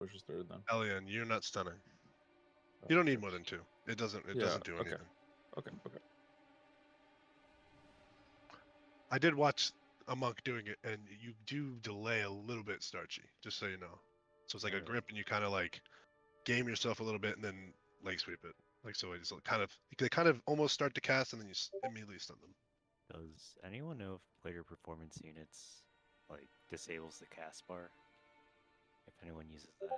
pushes third then. Elian, you're not stunning. You don't need more than 2. It doesn't do anything. Okay. I did watch a monk doing it, and you do delay a little bit starchy, just so you know. So it's like a grip, and you kind of like game yourself a little bit, and then leg sweep it. Like so, it's they kind of almost start to cast, and then you immediately stun them. Does anyone know if player performance units like disables the cast bar? If anyone uses that.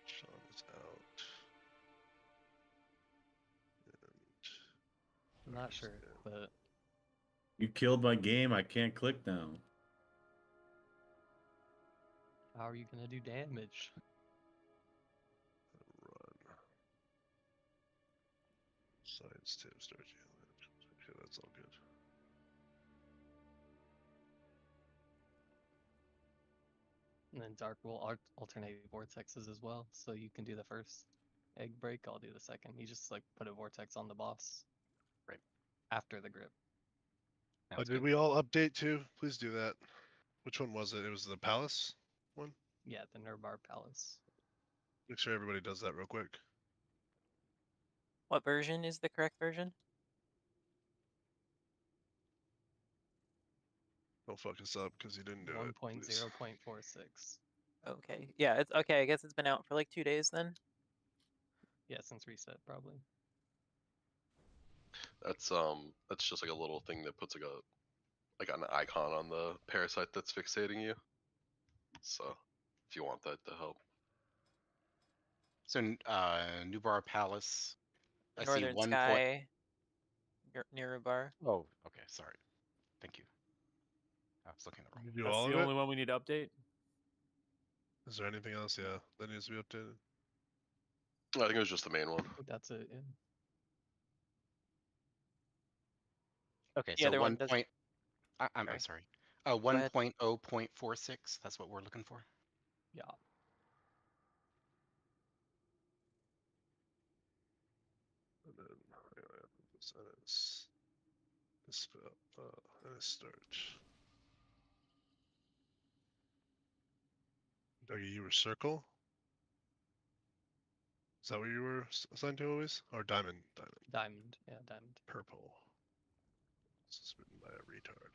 Sean is out. I'm not sure, but You killed my game. I can't click now. how are you gonna do damage? Run. Science tip starchy. Okay, that's all good. And then Dark will alternate vortexes as well, so you can do the first egg break, I'll do the second. You just like put a vortex on the boss. Right. After the grip. Did we all update too? Please do that. Which one was it? It was the Palace one? Yeah, the Nerub-ar Palace. Make sure everybody does that real quick. What version is the correct version? Don't fuck us up because you didn't do it. 1.0.46. Okay. Yeah, it's okay. I guess it's been out for like 2 days then. Yeah, since reset probably. That's just like a little thing that puts like an icon on the parasite that's fixating you. So if you want that to help. So Nerub-ar Palace. I see Northern one Sky. Nerub-ar. Oh, okay. Sorry. Thank you. I was looking at the wrong. You do That's all the of only it? one we need to update. Is there anything else? Yeah, that needs to be updated. I think it was just the main one. That's it, yeah. Okay, Yeah, so one does... I'm sorry. 1.0.46. That's what we're looking for. Yeah. And then anyway, this spell and a start. Dougie, you were circle? Is that what you were assigned to always? Or diamond? Diamond, yeah, diamond. Purple. This is written by a retard.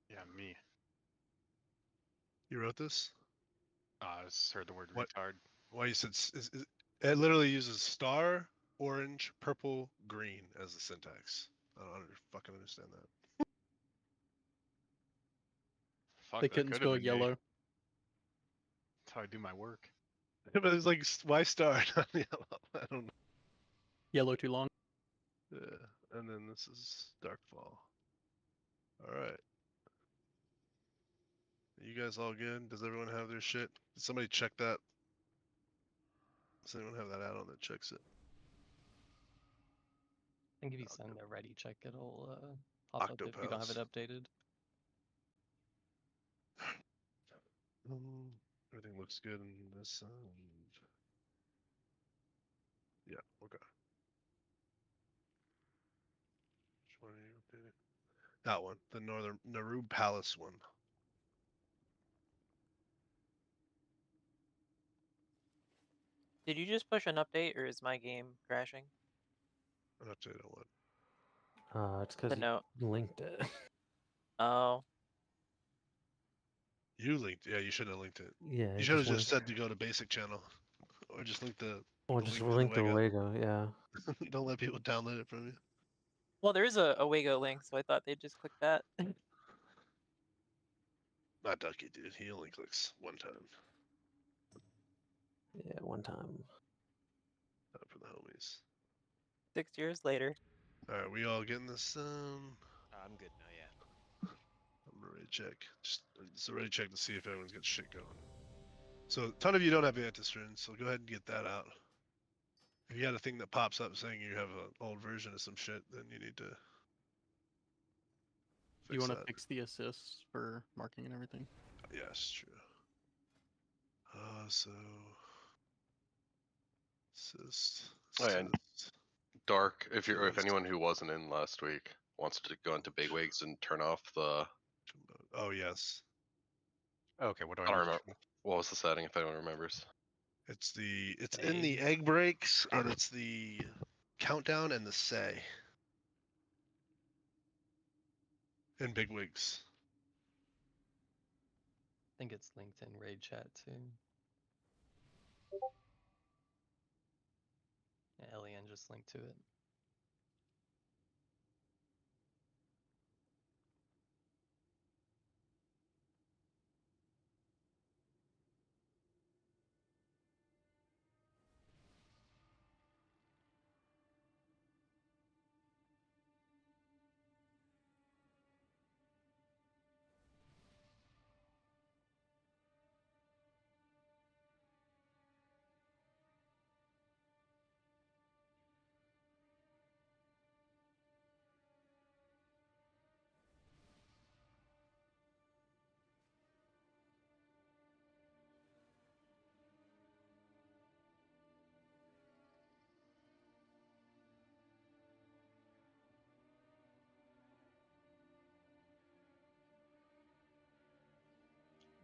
Yeah, me. You wrote this? I just heard the word What? retard. Why you said it literally uses star, orange, purple, green as the syntax. I don't fucking understand that. Fuck, They that couldn't could've spell been me. yellow. That's how I do my work. But it's like, why star not yellow? I don't know. Yellow too long. Yeah, and then this is Darkfall. Alright. You guys all good? Does everyone have their shit? Did somebody check that? Does anyone have that add-on that checks it? I think if you send a ready check, it'll pop up if you don't have it updated. Everything looks good in this. Yeah, okay. Which one are you updating? That one, the Northern Nerub Palace one. Did you just push an update, or is my game crashing? An update on what? It's because you linked it. Oh. You linked, yeah. You should have linked it. Yeah. You should have just said to go to basic channel, or just link the. Or just link the Wago, yeah. Don't let people download it from you. Well, there is a Wago link, so I thought they'd just click that. Not Ducky, dude. He only clicks one time. Yeah, one time. Not for the homies. 6 years later. All right, we all getting this. I'm good now. Yeah. I'm ready to check. Just ready to check to see if everyone's got shit going. So a ton of you don't have Antistrins, so go ahead and get that out. If you got a thing that pops up saying you have an old version of some shit, then you need to. You want to fix the assists for marking and everything? Yes, true. So assist. Oh, yeah, and Dark. If anyone who wasn't in last week wants to go into bigwigs and turn off the. Oh yes. Okay, what do I I don't need? remember. What was the setting if anyone remembers? It's in the egg breaks, and it's the countdown and the say. And big wigs. I think it's linked in raid chat too. Yeah, Elian just linked to it.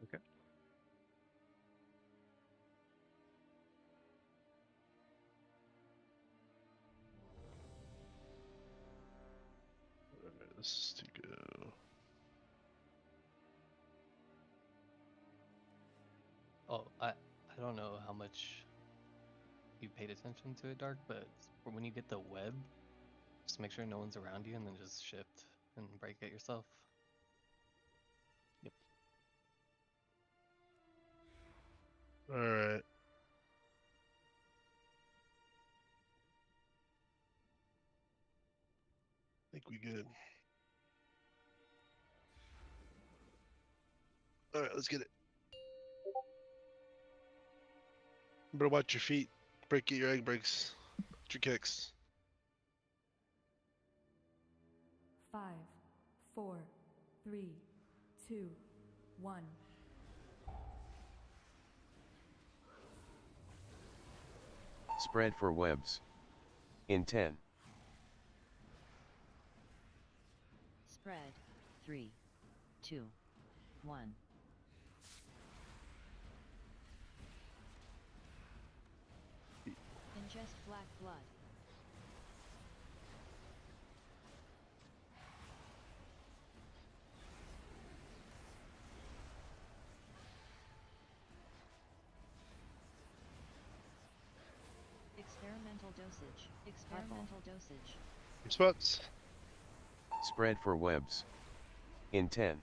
Okay. Alright, this is to go. Oh, I don't know how much you paid attention to it, Dark, but for when you get the web, just make sure no one's around you and then just shift and break it yourself. Alright. I think we good. Alright, let's get it. Better watch your feet. Get your egg breaks. Watch your kicks. 5, 4, 3, 2, 1. Spread for webs. In 10. Spread. 3, 2, 1. Ingest black blood. Experimental dosage. Experimental dosage. Your spots. Spread for webs. In 10.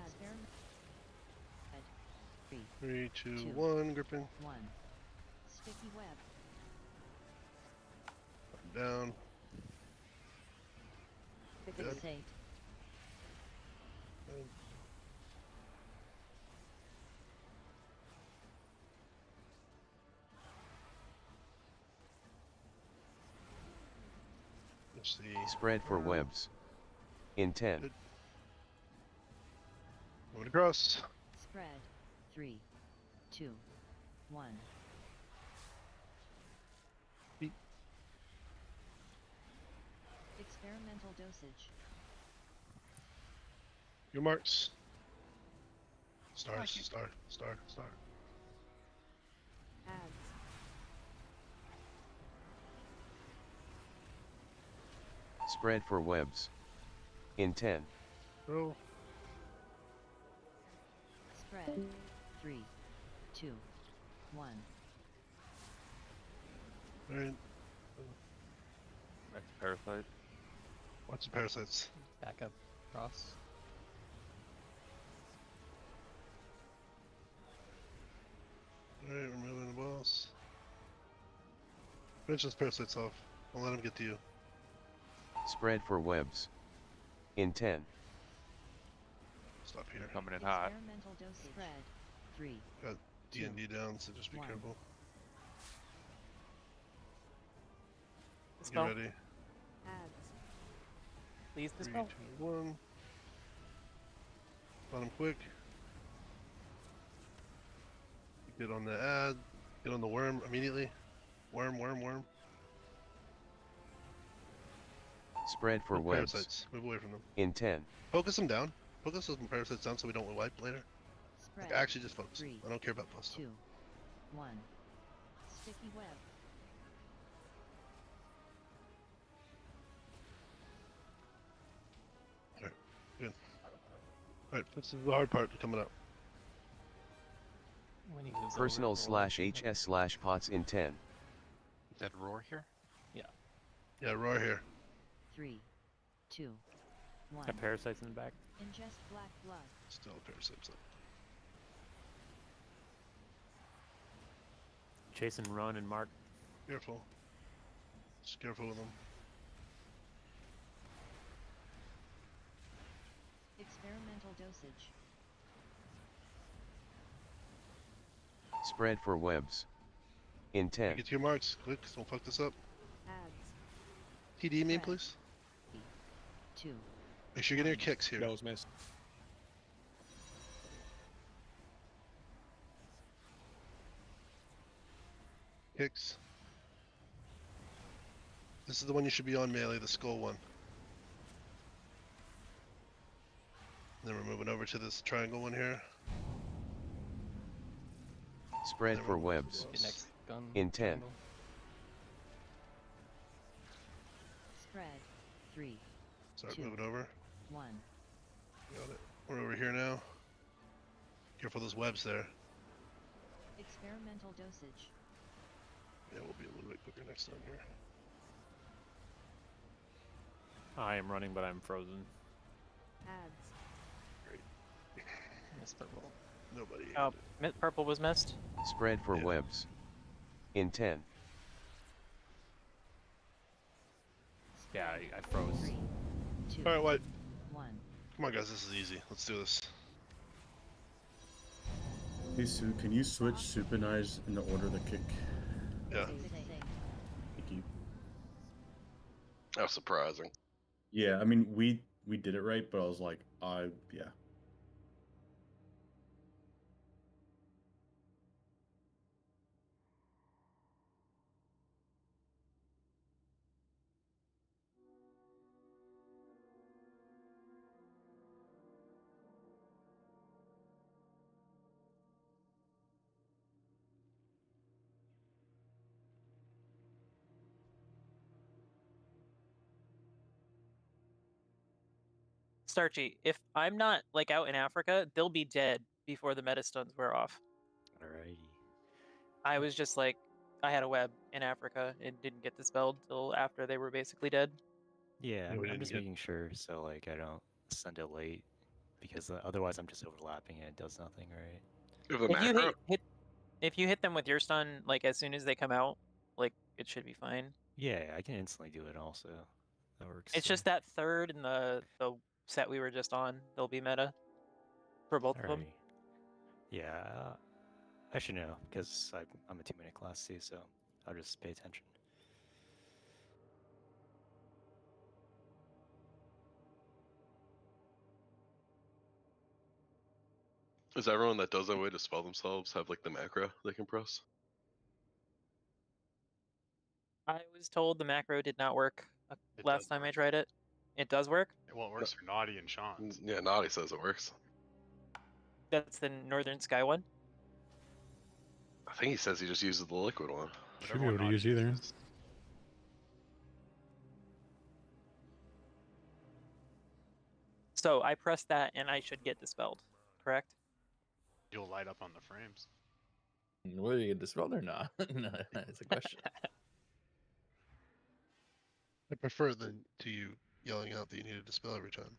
Experiment. 3, 2, 1. Gripping. 1. Sticky web. Down. Fixate. Let's see. Spread for webs. In 10. Good. Moving across. Spread. 3, 2, 1. Beep. Experimental dosage. Your marks. Stars. Star. Ads. Spread for webs. In 10. Roll. Spread. 3, 2, 1. Alright. Next parasite. Watch the parasites. Back up, cross. Alright, we're moving the boss. Finish those parasites off. I'll let them get to you. Spread for webs. In 10. Stop here. Coming in hot. Experimental dosage. Spread. 3. Got D&D down, so just be 1. careful. Get Dispel. ready. Ads. Please 3, dispel. 2, 1. Let them quick. Get on the ad. Get on the worm immediately. Worm. Spread for Move webs. parasites. Move away from them. In 10. Focus them down. Focus those parasites down so we don't wipe later. Spread. Like, actually, just focus. 3, I don't care about plus. 2, 1. Sticky web. Alright, good. Alright, this is the hard part coming up. When he moves Personal over, slash HS slash pots in 10. Is that roar here? Yeah. Yeah, roar here. 3, 2, 1. Got parasites in the back. Ingest black blood. Still parasites up. Chase and run and mark. Careful. Just careful with them. Experimental dosage. Spread for webs. In 10. Get to your marks. Quick, don't fuck this up. Ads. TD me, please. 2. Make sure you're getting your kicks here. That was missed. Kicks. This is the one you should be on, melee, the skull one. Then we're moving over to this triangle one here. Spread Then for we're moving webs. to Your this. next gun. In 10. triangle. Spread. 3, Start 2. moving over. 1. Got it. We're over here now. Careful those webs there. Experimental dosage. Yeah, we'll be a little bit quicker next time here. I am running, but I'm frozen. Ads. Miss purple. Nobody. Oh, purple was missed. Spread for Yeah. webs. In 10. Yeah, I froze. 3, 2, Alright, what? 1. Come on, guys, this is easy. Let's do this. Hey Sue, can you switch Supinize in the order of the kick? Yeah. Thank you. That was surprising. Yeah, I mean we did it right, but I was like, yeah. Starchy, if I'm not like out in Africa, they'll be dead before the meta stuns wear off. Alrighty. I was just like, I had a web in Africa and didn't get dispelled till after they were basically dead. Yeah, Yeah, we I'm didn't just get- making sure so like I don't send it late because otherwise I'm just overlapping and it does nothing, right? You have the If you macro? if you hit them with your stun like as soon as they come out, like it should be fine. Yeah, I can instantly do it also. That works. It's too. just that third in the set we were just on, they'll be meta for both of them. Alrighty. Yeah, I should know because I'm a 2-minute class too, so I'll just pay attention. Does everyone that does that way to spell themselves have like the macro they can press? I was told the macro did not work It last does time I work. tried it. It does work? Well, it works for Naughty and Sean. Yeah, Naughty says it works. That's the Northern Sky one? I think he says he just uses the liquid one. Should be able to use either. So I pressed that and I should get dispelled, correct? You'll light up on the frames. Will you get dispelled or not? No, that's a question. I prefer than to you yelling out that you need a dispel every time.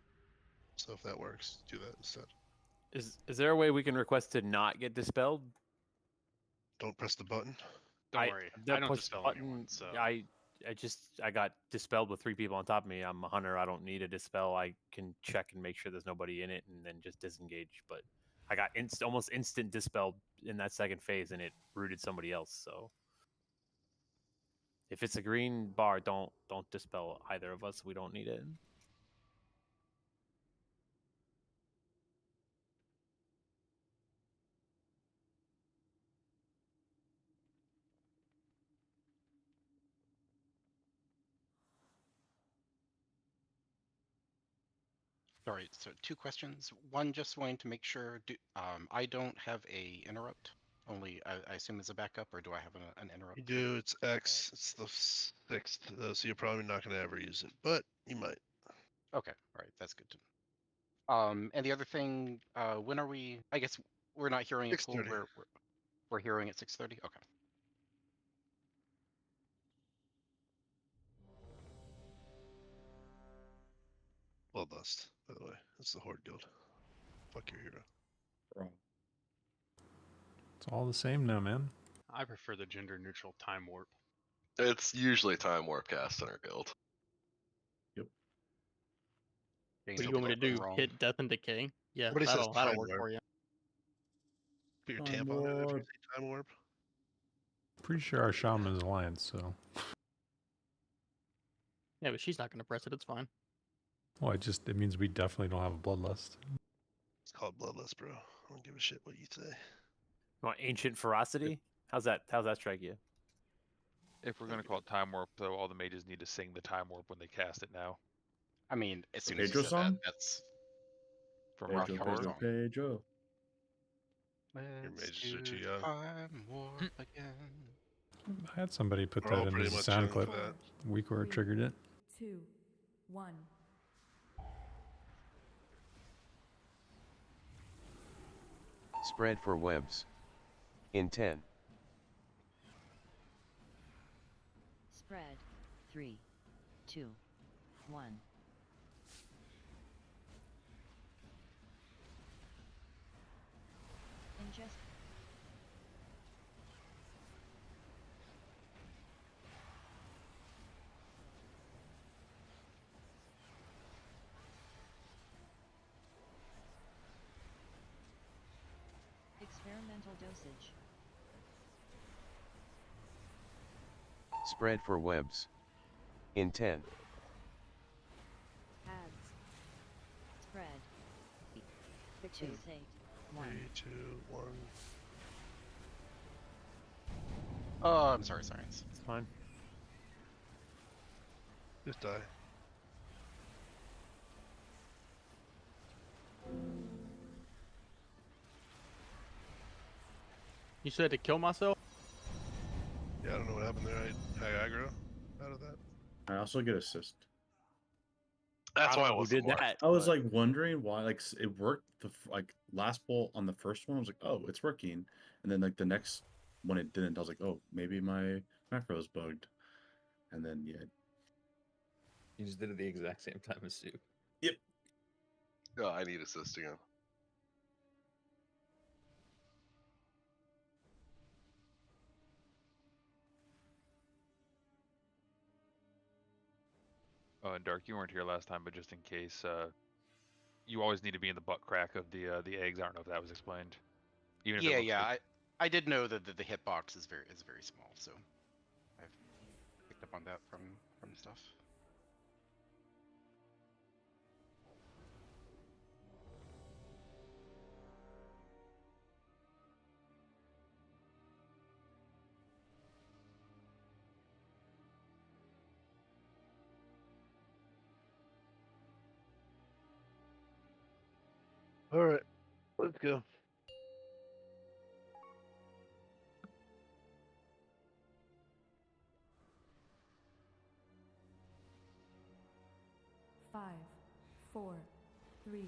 So if that works, do that instead. Is there a way we can request to not get dispelled? Don't press the button. Don't worry, I don't push dispel button, anyone, so I got dispelled with 3 people on top of me. I'm a hunter. I don't need a dispel. I can check and make sure there's nobody in it and then just disengage. But I got almost instant dispelled in that second phase and it rooted somebody else. So if it's a green bar, don't dispel either of us. We don't need it. All right, so 2 questions. One, just wanting to make sure, I don't have a interrupt. Only, I assume as a backup, or do I have an interrupt? You do. It's X. It's the 6th, so you're probably not going to ever use it, but you might. Okay, all right, that's good to know. And the other thing, when are we? I guess we're not hearing it full. 6:30. We're hearing at 6:30. Okay. Bloodlust, by the way. That's the Horde Guild. Fuck your hero. Wrong. It's all the same now, man. I prefer the gender neutral time warp. It's usually time warp cast in our guild. Yep. What do you want me to do? Hit Death and Decay? Yeah, Somebody says that'll time work warp. for you. Put your Time tampon in it if you warp. say time warp. Pretty sure our shaman is Alliance, so. Yeah, but she's not going to press it. It's fine. Well, it means we definitely don't have a bloodlust. It's called Bloodlust, bro. I don't give a shit what you say. You want Ancient Ferocity? How's that strike you? If we're gonna call it time warp, though, all the mages need to sing the time warp when they cast it now. I mean, as soon Pedro as you said song? that, that's From Pedro, Rocky Horror. Pedro, Pedro. Your Let's mages are do too young. time warp again. I had somebody put We're all that in pretty as a much sound young for clip that. week where it triggered it. 2, 1. Spread for webs. In 10. Spread. 3, 2, 1. Ingest. Experimental dosage. Spread for webs. In 10. Ads. Spread. 6, 2, 1. 3, 2, 1. Oh, I'm sorry, Science. It's fine. Just die. You said to kill myself? Yeah, I don't know what happened there. I aggro out of that. I also get assist. That's why I Who was did that? I was like wondering why, like it worked. Like last bolt on the first one, I was like, oh, it's working, and then like the next one it didn't. I was like, oh, maybe my macro is bugged, and then yeah. You just did it at the exact same time as Sue. Yep. Oh, I need assist again. Oh, and Dark, you weren't here last time, but just in case, you always need to be in the butt crack of the eggs. I don't know if that was explained. Even if it Yeah, looks yeah. like- I did know that the hitbox is very small, so I've picked up on that from stuff. All right, let's go. Five, 4, 3,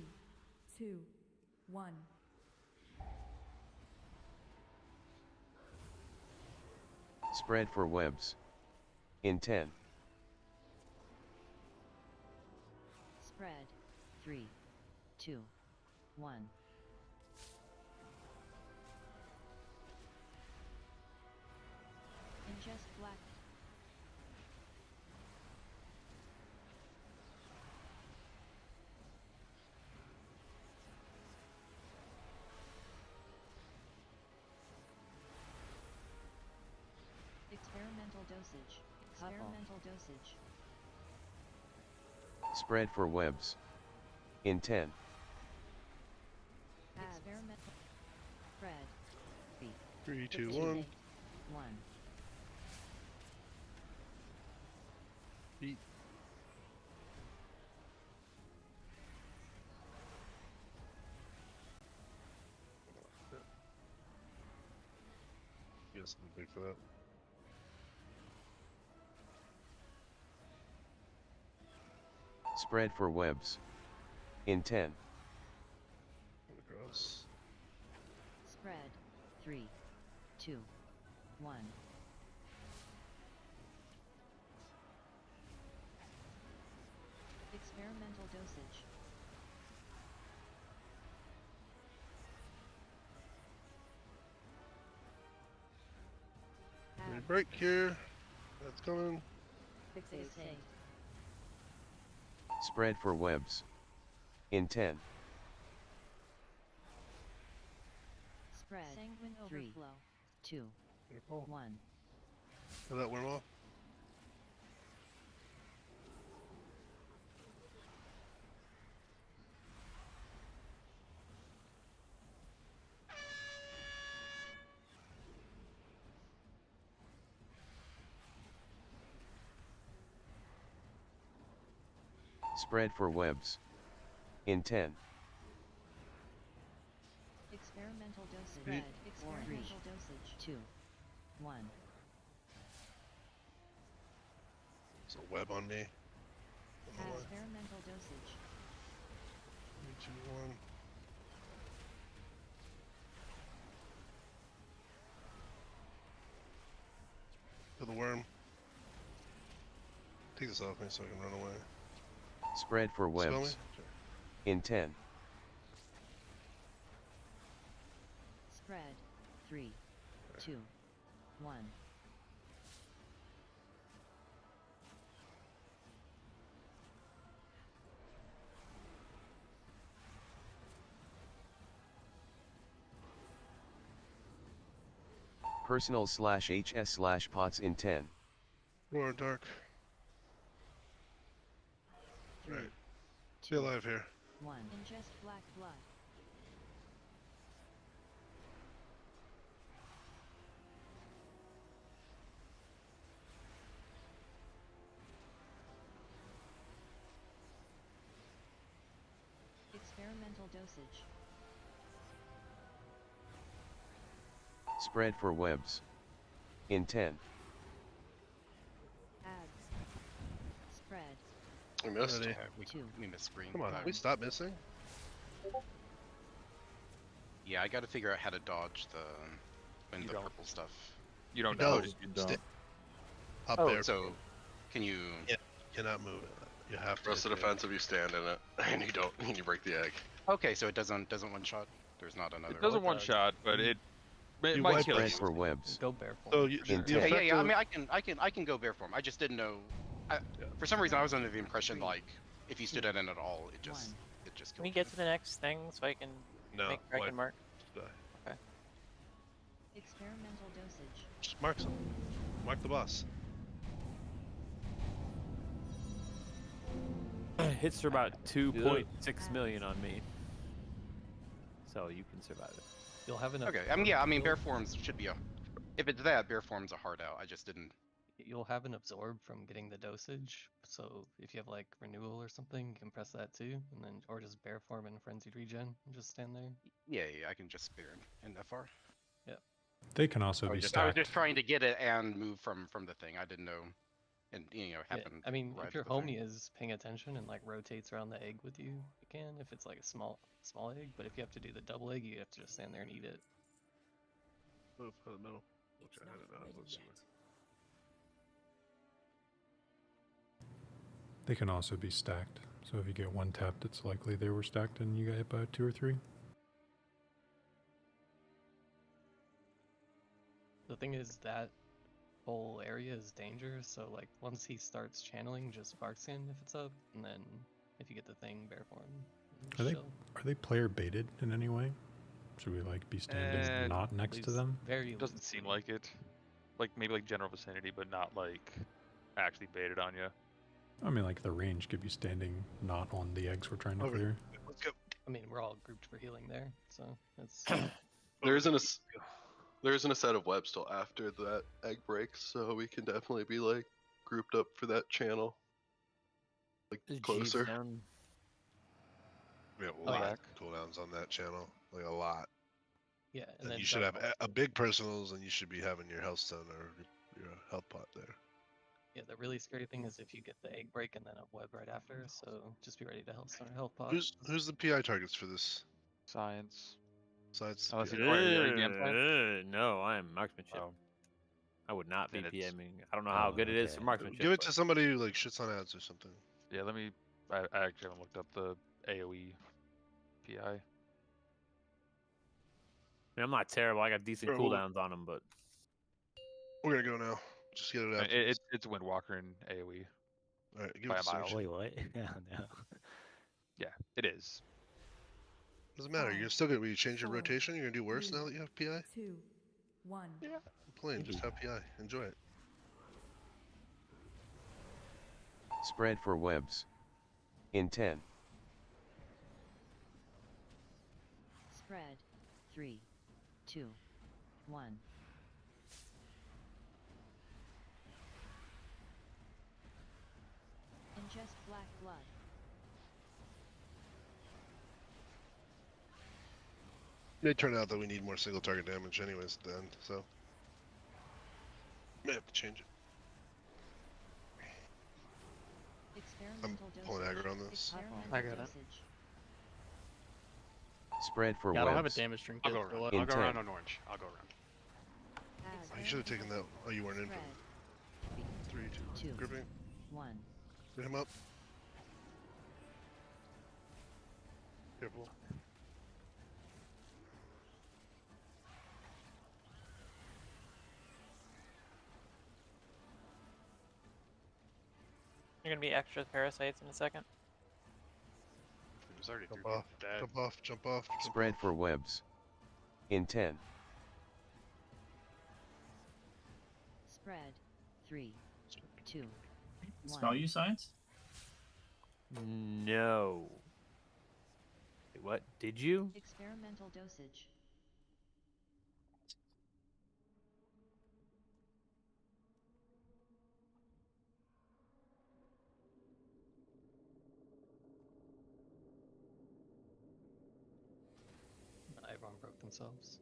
2, 1. Spread for webs. In 10. Spread. 3, 2, 1. Ingest black. Experimental dosage. Experimental dosage. Spread for webs. In 10. Experimental. Spread. 3, 2, 2, 1. 1. Beat. get something big for that. Spread for webs. In 10. Across. Spread. 3, 2, 1. Experimental dosage. Any break here. That's coming. Fixate. Spread for webs. In 10. Spread. Sanguine 3, overflow. 2, Careful. 1. Kill that worm off. Spread for webs. In 10. Experimental dosage. Spread. Experimental dosage. 2, 1. There's a web on me. Experimental dosage. 3, 2, 1. Kill the worm. Take this off me so I can run away. Spread for Spell me? webs. Sure. In 10. Spread. 3, 2, 1. Personal/HS/pots in 10. Roar dark. Right. Stay alive here. 1. Ingest black blood. Experimental dosage. Spread for webs. In 10. Ads. Spread. We missed. Ready. We missed screen. Come on, we stop missing. Yeah, I got to figure out how to dodge the You the don't. purple stuff. You don't No, dodge. You don't. Up Oh, there. so can you? Yeah, you cannot move it. You have to. Rest of hit the the egg. defensive, you stand in it, and you don't, and you break the egg. Okay, so it doesn't one shot. There's not another. It doesn't What one does? shot, but it You might wipe kill Spread you. for webs. Go bare form. So you, In the 10. Okay, yeah, yeah. I effective- mean, I can go bare form. I just didn't know. For some reason, I was under the impression like if you stood in it at all, it just Can killed we you. get to the next thing so I can No, make Kraken wipe. mark? Die. Okay. Experimental dosage. Just mark some. Mark the boss. Hits are about 2.6 million on me. So you can survive it. You'll have enough. Okay, I mean, yeah, I mean, bare forms should be a. If it's that, bare form's a hard out. I just didn't. You'll have an absorb from getting the dosage. So if you have like renewal or something, you can press that too, and then or just bare form and frenzied regen and just stand there. Yeah, yeah, I can just spare in FR. They can also I be was stacked. just trying to get it and move from the thing. I didn't know, and it Yeah, happened. I mean, right if your at the thing. homie is paying attention and like rotates around the egg with you, you can. If it's like a small egg, but if you have to do the double egg, you have to just stand there and eat it. Move out of the middle. Okay, I don't know. Let's see. They can also be stacked. So if you get one tapped, it's likely they were stacked and you got hit by 2 or 3. The thing is that whole area is dangerous, so like once he starts channeling, just bark skin if it's up, and then if you get the thing, bare form. Are they player baited in any way? Should we like be standing not next to them? Very Doesn't seem like it. Like maybe like general vicinity, but not like actually baited on you. I mean, like the range could be standing not on the eggs we're trying to Over. clear. Let's go. I mean, we're all grouped for healing there, so that's. There isn't a set of webs till after that egg breaks, so we can definitely be like grouped up for that channel. Like closer. We have a Oh, lot yeah. of cooldowns on that channel. Like a lot. Yeah, and And then you should have dark a big personals, and you should be having your health stone or your health pot there. Yeah, the really scary thing is if you get the egg break and then a web right after. So just be ready to health stone or health pot. Who's the PI targets for this? Science. Science. Unless PI. you are you DM science? No, I am marksmanship. Oh. I would not be Then it's- PMing. I don't know how good it is for marksmanship. Give it but- to somebody who like shits on ads or something. Yeah, let me. I actually haven't looked up the AOE PI. I mean, I'm not terrible. I got decent Bro, cooldowns on them, but We're gonna go now. Just get it out. It's Windwalker in AOE. All right, give by it a to mile. Serge. Wait, what? No, no. Yeah, it is. Doesn't matter. You're still gonna. Will you change your 4, rotation? You're gonna do worse now that you have PI. 2, 1. Yeah. Plain, just have PI. Enjoy it. Spread for webs. In 10. Spread. 3, 2, 1. Ingest black blood. May turn out that we need more single target damage anyways at the end, so may have to change it. I'm pulling aggro on this. I got it. Spread for Yeah, I don't have a webs. damage drink I'll yet, go so around. what? I'll In go around 10. on orange. I'll go around. Oh, you should have taken that. Oh, you weren't in for it. 3, 2, 2, gripping. 1. Get him up. Careful. You're gonna be extra parasites in a second. It was already Jump through off. dead. Jump off. Jump off. Jump Spread off. for webs. In 10. Spread. 3, 2, 1. Spell you science? no. Wait, what? Did you? Experimental dosage. Everyone broke themselves.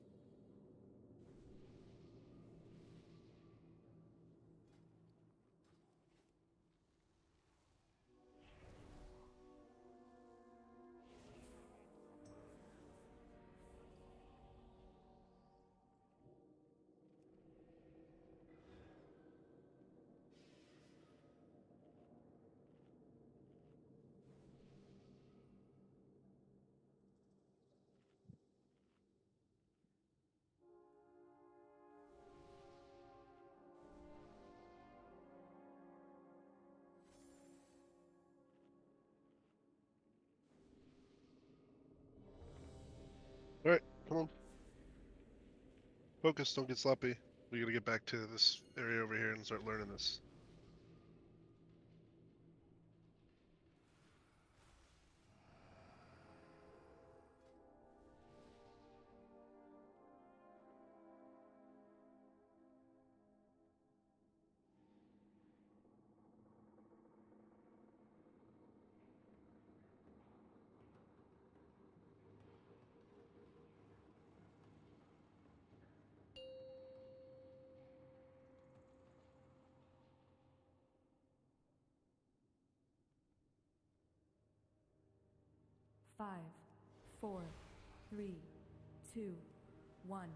Alright, come on. Focus, don't get sloppy. We gotta get back to this area over here and start learning this. Five, 4, 3, 2, 1.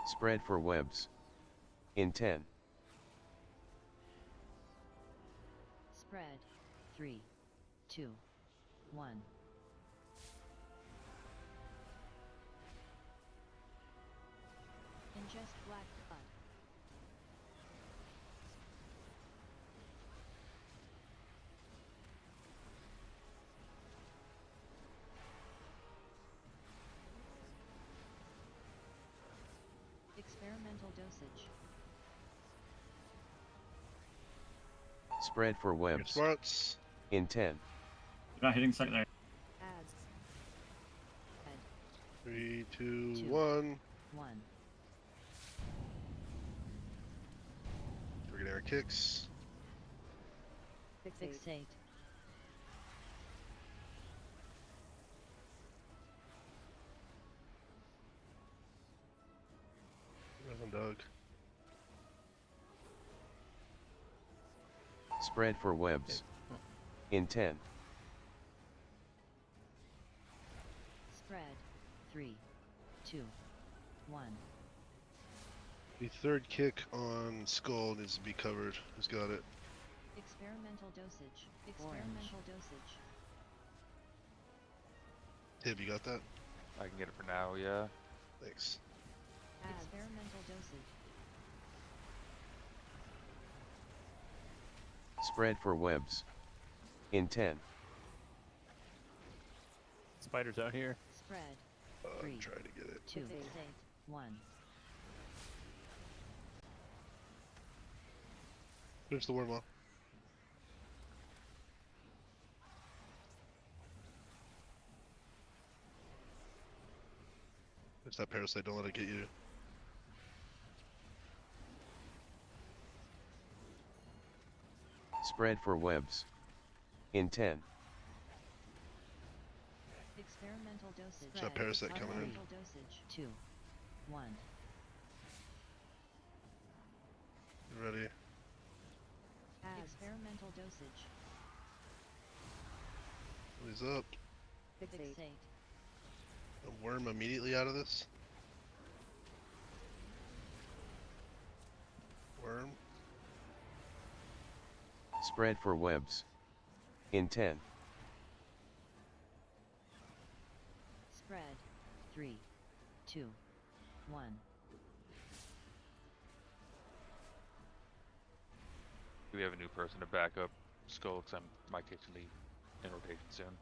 Spread for webs. In 10. Spread. 3, 2, 1. Ingest black blood. Experimental dosage. Spread for webs. Smarts. In 10. You're not hitting secondary. Ads. 3, 2, 2, 1. 1. We're getting our kicks. Fixate. dog. Spread for webs. In 10. Spread. 3, 2, 1. The third kick on skull needs to be covered. Who's got it? Experimental dosage. Experimental dosage. Tib, you got that? I can get it for now, yeah. Thanks. Experimental dosage. Spread for webs. In 10. Spiders out here. Spread. I'm trying to get it. 2, 6, 1. Finish the worm off. It's that parasite, don't let it get you. Spread for webs. In 10. Experimental dosage. There's that parasite coming in. Experimental dosage. 2, 1. You ready? Experimental dosage. He's up. Fixate. A worm immediately out of this. Worm. Spread for webs. In 10. Spread. 3, 2, 1. Do we have a new person to back up Skull? Because I might get to be in rotation soon.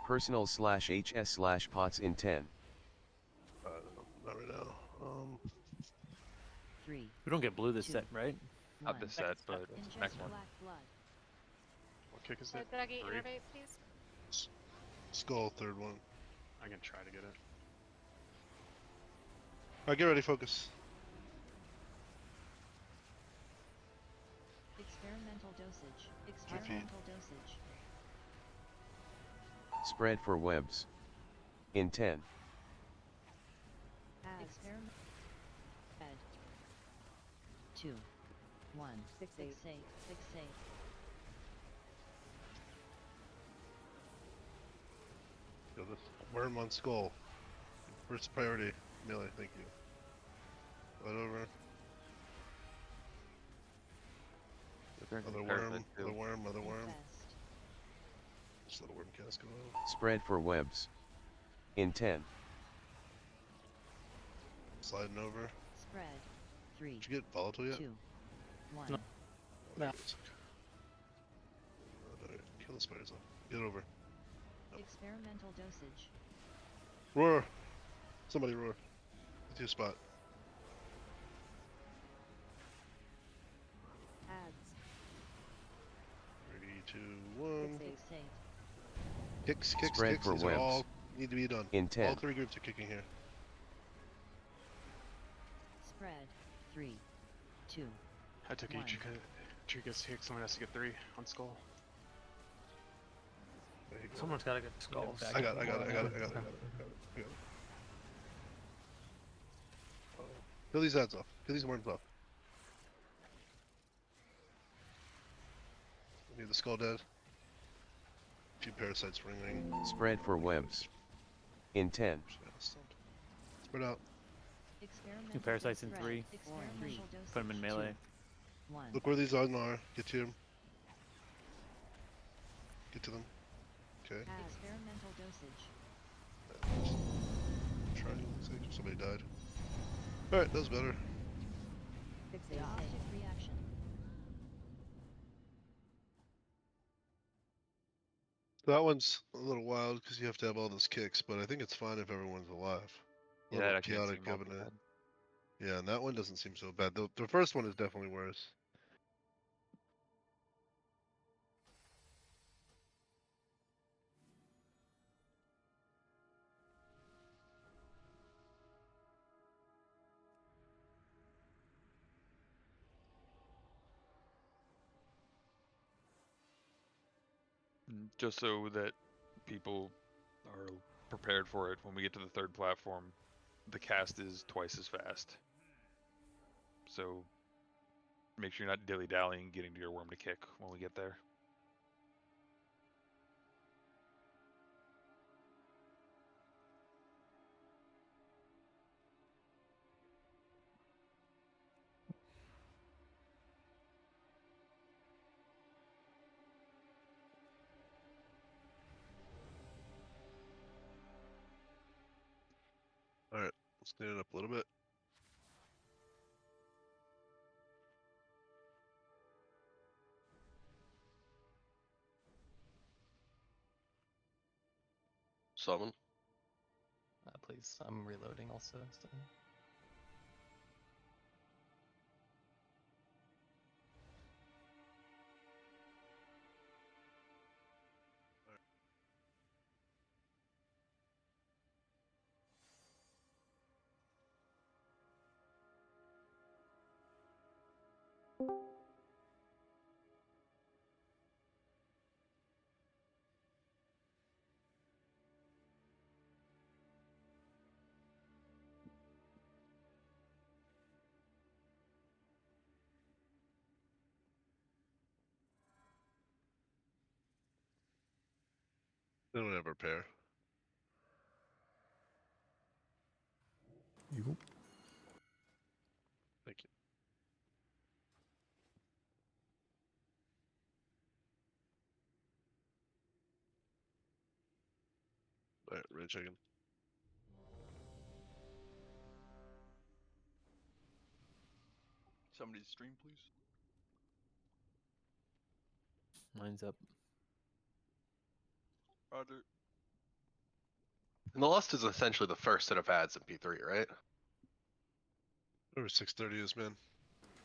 Personal/HS/pots in 10. Not right now. 3. We don't get blue this 2, set, right? Not this set, but next one. Black blood. What kick is So it? did I get 3? innervate, please? Skull, third one. I can try to get it. Alright, get ready, focus. Experimental dosage. Experimental dosage. Spread for webs. In 10. Experiment. Ed. 2, 1. Fixate. Fixate. Yo, this worm on skull. First priority. Melee, thank you. Right over. Other worm, other worm, other worm. Just let a worm cast go out. Spread for webs. In 10. Sliding over. Spread. 3. Did you get volatile yet? 2, 1. No. No. Kill the spiders off. Get over. Experimental dosage. Roar! Somebody roar. Get to your spot. Ads. 3, 2, 1. Fixate. Kicks, kicks, Spread kicks. for These are webs. all need to be done. In 10. All 3 groups are kicking here. Spread. 3, 2. I took each. Trigger's kick. Someone has to get 3 on skull. Someone's got to get skulls. I got it. Kill these ads off. Kill these worms off. We need the skull dead. A few parasites ringing. Spread for webs. In 10. Spread out. Two parasites in 3. Put them in melee. 1. Look where these on are. Get to them. Get to them. Okay. Experimental dosage. Trying. Somebody died. Alright, that was better. Fixate. Optic reaction. That one's a little wild because you have to have all those kicks, but I think it's fine if everyone's alive. A Yeah, little that actually doesn't chaotic seem all too cabinet. bad. Yeah, and that one doesn't seem so bad. The first one is definitely worse. Just so that people are prepared for it. When we get to the third platform, the cast is twice as fast. So make sure you're not dilly-dallying getting to your worm to kick when we get there. Alright, let's clean it up a little bit. Summon. Please, I'm reloading also. So. They don't have repair. You. Thank you. Alright, red chicken. Somebody's stream, please. Mine's up. Roger. And the Lust is essentially the first set of ads in P3, right? Whatever 6:30 is, man.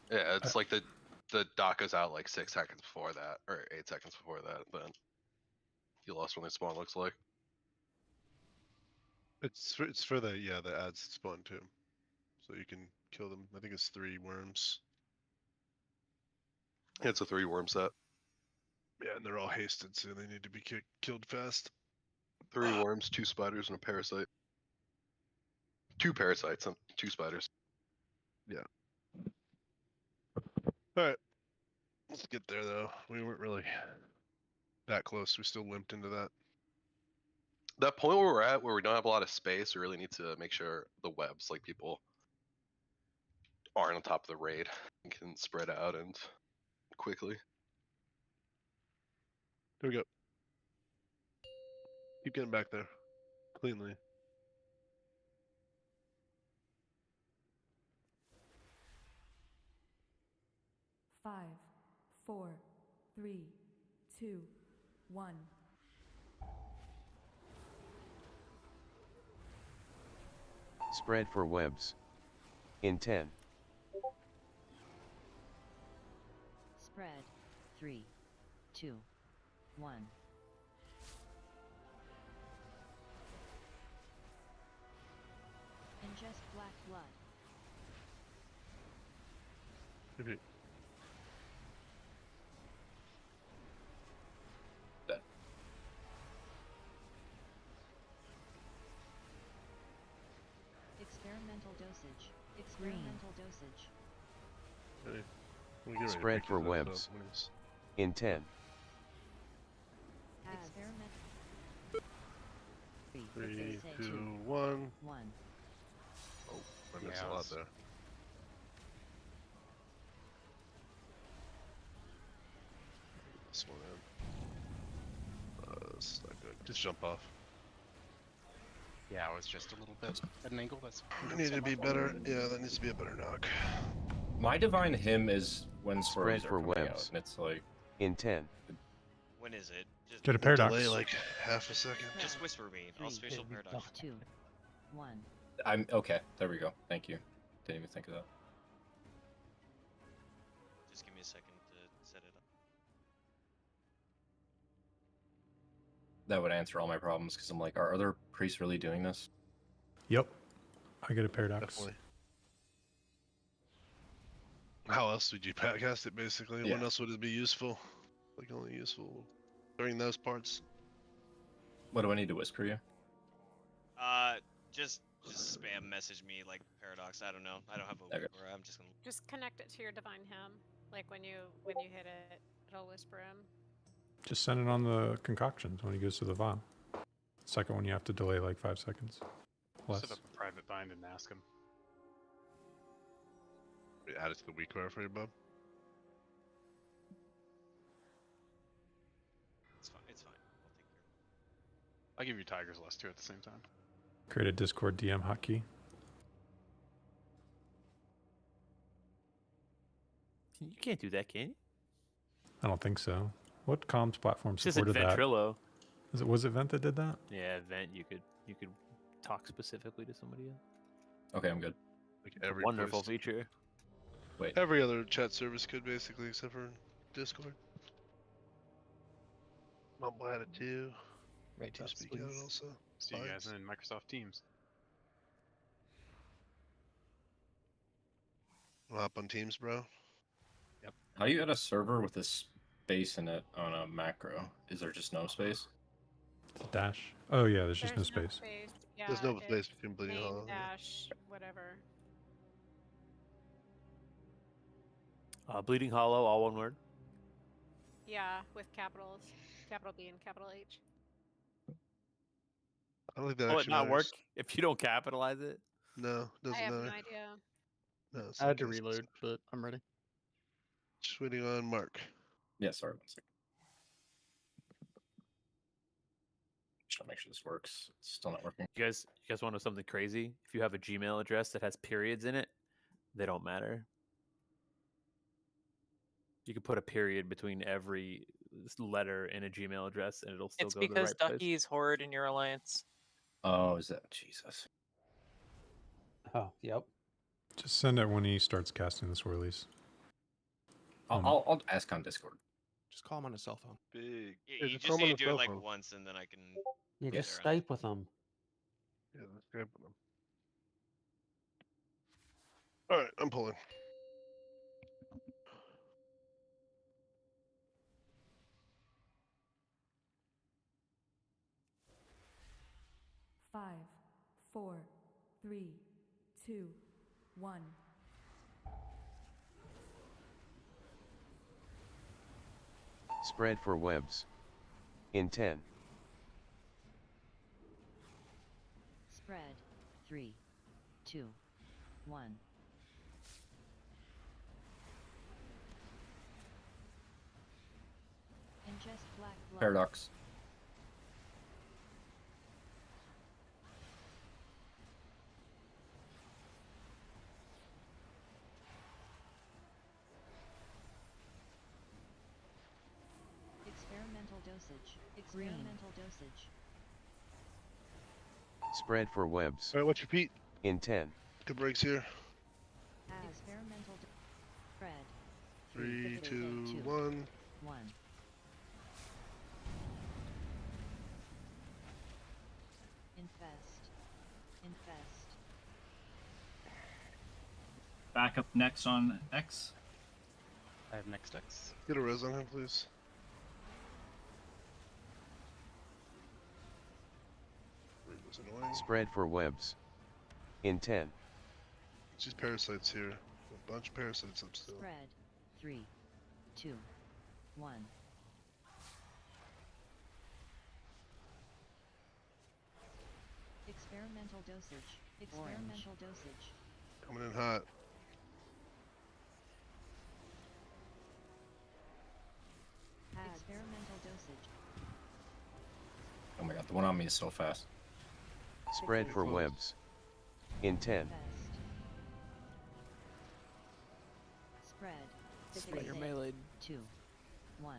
Yeah, it's like the dock goes out like 6 seconds before that, or 8 seconds before that. Then you lost when they spawn. Looks like. It's for the the ads spawn too, so you can kill them. I think it's 3 worms. Yeah, it's a 3 worm set. Yeah, and they're all hasted, so they need to be killed fast. 3 worms, 2 spiders, and a parasite. 2 parasites and 2 spiders. Yeah. Alright. Let's get there, though. We weren't really that close. We still limped into that. That point where we're at, where we don't have a lot of space, we really need to make sure the webs, like people, aren't on top of the raid and can spread out and quickly. Here we go. Keep getting back there. Cleanly. Five, 4, 3, 2, 1. Spread for webs. In 10. Spread. 3, 2, 1. Ingest black blood. Maybe. Experimental dosage. Experimental dosage. Ready? Let me get ready to Spread pick for these up, webs. please. In 10. Experiment. 3, 2, 1. 1. Oh, I missed a lot there. This one in. This is not good. Just jump off. Yeah, I was just a little bit at an angle. That's. I need to be better. Yeah, that needs to be a better knock. My divine hymn is when Spread squirrels are for coming out, webs. and it's like In 10. When is it? Just Get a paradox. Delay like half a second. Just whisper me. I'll spatial paradox. 2, 1. I'm okay. There we go. Thank you. Didn't even think of that. Just give me a second to set it up. That would answer all my problems because I'm like, are other priests really doing this? Yep. I get a paradox. Definitely. How else would you cast it, basically? Yeah. When else would it be useful? Like, only useful during those parts. What do I need to whisper you? Just spam message me like Paradox. I don't know. I don't have a Okay. whisperer. I'm just gonna. Just connect it to your divine hymn. Like when you hit it, it'll whisper him. Just send it on the concoctions when he goes to the VOM. Second one you have to delay like 5 seconds. Less. Set up a private bind and ask him. Add it to the weak bar for you, bub. It's fine. It's fine. I'll take care of it. I'll give you Tiger's Lust too at the same time. Create a Discord DM hotkey. You can't do that, can you? I don't think so. What comms platform This isn't supported that? Ventrilo. Was it Vent that did that? Yeah, Vent. You could talk specifically to somebody else. Okay, I'm good. Like It's a every wonderful place. feature. Wait. Every other chat service could basically, except for Discord. Mumble had it too. Right, TeamSpeak had it also. See you guys Vibes. in Microsoft Teams. I'll hop on Teams, bro. Yep. How do you add a server with a space in it on a macro? Is there just no space? Dash. Oh yeah, there's just no space. Yeah, There's no space it's between Bleeding main Hollow. dash whatever. Bleeding Hollow, all one word. Yeah, with capitals, capital B and capital H. I don't think that Will it actually not work matters. if you don't capitalize it? No, doesn't I have matter. no idea. No, it's I had to okay, it's reload, but I'm ready. just waiting on Mark. Yeah, sorry, 1 second. Just to make sure this works. It's still not working. You guys want to know something crazy? If you have a Gmail address that has periods in it, they don't matter. You could put a period between every letter in a Gmail address, and it'll still It's go to the because right place. Ducky's Horde in your alliance. Oh, is that Jesus? Oh, yep. Just send it when he starts casting the swirlies. I'll ask on Discord. Just call him on his cell phone. Big. You just need to do it like once, and then I can. Yeah, get just around. Skype with him. Yeah, let's grab them. All right, I'm pulling. Five, 4, 3, 2, 1. Spread for webs. In 10. Spread. 3, 2, 1. Ingest black blood. Paradox. Experimental dosage. Experimental dosage. Spread for webs. All right, what's your Pete? In 10. Good breaks here. Experimental spread. 3, 2, 1. 1. Infest. Infest. Back up next on X. I have next X. Get a res on him, please. Was annoying. Spread for webs. In 10. It's just parasites here. A bunch of parasites up still. Spread. 3, 2, 1. Experimental dosage. Experimental dosage. Coming in hot. Experimental dosage. Oh my god, the one on me is so fast. Spread for webs. In 10. Spread. Spread your 6, melee. 2, 1.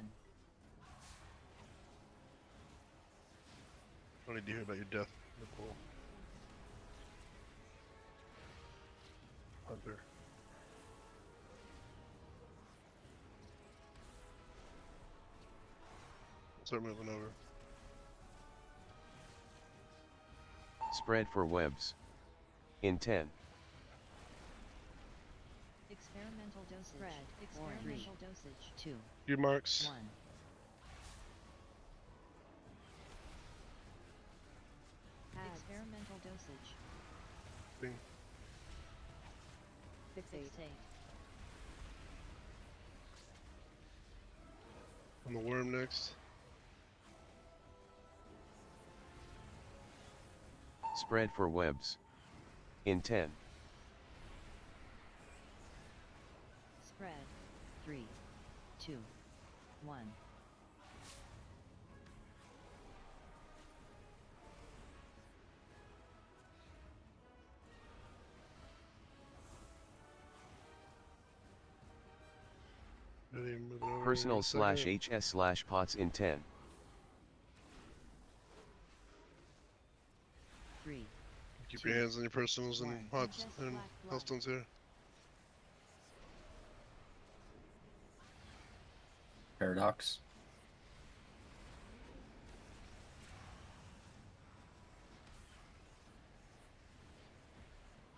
I don't need to hear about your death, Nicole. Hunter. Start moving over. Spread for webs. In 10. Experimental dosage. Spread. Experimental dosage. 2. Your marks. 1. Experimental dosage. Bing. Fixate. On the worm next. Spread for webs. In 10. Spread. 3, 2, 1. Personal /HS/pots in 10. 3. Keep your hands on your personals and pots and healthstones here. Paradox.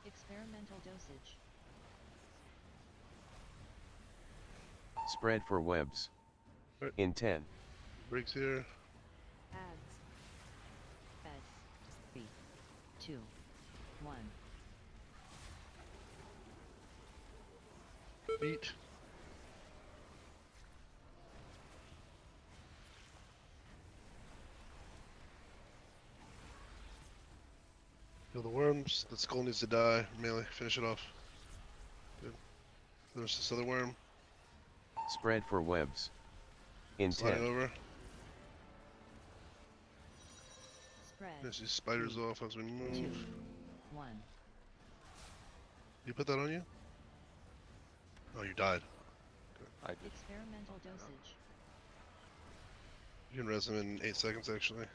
Experimental dosage. Spread for webs. In 10. Breaks here. Adds. Fed. 3, 2, 1. Beat. Kill the worms. The skull needs to die. Melee. Finish it off. Good. There's this other worm. Spread for webs. In Slide 10. over. Spread. There's these spiders 3, off as we move. 2, 1. You put that on you? Oh, you died. I did. Experimental dosage. You can res him in 8 seconds, actually.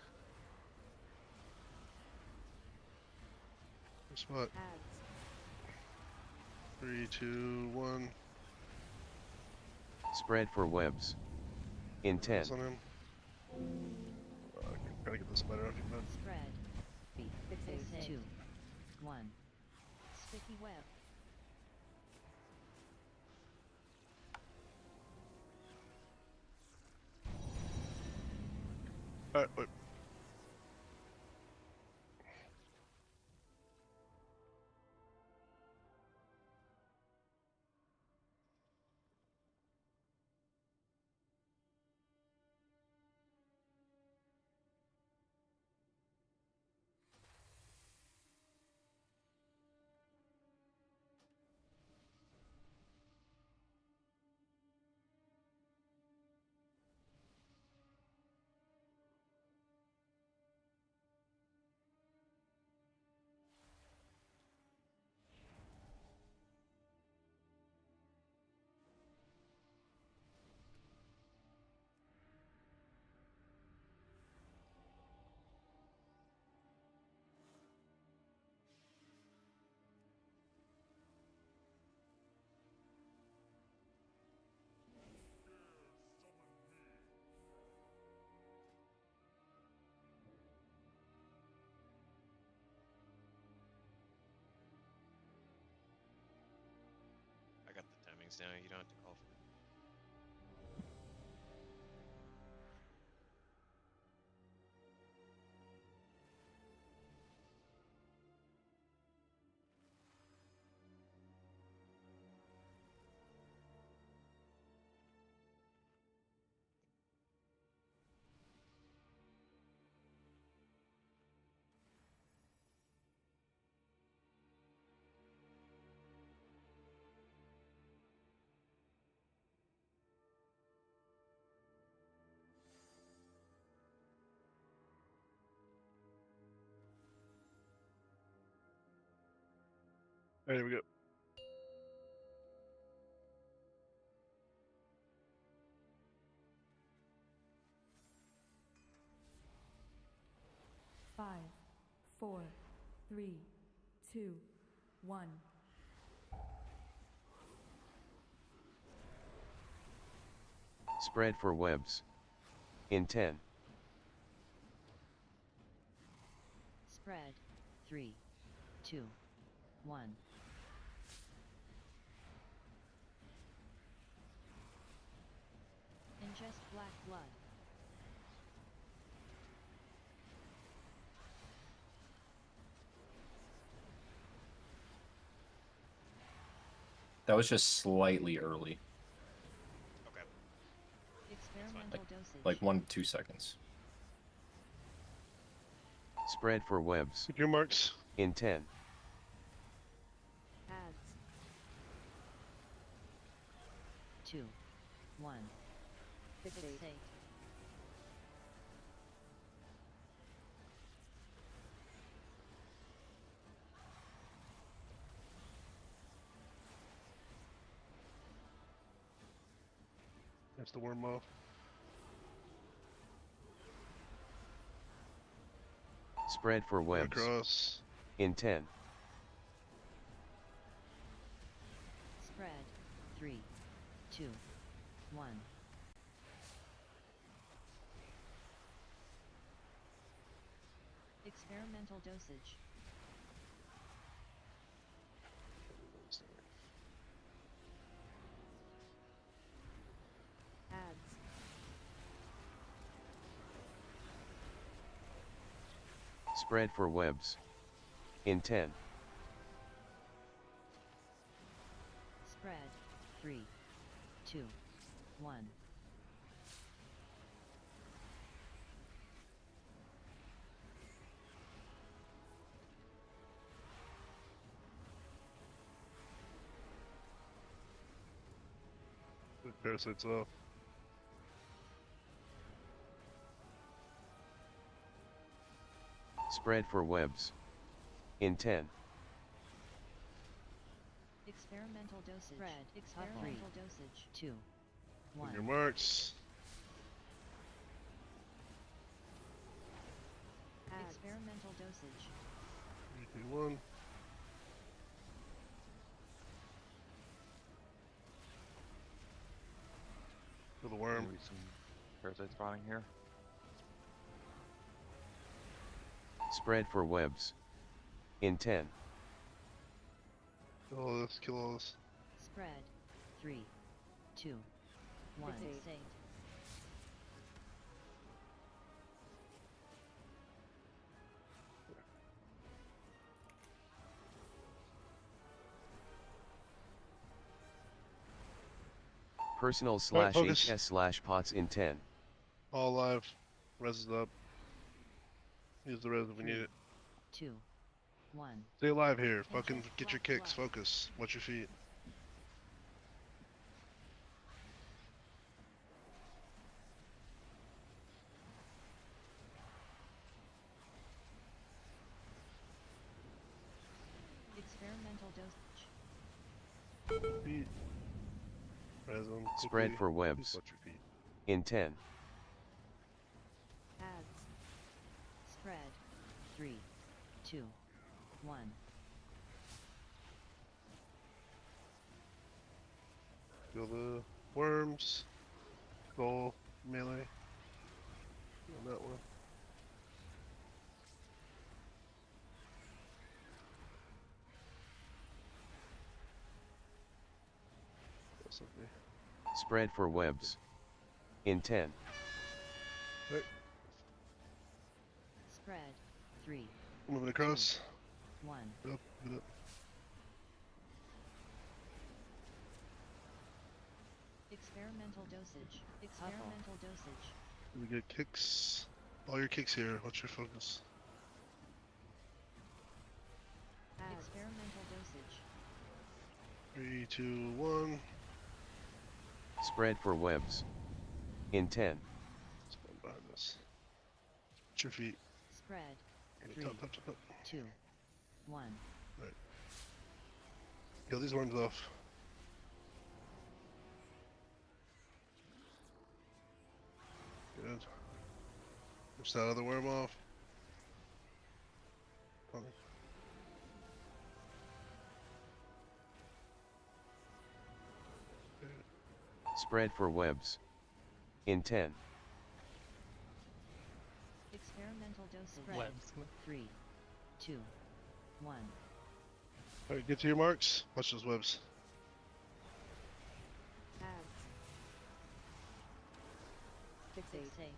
Good spot. Adds. 3, 2, 1. Spread for webs. In 10. Res on him. Gotta get the spider off your head. Spread. 3, 2, 1. Sticky web. Alright, wait. I got the timings now. You don't have to call for it. Alright, here we go. Five, 4, 3, 2, 1. Spread for webs. In 10. Spread. 3, 2, 1. Ingest black blood. That was just slightly early. Okay. Experimental dosage. Like 1 to 2 seconds. Spread for webs. Keep your marks. In 10, Ads. 2, 1. Fixate. That's the worm off. spread for webs. Across. In 10, Spread. 3, 2, 1. Experimental dosage. Ads. spread for webs. In 10, Spread. 3, 2, 1. Put parasites off. spread for webs. In 10, Experimental dosage. Spread. Experimental dosage. 2, 1. Put your marks. Experimental dosage. 3, 2, 1. For the worm. Maybe some parasite spawning here. spread for webs. In 10, Kill all this, kill all this. Spread. 3, 2, 1. Fixate. Fixate. personal Alright, / focus. HS / pots in 10, All alive. Res is up. Use the res if we need it. 2, 1. Stay alive here. Fucking get your kicks. Focus. Watch your feet. Experimental dosage. Feet. Res them. spread quickly. for Please webs. watch your feet. In 10, Ads. Spread. 3, 2, 1. Feel the worms. Skull. Melee. On that one. That's okay. spread for webs. In 10, Right. Spread. 3, Moving across. 1. Get up. Get up. Experimental dosage. Experimental dosage. We get kicks. All your kicks here. Watch your focus. Ads. Experimental dosage. 3, 2, 1. spread for webs. In 10, Spawn behind us. Watch your feet. Spread. Top, 3, top, top, top. 2, 1. Right. Kill these worms off. Good. Push that other worm off. Coming. spread for webs. In 10, Experimental dosage. Webs. 3, 2, 1. Alright, get to your marks. Watch those webs. Ads. Fixate. Fixate.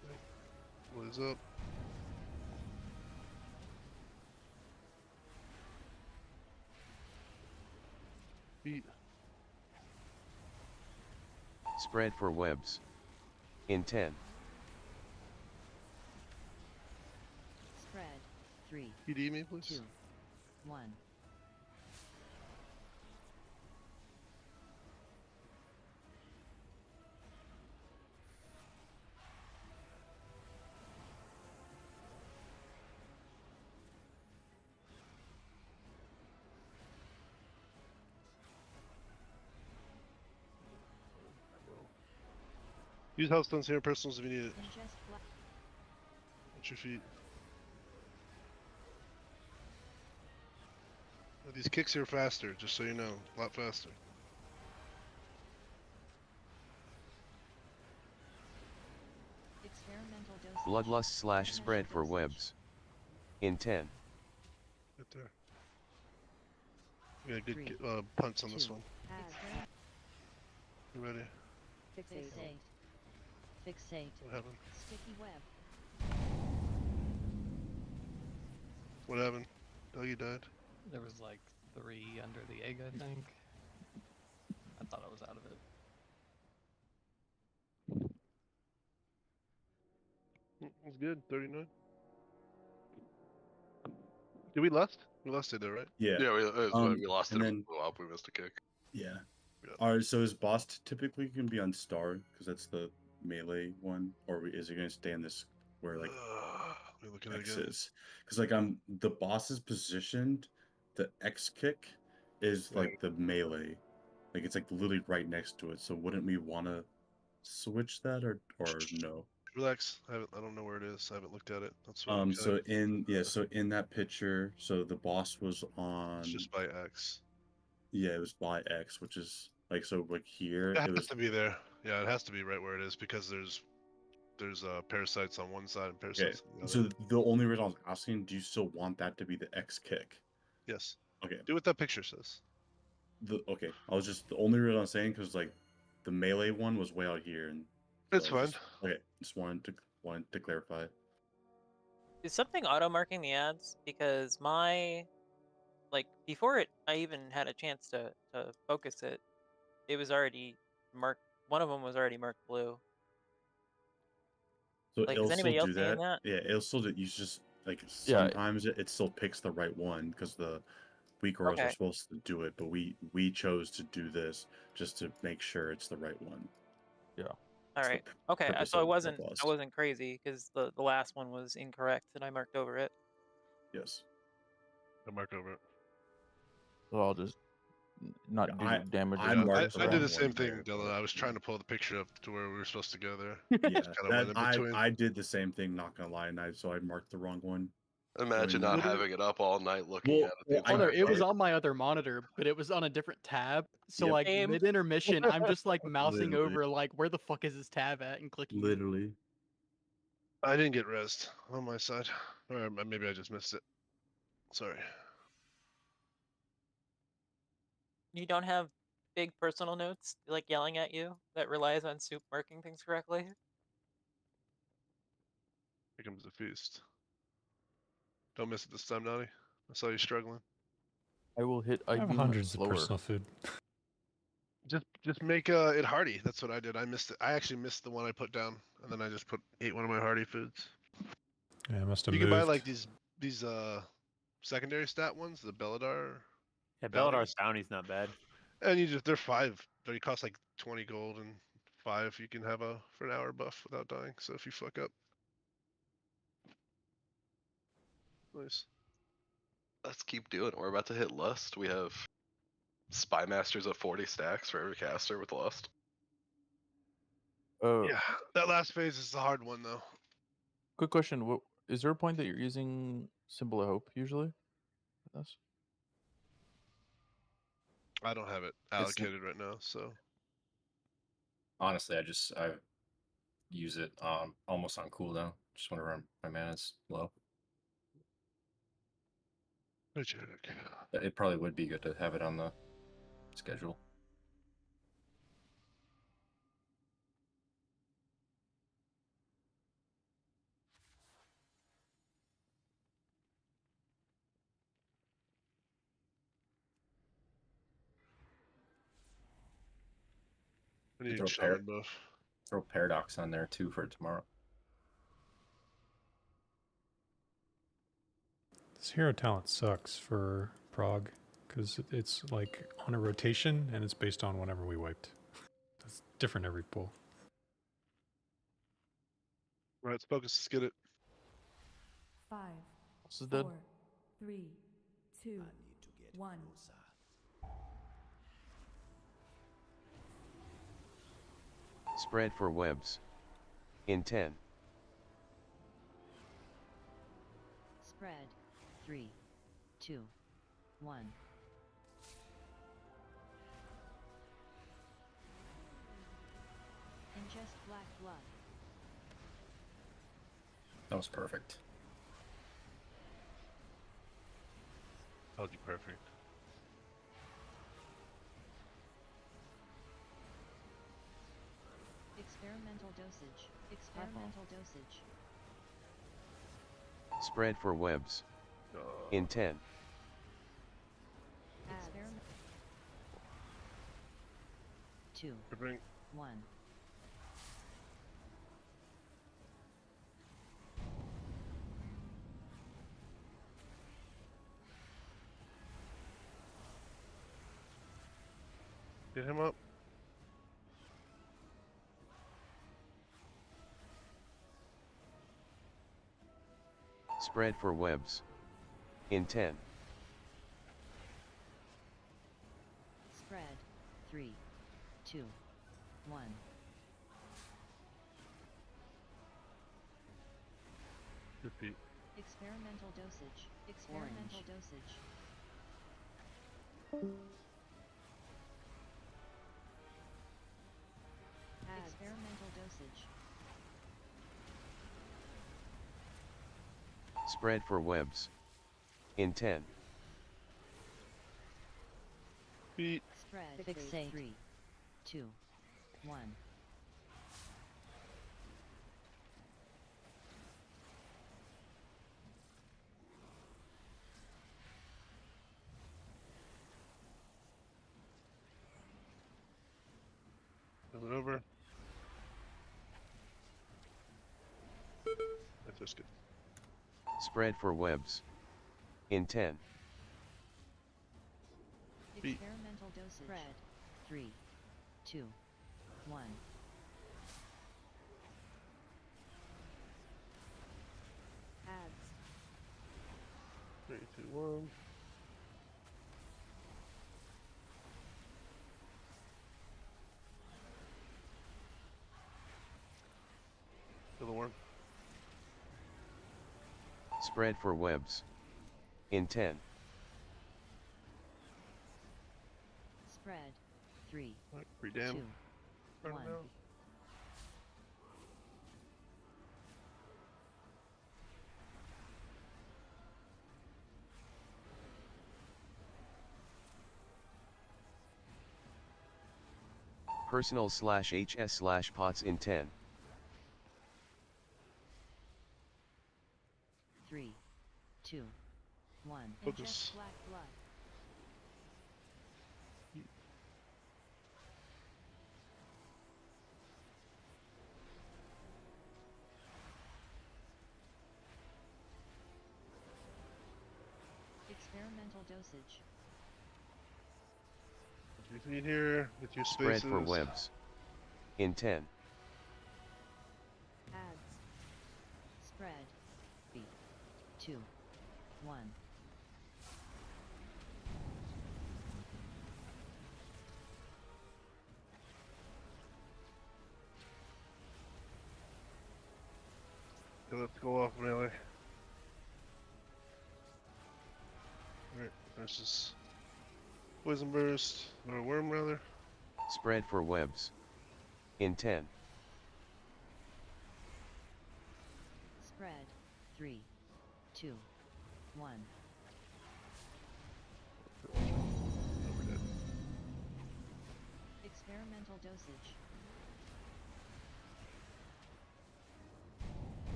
What is up? Feet. Spread for webs. In 10. Spread. 3. PD me, please. 2. 1. Use house stones here, personals if you need it. Ingest black. Watch your feet. These kicks here faster, just so you know, a lot faster. Experimental dosage. Bloodlust / spread for webs. In 10. Right there. We got good punts on this one. You ready? Fixate. Fixate. What happened? Sticky web. What happened? Dougie died. There was like 3 under the egg, I think. I thought I was out of it. That's good. 39. Did we lust? We lusted it, right? Yeah. Yeah, we lost it. and then- Blew up. We missed a kick. Yeah. Yeah. Alright, so his boss typically can be on star because that's the melee one, or is it gonna stay in this where like Let me look at it X again. is? Because like the boss is positioned, the X kick is like the melee, like it's like literally right next to it. So wouldn't we want to switch that or no? Relax. I don't know where it is. I haven't looked at it. That's what I'm So in that picture, so the boss was on. It's just by X. Yeah, it was by X, which is like so like here It it has was. to be there. Yeah, it has to be right where it is because there's parasites on one side and Okay, parasites on the other. so the only reason I was asking, do you still want that to be the X kick? Yes. Okay. Do what that picture says. Okay, I was just the only reason I'm saying because like the melee one was way out here and. It's I was fine. just- okay, just wanted to clarify. Is something auto marking the ads? Because before I even had a chance to focus it, it was already marked. One of them was already marked blue. So Like, it'll is anybody still else do seeing that. that? Yeah, it'll still do. You just like Yeah. sometimes it still picks the right one because the weak girls are Okay. supposed to do it, but we chose to do this just to make sure it's the right one. Yeah. All That's the right. Okay. purpose So I of wasn't Bloodlust. crazy because the last one was incorrect and I marked over it. Yes. I marked over it. So I'll just not do I- damage. I as much marked as I did the wrong same one thing, there, Dylan. but- I was trying to pull the picture up to where we were supposed to go there. Yeah, Just kind of went in between. I did the same thing. Not gonna lie, and so I marked the wrong one. Imagine Going not in. having it up all night looking Well, at it. the I- Oh no, entire it was time. on my other monitor, but it was on a different tab. So Yep. like Same. mid intermission, I'm just like mousing Literally. over like where the fuck is this tab at and clicking. it. Literally. I didn't get rezzed on my side. Or maybe I just missed it. Sorry. You don't have big personal notes like yelling at you that relies on soup marking things correctly. Here comes the feast. Don't miss it this time, Naughty. I saw you struggling. I will hit. I have IV much hundreds of slower. personal food. Just make it hearty. That's what I did. I missed it. I actually missed the one I put down, and then I just ate one of my hearty foods. Yeah, I must have You moved. can buy like these secondary stat ones, the Belladar, Yeah, Bounties. Belladar's bounty's not bad. and they're 5. They cost like 20 gold and 5. You can have for an hour buff without dying. So if you fuck up, nice. Let's keep doing it. We're about to hit Lust. We have Spy Masters at 40 stacks for every caster with Lust. Yeah, that last phase is the hard one though. Quick question: What is there a point that you're using Symbol of Hope usually? With this? I don't have it allocated right now, so Honestly, I use it almost on cooldown, just whenever my mana's low. It probably would be good to have it on the schedule. We need Throw, shaman buff. throw Paradox on there too for tomorrow. This hero talent sucks for Prague because it's like on a rotation and it's based on whenever we wiped. It's different every pool. Right, let's focus. Let's get it. 5, This is dead. 4, 3, 2, 1. Spread for webs. In 10. Spread. 3, 2, 1. Ingest black blood. That was perfect. Told you perfect. Experimental dosage. Experimental dosage. Spread for webs. In 10. Experiment. 2, Bring 1. Get him up. Spread for webs. In 10. Spread. 3, 2, 1. Repeat. Experimental dosage. Experimental dosage. Experimental dosage. Spread for webs. In 10. Beat. Spread. Fixate. 3, 2, 1. Move it over. That's just good. Spread for webs. In 10. Beat. Experimental dosage. Spread. 3, 2, 1. Ads. 3, 2, 1. Kill the worm. Spread for webs. In 10. Spread. 3, Alright, redam. 2, Burn 1. him out. Personal/HS/pots in 10. 3, 2, 1. Focus. Ingest black blood. Experimental dosage. Get your feet here. Get your Spread spaces. for webs. In 10. Ads. Spread. 3, 2, 1. Okay, let's go off melee. Alright, versus poison burst, or worm rather. Spread for webs. In 10. Spread. 3, 2, 1. Overdead. Experimental dosage.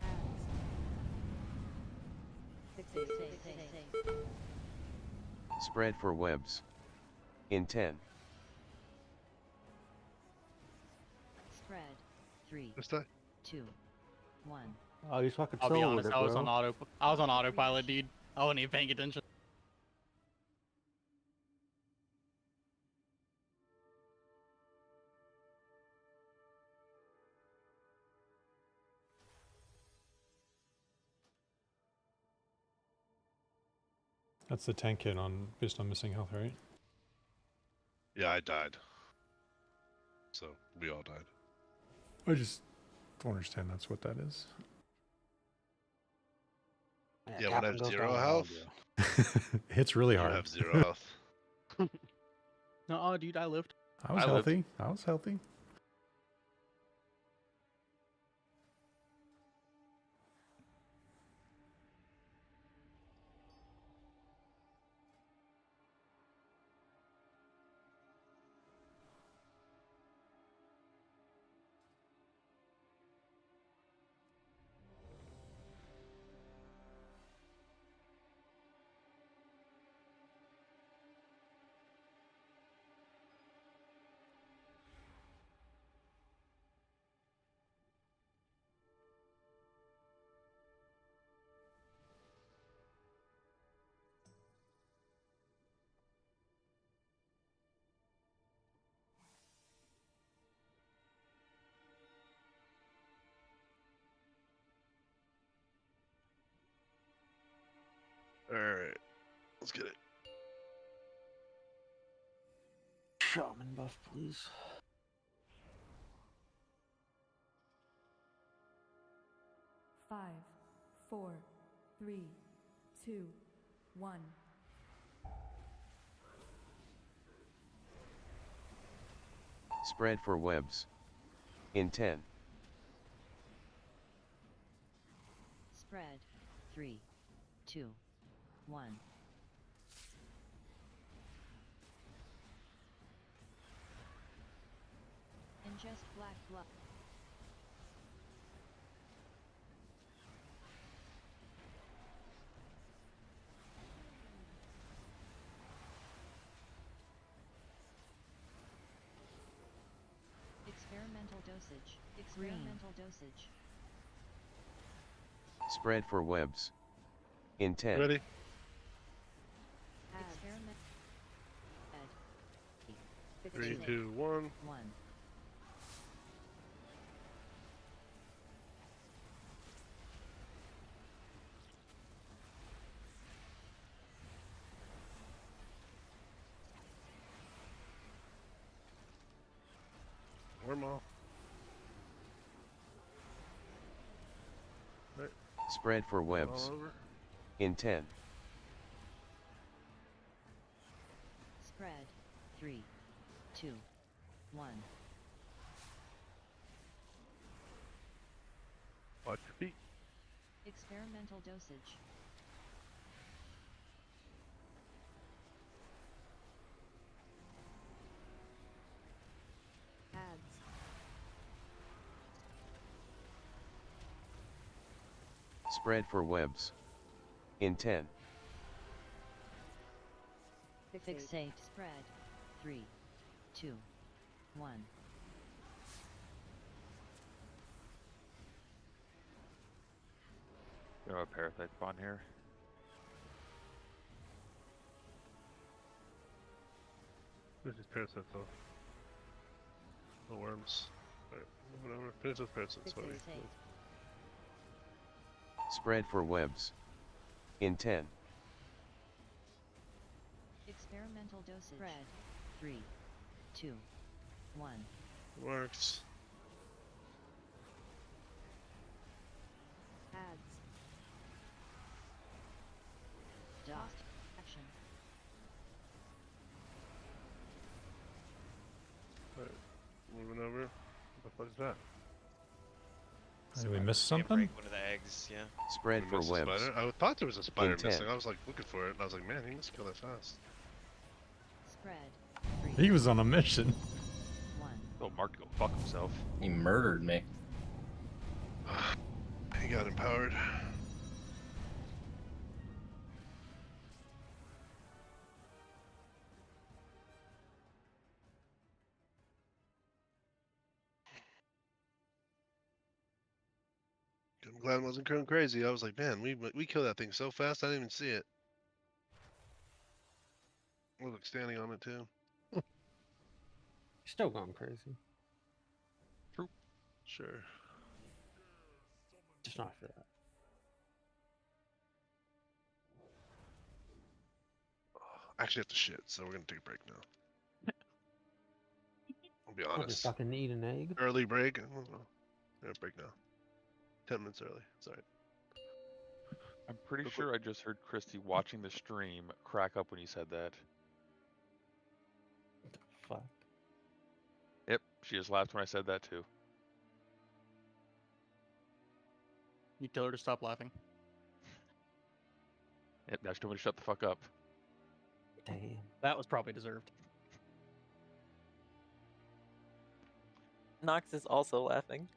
Ads. Fixate. Spread Spread for webs. In 10. Spread. 3, Just die. 2, 1. Oh, you fucking I'll be soloed honest, it, I was bro. on autopilot, dude. I wasn't even paying attention. That's the tank hit on based on missing health, right? Yeah, I died. So we all died. I just don't understand that's what that is. Yeah, when I have 0 health, It hits really you hard. have 0 health. No, dude, I lived. I was healthy. I was healthy. Alright. Let's get it. Shaman buff, please. Five, 4, 3, 2, 1. Spread for webs. In 10. Spread. 3, 2, 1. Ingest black blood. Experimental dosage. Experimental dosage. Spread for webs. In 10. Ready? Experiment. 3, 2, 1. 1. Worm off. Right. Spread for webs. All over. In 10. Spread. 3, 2, 1. Watch your feet. Experimental dosage. Ads. Spread for webs. In 10. Fixate. Spread. 3, 2, 1. Throw a parasite spawn here. This is parasites though. The worms. Alright, moving over. Finish those parasites. What Spread for webs. In 10. Experimental dosage. Spread. 3, 2, 1. Works. Ads. Dot. Action. Alright, moving over. What the fuck is that? Did we miss Can't something? break one of the eggs, yeah. Spread We for missed a webs. spider? I thought there was a spider In 10. missing. I was like looking for it, and I was like, man, he must kill that fast. Spread. He was on a mission. 1. Oh, Mark, go fuck himself. He murdered me. He got empowered. I'm glad I wasn't going crazy. I was like, man, we killed that thing so fast, I didn't even see it. I was like standing on it too. Still going crazy. True. Sure. Just not for that. I actually have to shit, so we're gonna take a break now. I'll be I'll honest. just fucking eat an egg. Early break. Yeah, break now. 10 minutes early. It's alright. I'm pretty sure I just heard Christy watching the stream crack up when you said that. What the fuck? Yep, she just laughed when I said that too. You tell her to stop laughing. Yep, now she told me to shut the fuck up. Damn. That was probably deserved. Nox is also laughing.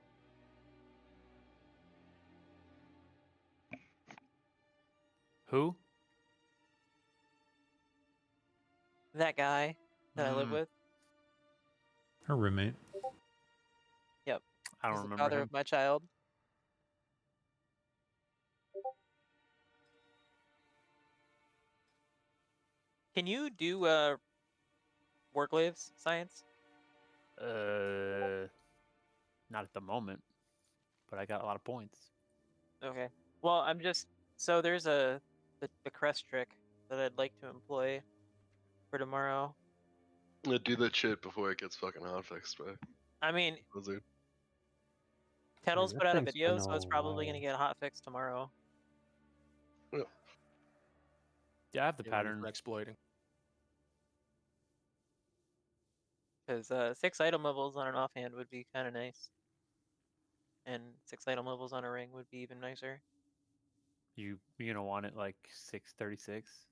Who? That guy that I live with. Her roommate. Yep. I don't He's the remember father him. of my child. Can you do work lives science? Not at the moment, but I got a lot of points. Okay. Well, I'm just so there's the crest trick that I'd like to employ for tomorrow. Yeah, do that shit before it gets fucking hot fixed, right? I mean, Blizzard. Kettle's that put out a thing's video, been so it's a probably while. gonna get hot fixed tomorrow. Yeah, I have the You're ready pattern. for exploiting. Because 6 item levels on an offhand would be kind of nice, and 6 item levels on a ring would be even nicer. You gonna want it like 636?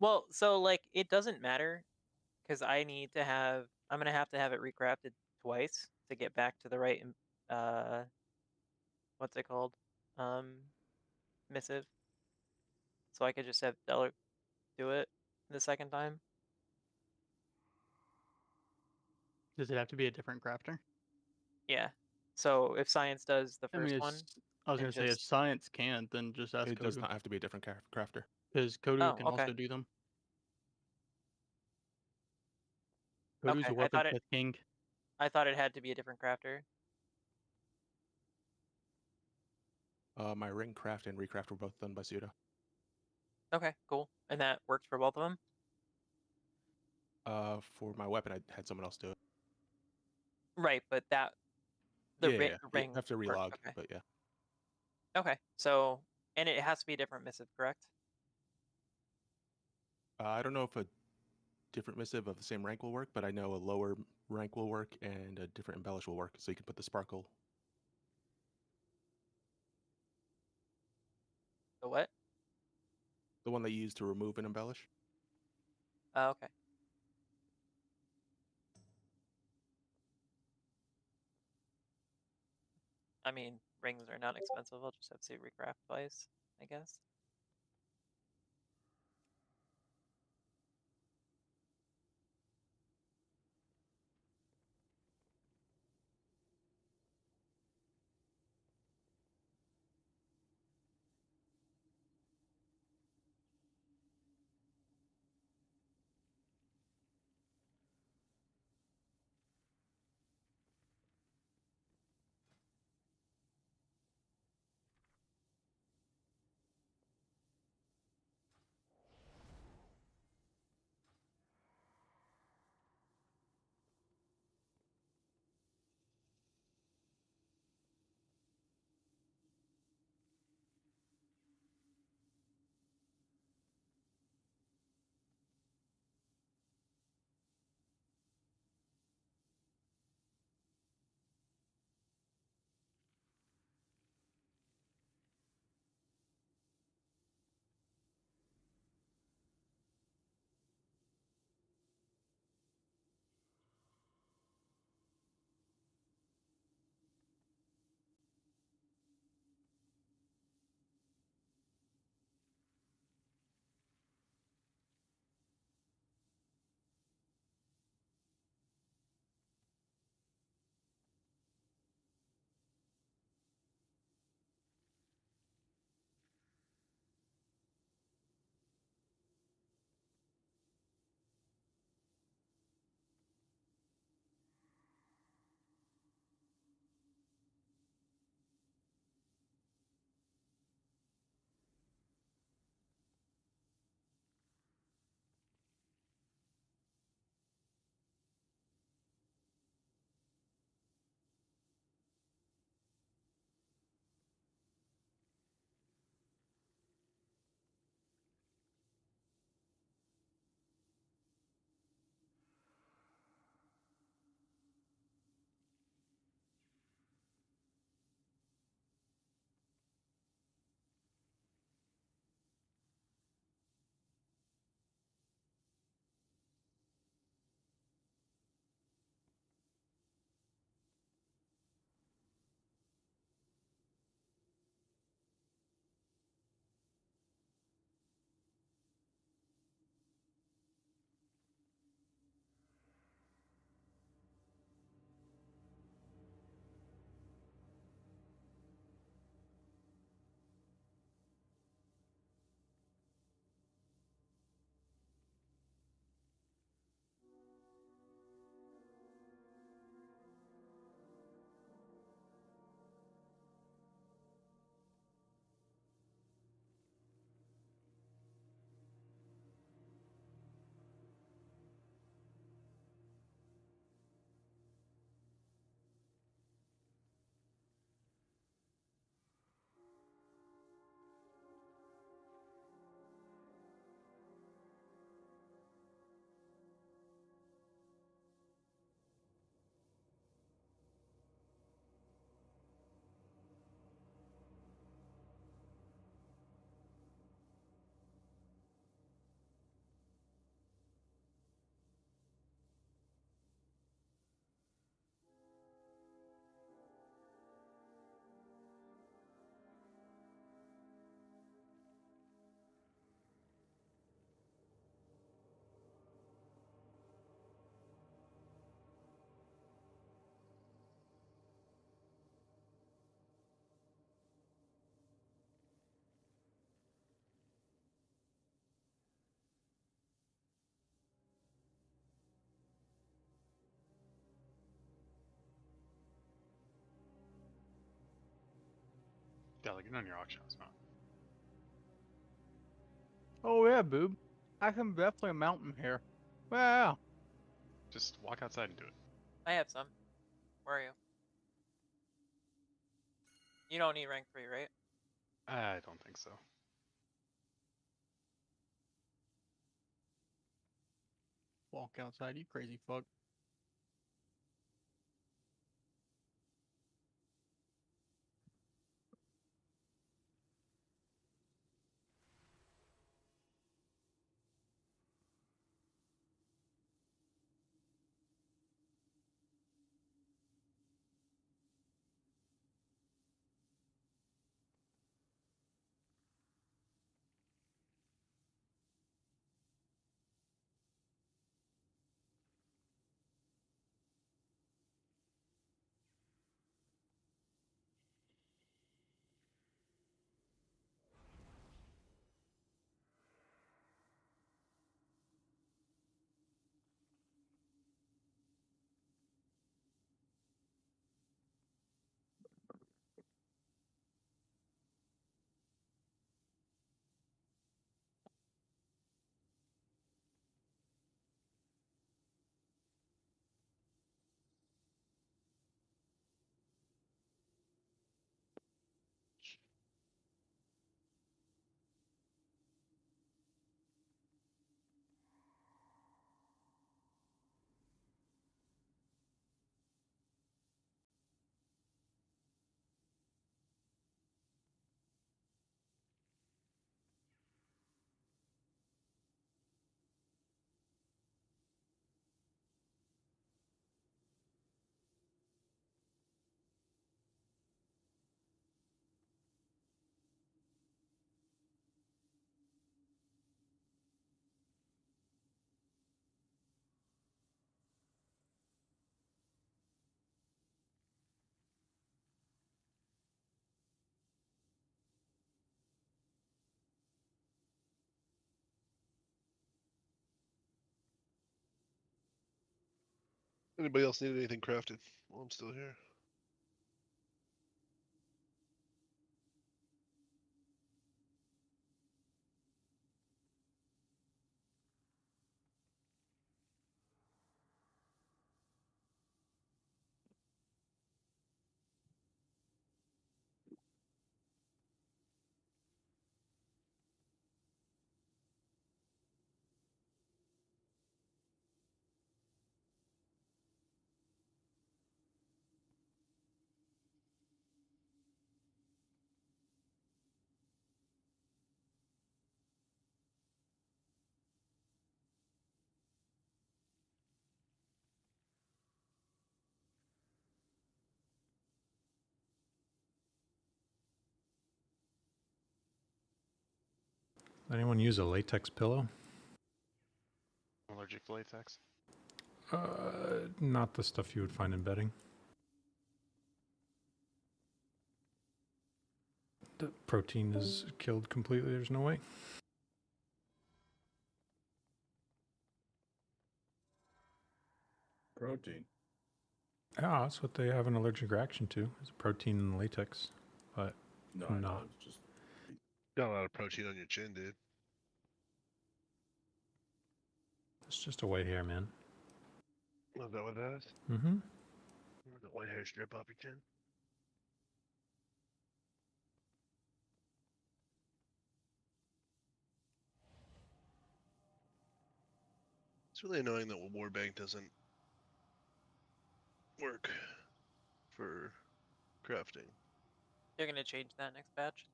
Well, so like it doesn't matter, because I'm gonna have to have it recrafted twice to get back to the right what's it called? Missive. So I could just have Deller do it the second time. Does it have to be a different crafter? Yeah. So if science does the I mean, first one, I was and gonna say if just science can't, then just ask It does Kodu. not have to be a different crafter. Because Kodu Oh, can okay. also do them. Kodu's Okay, a Weaponsmith King. I thought it had to be a different crafter. My ring craft and recraft were both done by Suda. Okay, cool. And that works for both of them? For my weapon, I had someone else do it. Right, but the Yeah, ring you have to worked, relog, okay. but yeah. Okay, so and it has to be a different missive, correct? I don't know if a different missive of the same rank will work, but I know a lower rank will work and a different embellish will work, so you can put the sparkle. The what? The one they use to remove and embellish. Oh, okay. I mean, rings are not expensive. I'll just have to recraft twice, I guess. Yeah, like none of your auction house mount. Oh yeah, boob. I can definitely mount him here. Wow. Just walk outside and do it. I have some. Where are you? You don't need rank 3, right? I don't think so. Walk outside, you crazy fuck. Anybody else need anything crafted while I'm still here? Anyone use a latex pillow? I'm allergic to latex. Not the stuff you would find in bedding. The protein is killed completely. There's no way. Protein. Yeah, that's what they have an allergic reaction to. Is protein in latex, but No, I know, not. it's just Got a lot of protein on your chin, dude. It's just a white hair, man. Is that what that is? Mm-hmm. The white hair strip off your chin. It's really annoying that Warbank doesn't work for crafting. They're gonna change that next patch.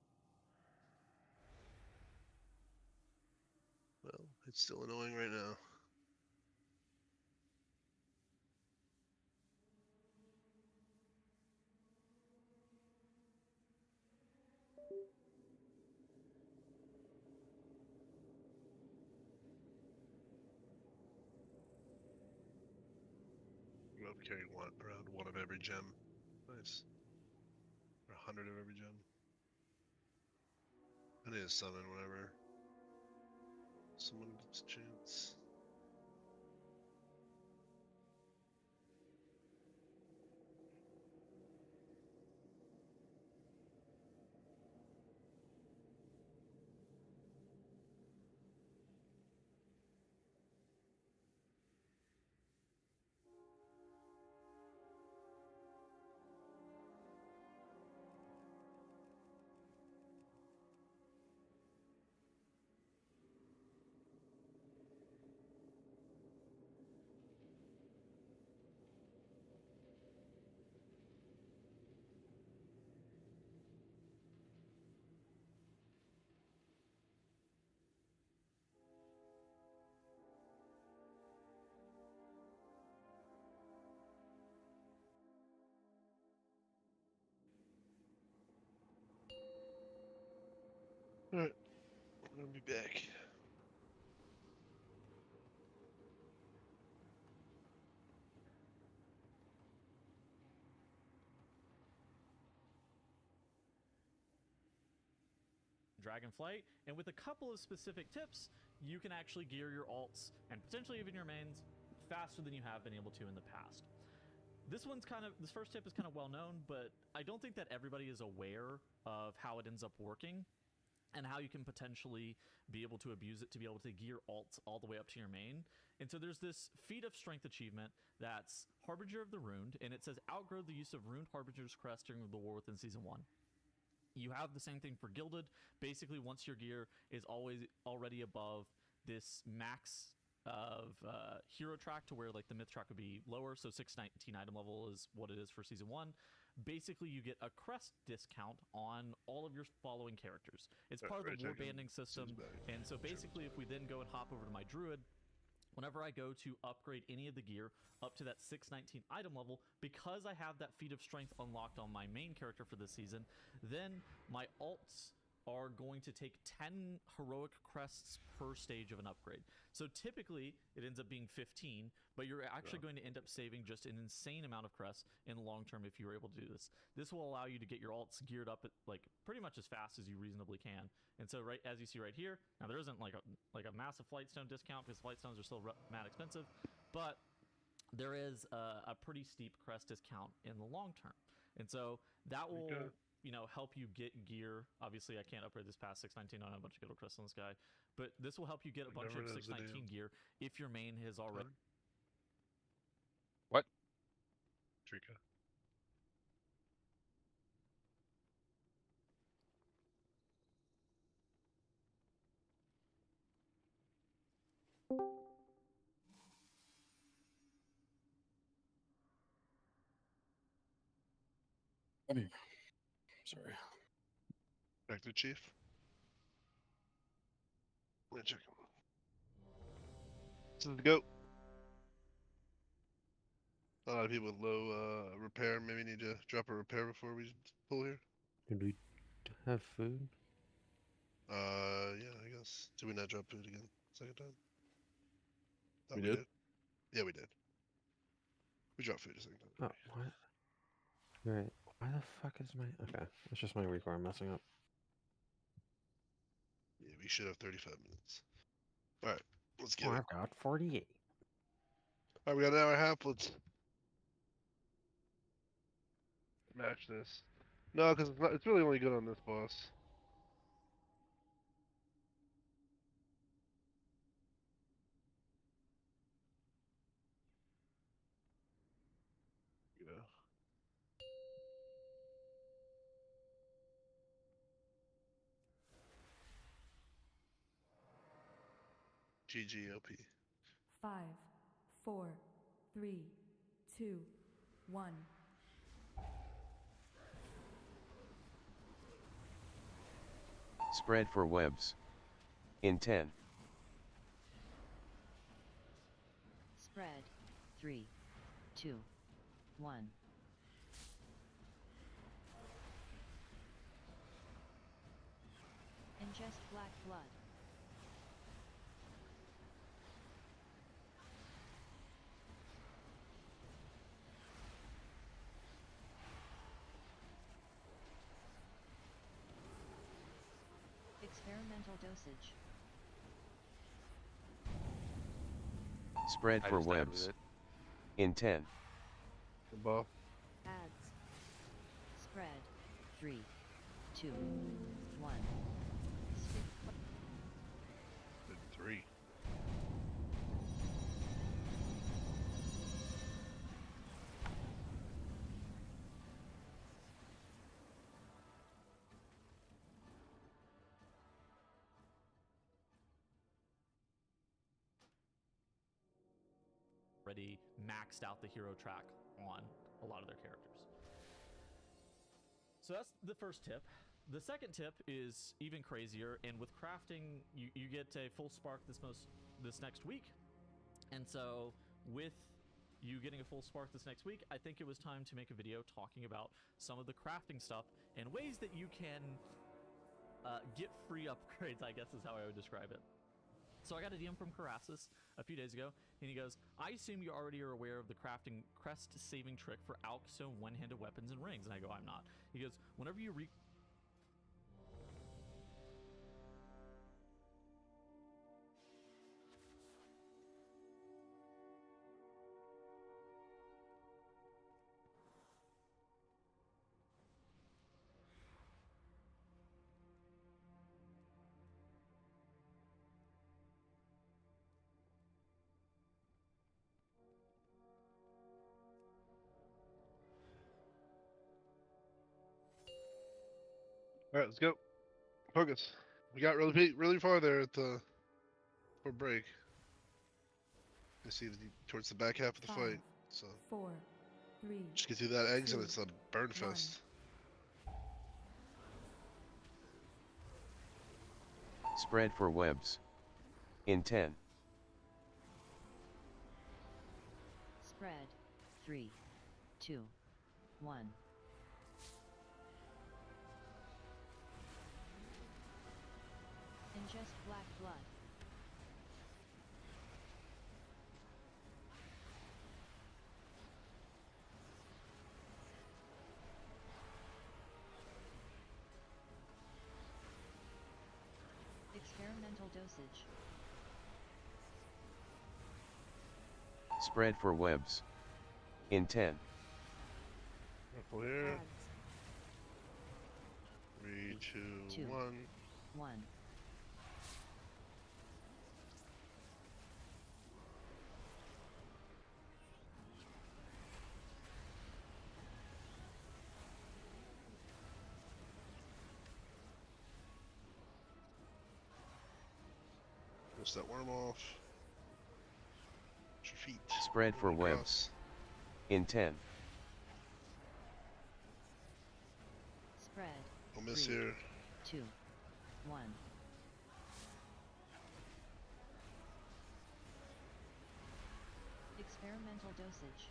Well, it's still annoying right now. You have carried around one of every gem. Nice. Or 100 of every gem. I need to summon whenever someone gets a chance. Alright. I'm gonna be back. Dragonflight, and with a couple of specific tips, you can actually gear your alts and potentially even your mains faster than you have been able to in the past. This first tip is kind of well known, but I don't think that everybody is aware of how it ends up working and how you can potentially be able to abuse it to be able to gear alts all the way up to your main. And so there's this Feat of Strength achievement that's Harbinger of the Ruined, and it says outgrow the use of Ruined Harbinger's Crest during the war within Season 1. You have the same thing for Gilded. Basically, once your gear is already above this max of hero track to where like the myth track would be lower, so 619 item level is what it is for Season 1. Basically, you get a crest discount on all of your following characters. It's part of the war banding system, and so basically if we then go and hop over to my Druid, whenever I go to upgrade any of the gear up to that 619 item level, because I have that Feat of Strength unlocked on my main character for this season, then my alts are going to take 10 heroic crests per stage of an upgrade. So typically, it ends up being 15, but you're actually going to end up saving just an insane amount of crests in the long term if you were able to do this. This will allow you to get your alts geared up at like pretty much as fast as you reasonably can. And so right as you see right here, now there isn't like a massive Flightstone discount because Flightstones are still mad expensive, but there is a pretty steep crest discount in the long term. And so that will help you get gear. Obviously, I can't upgrade this past 619. I don't have a bunch of Gilded Crests on this guy, but this will help you get a bunch of 619 gear if your main has already. What? Trika. Sorry. Back to Chief. Let me check him. This is the GOAT. A lot of people with low repair maybe need to drop a repair before we pull here. Did we have food? Yeah, I guess. Did we not drop food again? Second time? We did? Yeah, we did. We dropped food a second time. Oh, what? Right. Why the fuck is my... Okay, it's just my record messing up. Yeah, we should have 35 minutes. Alright, let's get it. I've got 48. Alright, we got an hour and a half. Let's match this. No, because it's really only good on this boss. Yeah. GGOP. 5, 4, 3, 2, 1. Spread for webs. In 10. Spread. 3, 2, 1. Ingest black blood. Experimental dosage. Spread for webs. In 10. Good ball. Ads. Spread. 3, 2, 1. Good 3. Already maxed out the hero track on a lot of their characters. So that's the first tip. The second tip is even crazier, and with crafting, you get a full spark this next week. And so with you getting a full spark this next week, I think it was time to make a video talking about some of the crafting stuff and ways that you can get free upgrades, I guess is how I would describe it. So I got a DM from Karasis a few days ago, and he goes, I assume you already are aware of the crafting crest saving trick for Alkstone one-handed weapons and rings. And I go, I'm not. He goes, whenever you All right, let's go. Focus. We got really far there at the for break. You see towards the back half of the fight. So 4, 3. just get through that exit. 2, It's a burn 1. fest. Spread for webs. In 10. Spread. 3, 2, 1. Ingest black blood. Experimental dosage. Spread for webs. In 10. Careful here. 3, 2, 1. 1. Push that worm off. Push your feet. Spread for Across. webs. In 10. Spread. Don't miss 3, here. 2, 1. Experimental dosage.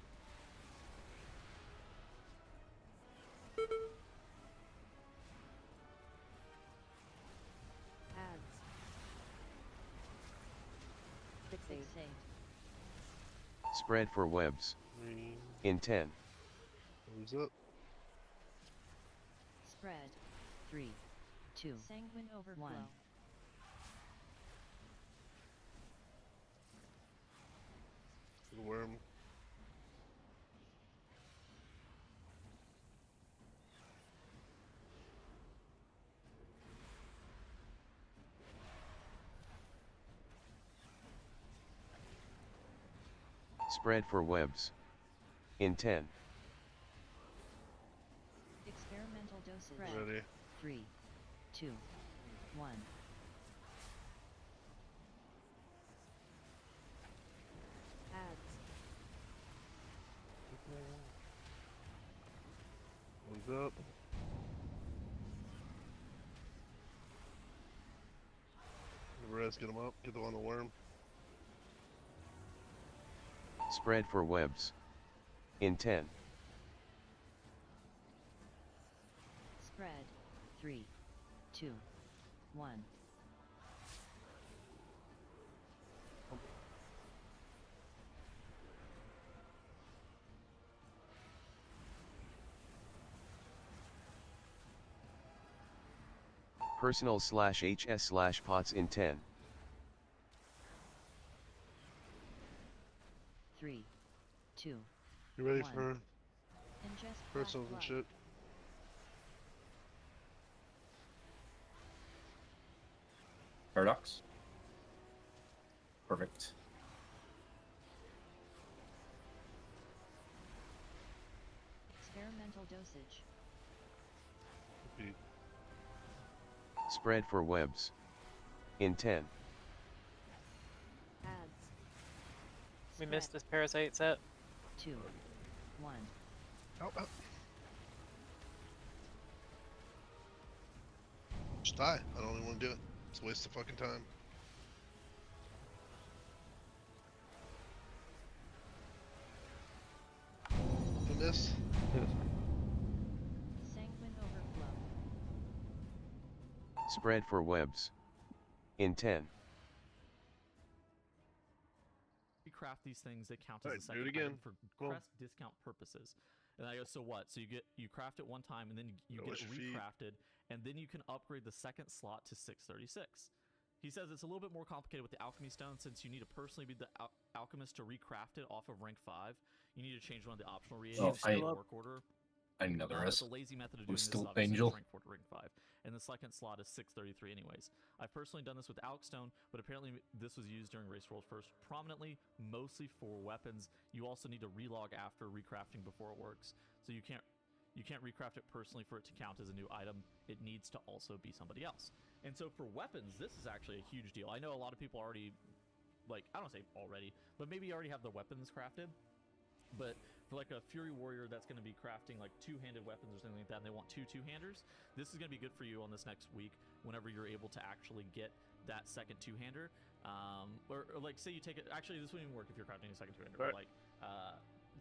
Ads. Fixate. Spread for webs. In 10. Thumbs up. Spread. 3, 2. Sanguine overflow. 1. The worm. Spread for webs. In 10. Experimental dosage. Ready. 3, 2, 1. Ads. Thumbs up. The rest, get them up. Get the one on the worm. Spread for webs. In 10. Spread. 3, 2, 1. Personal/HS/pots in 10. 3, 2. You ready 1. for Ingest personals and shit? Paradox. Perfect. Experimental dosage. Repeat. Spread for webs. In 10. Ads. We missed this parasite set. 2, 1. Oh, oh. Just die. I don't even want to do it. It's a waste of fucking time. You miss? Sanguine overflow. Spread for webs. In 10. Craft these things that count as Alright, a do it second again. item for Cool. crest discount purposes. And I go, so what? So you craft it one time, and then you Go get it wash your feet. recrafted, and then you can upgrade the second slot to 636. He says it's a little bit more complicated with the alchemy stone, since you need to personally be the alchemist to recraft it off of rank 5. You need to change one of the optional reagents to the work order. I know the But rest. the lazy method of Was doing this is still obviously Angel. just rank 4 to rank 5, and the second slot is 633 anyways. I've personally done this with Alchstone, but apparently this was used during Race World First prominently, mostly for weapons. You also need to relog after recrafting before it works, so you can't recraft it personally for it to count as a new item. It needs to also be somebody else. And so for weapons, this is actually a huge deal. I know a lot of people already, like, I don't say already, but maybe already have the weapons crafted. But for like a Fury Warrior that's going to be crafting like two-handed weapons or something like that, and they want two two-handers, this is going to be good for you on this next week whenever you're able to actually get that second two-hander. Or like say you take it, actually this wouldn't even work if you're crafting a second two-hander, but like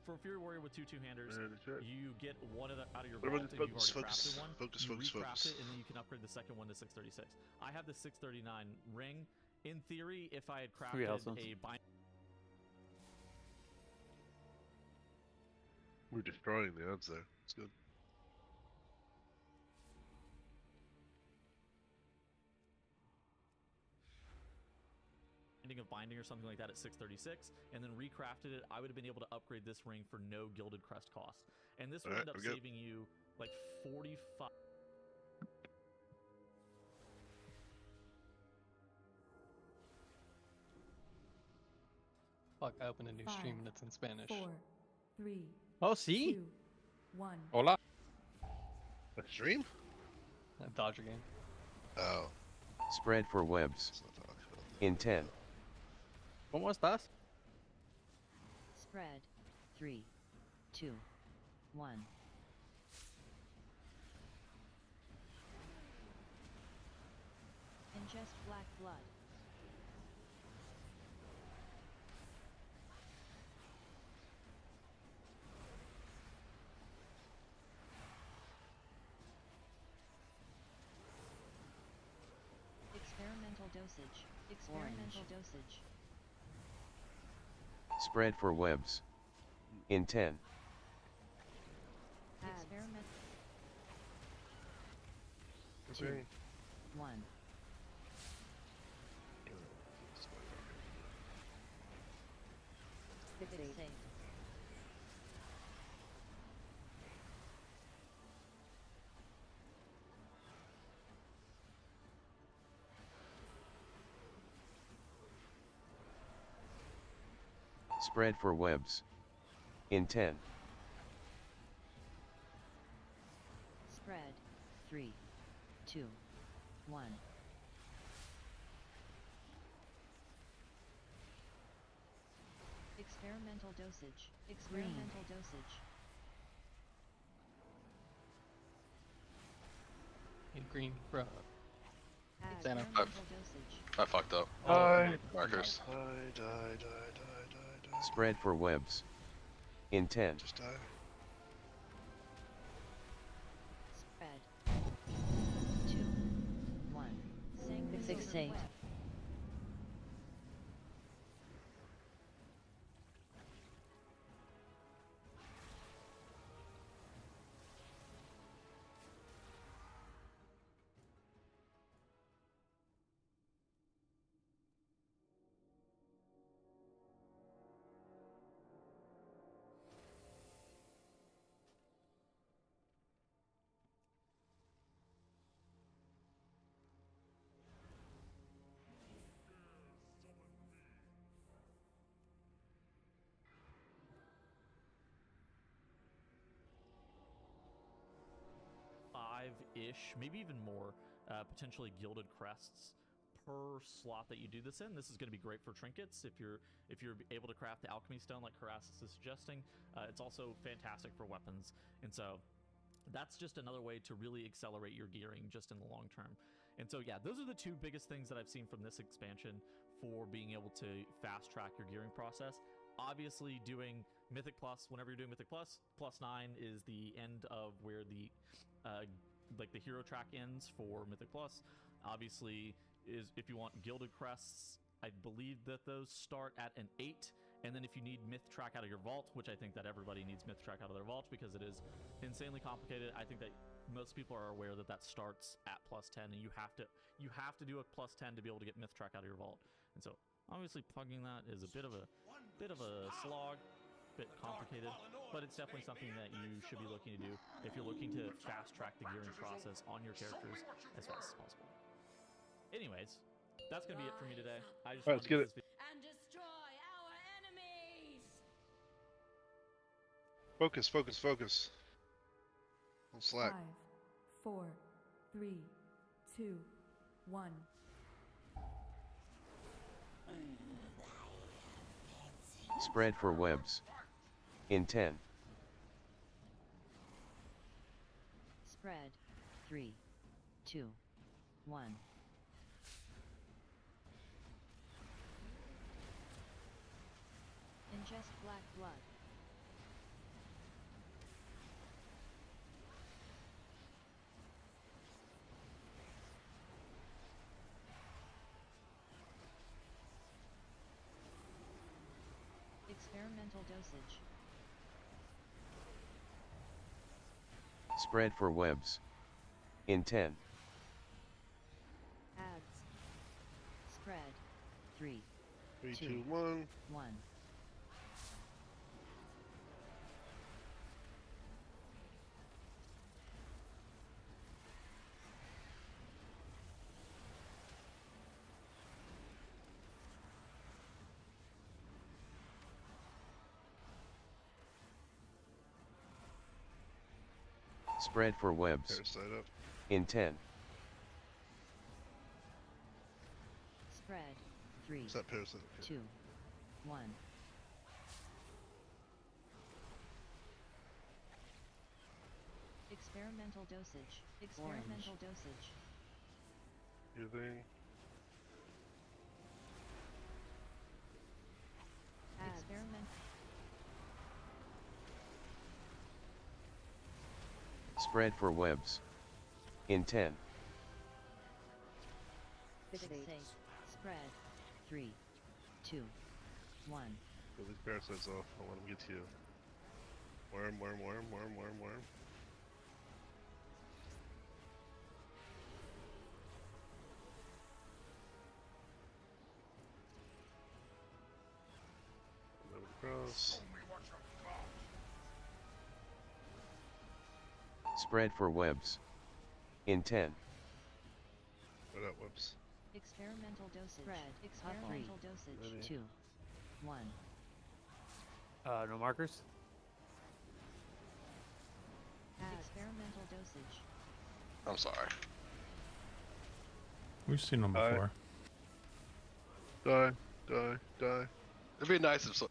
for Fury Warrior with two two-handers, you get one out of your vault and you've already crafted one. You recraft it, and then you can upgrade the second one to 636. I have the 639 ring. In theory, if I had crafted a bind. We're destroying the odds there. It's good. Of binding or something like that at 636, and then recrafted it, I would have been able to upgrade this ring for no gilded crest cost, and this would end up saving you like 45. Fuck, I opened a new stream and it's in Spanish. 4, 3, Oh, see? 2, 1. Hola. A stream? A Dodger game. Oh. Spread for webs. In 10. ¿Cómo estás? Spread. 3, 2, 1. Ingest black blood. Experimental dosage. Experimental dosage. Spread for webs. In 10. Experiment. 2, Okay. 1. Fixate. Spread for webs. In 10. Spread. 3, 2, 1. Experimental dosage. Experimental dosage. In green, bro. Experimental dosage. I fucked up. Markers. Die. Spread for webs. In 10. Just die. Spread. 2, 1. Fixate. Ish, maybe even more, potentially gilded crests per slot that you do this in. This is going to be great for trinkets if you're able to craft the alchemy stone like Karasis is suggesting. It's also fantastic for weapons, and so that's just another way to really accelerate your gearing just in the long term. And so yeah, those are the two biggest things that I've seen from this expansion for being able to fast track your gearing process. Obviously, doing Mythic Plus, whenever you're doing Mythic Plus, +9 is the end of where the like the hero track ends for Mythic Plus. obviously, is if you want Gilded Crests, I believe that those start at an 8. And then if you need Myth Track out of your vault, which I think that everybody needs Myth Track out of their vault because it is insanely complicated. I think that most people are aware that that starts at +10, and you have to do a +10 to be able to get Myth Track out of your vault. And so obviously plugging that is a bit of a slog, bit complicated, but it's definitely something that you should be looking to do if you're looking to fast track the gearing process on your characters as fast as possible. Anyways, that's gonna be it for me today. I just Alright, let's get it. And destroy our enemies. Focus, focus, focus. Don't slack. 5, 4, 3, 2, 1. Spread for webs. In 10. Spread. 3, 2, 1. Ingest black blood. Experimental dosage. Spread for webs. In 10. Ads. Spread. 3, 3, 2, 1. 1. Spread for webs. Parasite up. In 10. Spread. 3, What's that parasite? Okay. 2, 1. Experimental dosage. Experimental dosage. Your thing. Experiment. Spread for webs. In 10. Fixate. Spread. 3, 2, 1. Get these parasites off. I want them to get to you. Worm, worm, worm, worm, worm, worm. Move across. Spread for webs. In 10. What up, whoops? Experimental dosage. Spread. Experimental dosage. Ready. 2, 1. No markers. Experimental dosage. I'm sorry. We've seen them Die. before. Die, die, die. It'd be nice if so.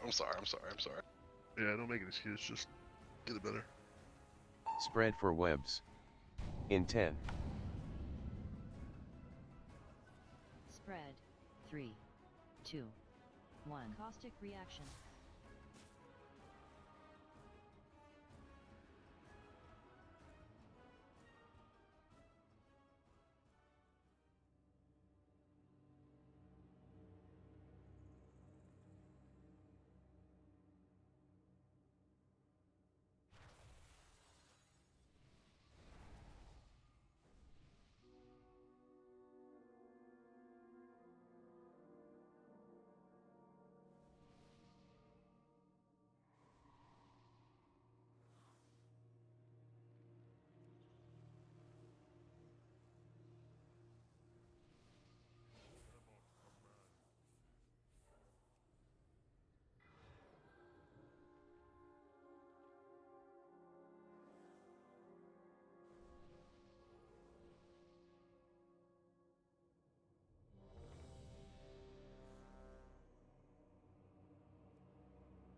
I'm sorry. I'm sorry. I'm sorry. Yeah, don't make an excuse. Just get it better. Spread for webs. In 10. Spread. 3, 2, 1. Caustic reaction.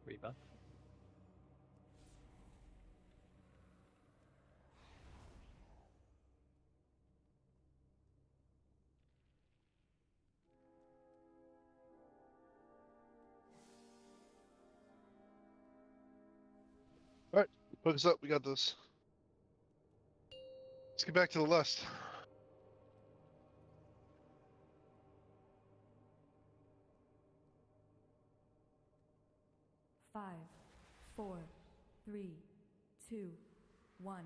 Rebuff. Alright, focus up. We got this. Let's get back to the lust. 4, 3, 2, 1.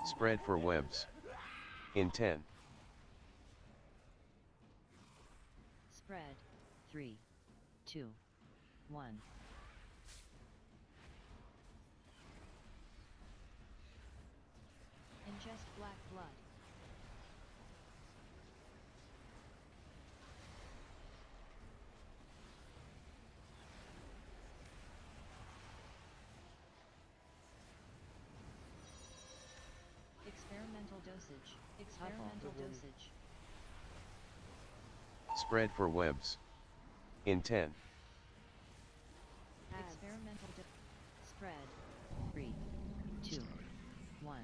Spread for webs. In 10. Spread. 3, 2, 1. Ingest black blood. Experimental dosage. Experimental dosage. Spread for webs. In 10. Experimental spread. 3, 2, 1.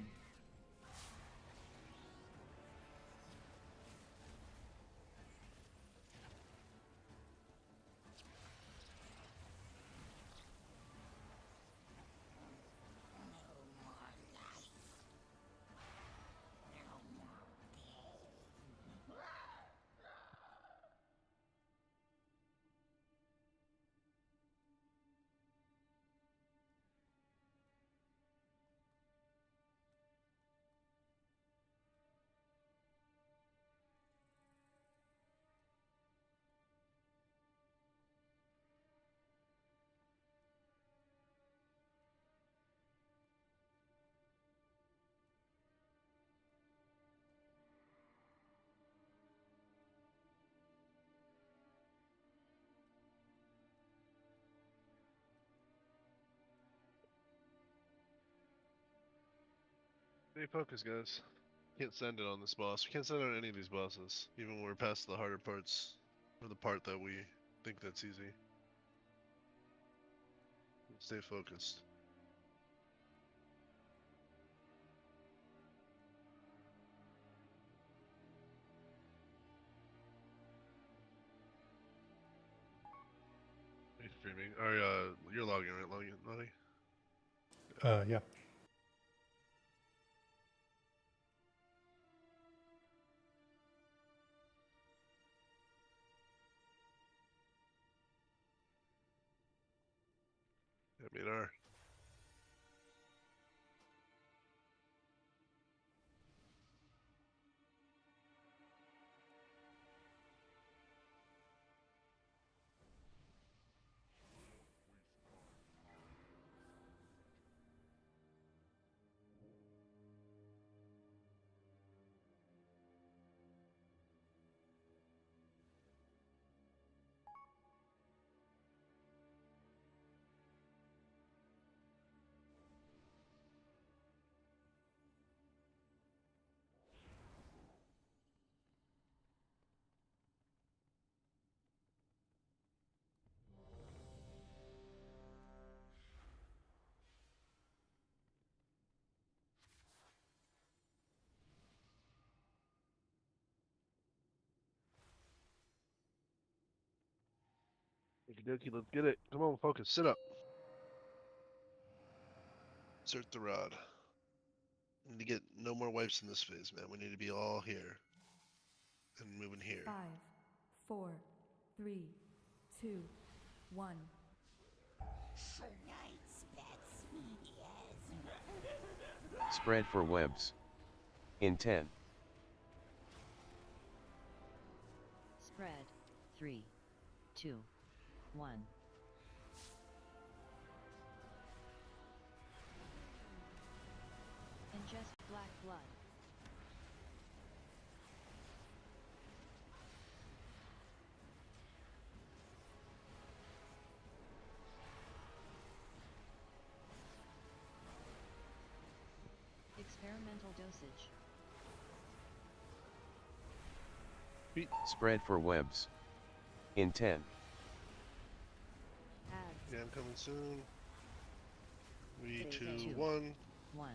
Stay focused, guys. Can't send it on this boss. We can't send it on any of these bosses, even when we're past the harder parts, or the part that we think that's easy. Stay focused. Are you streaming? Or you're logging, right? Logging? Yeah. I mean, our. Okie dokie, let's get it. Come on, focus. Sit up. Insert the rod. We need to get no more wipes in this phase, man. We need to be all here. And moving here. 5, 4, 3, 2, 1. Spread for webs. In 10. Spread. 3, 2, 1. Ingest black blood. Experimental dosage. Spread for webs. In 10. Yeah, I'm coming soon. 3, 2, 1. 1.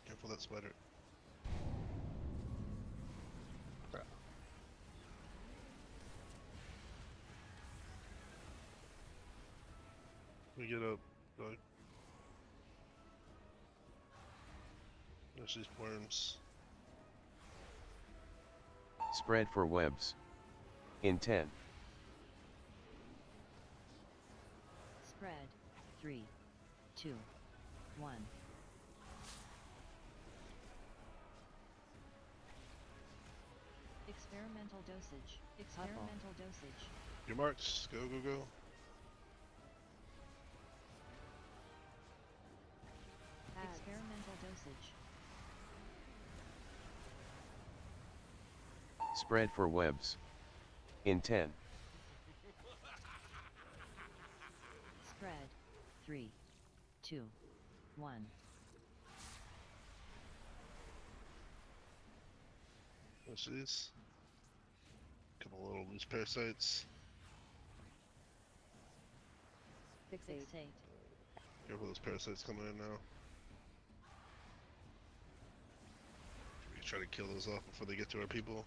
Careful that spider. Crap. We get up, Doug. There's these worms. Spread for webs. In 10, Spread. 3, 2, 1. Experimental dosage. Experimental dosage. Your marks. Go, go, go. Experimental dosage. spread for webs. In 10, Spread. 3, 2, 1. What's these? Couple little loose parasites. Fixate. Careful, those parasites coming in now. We can try to kill those off before they get to our people.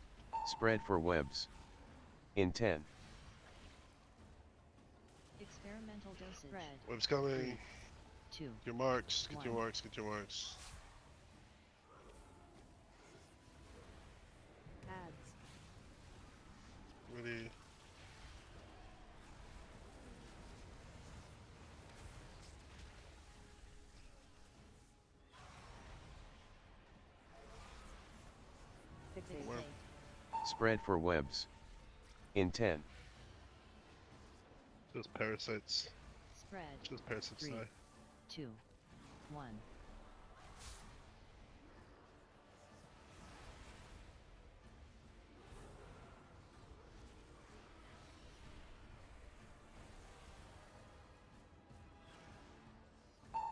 spread for webs. In 10, Experimental dosage. Spread. Web's coming. 2. Your marks. Get your 1. marks. Get your marks. Ads. Ready. Fixate. Where? spread for webs. In 10, Those parasites. Spread. Those parasites 3, die. 2, 1.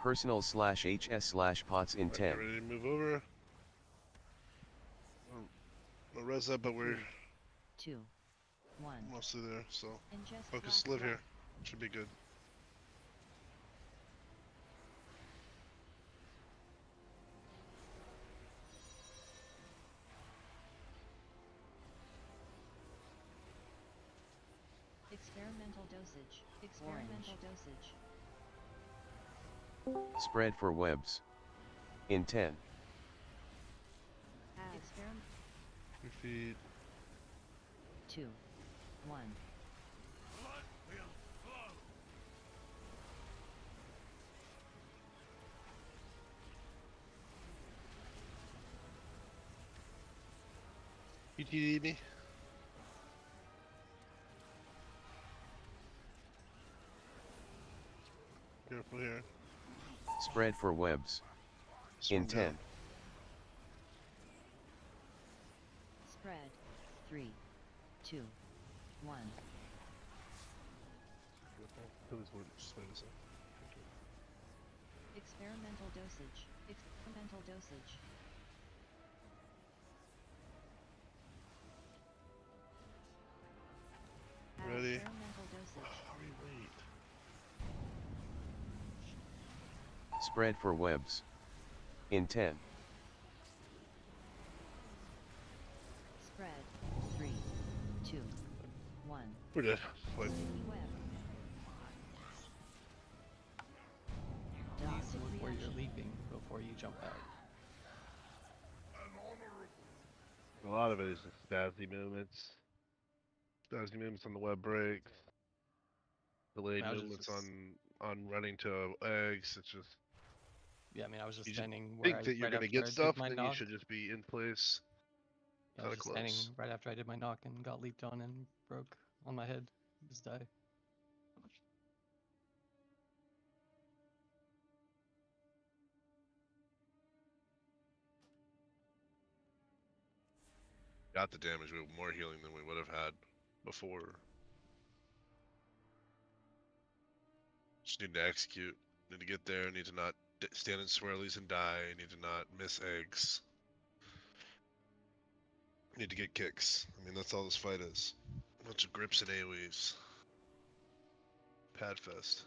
personal/HS/pots in Alright, 10, get ready to move over. No res up, but we're 2, 1. mostly there, so Ingest focus black live here. blood. Should be good. Experimental dosage. Experimental dosage. spread for webs. In 10, Experiment. 3 feet. 2, 1. PTD me. Careful here. spread for webs. In Swim down. 10, Spread. 3, 2, 1. Experimental dosage. Experimental dosage. Ready? Experimental dosage. Hurry, wait. spread for webs. In 10, Spread. 3, 2, 1. We're dead. Fine. Sticky web. Please Toxic look where you're reaction. leaping before you jump out. A lot of it is just stazzy movements. Stazzy movements on the web breaks. Delayed I was movements just- on running to eggs. It's just Yeah, I mean, I was just you just standing where think I, that you're right gonna after get I did stuff, my then you knock. should just be in place. I Kinda was just standing close. right after I did my knock and got leaped on and broke on my head. Just die. Got the damage. We have more healing than we would have had before. Just need to execute. Need to get there. Need to not stand in swirlies and die. Need to not miss eggs. Need to get kicks. I mean, that's all this fight is. A bunch of grips and AoEs. Pad fest.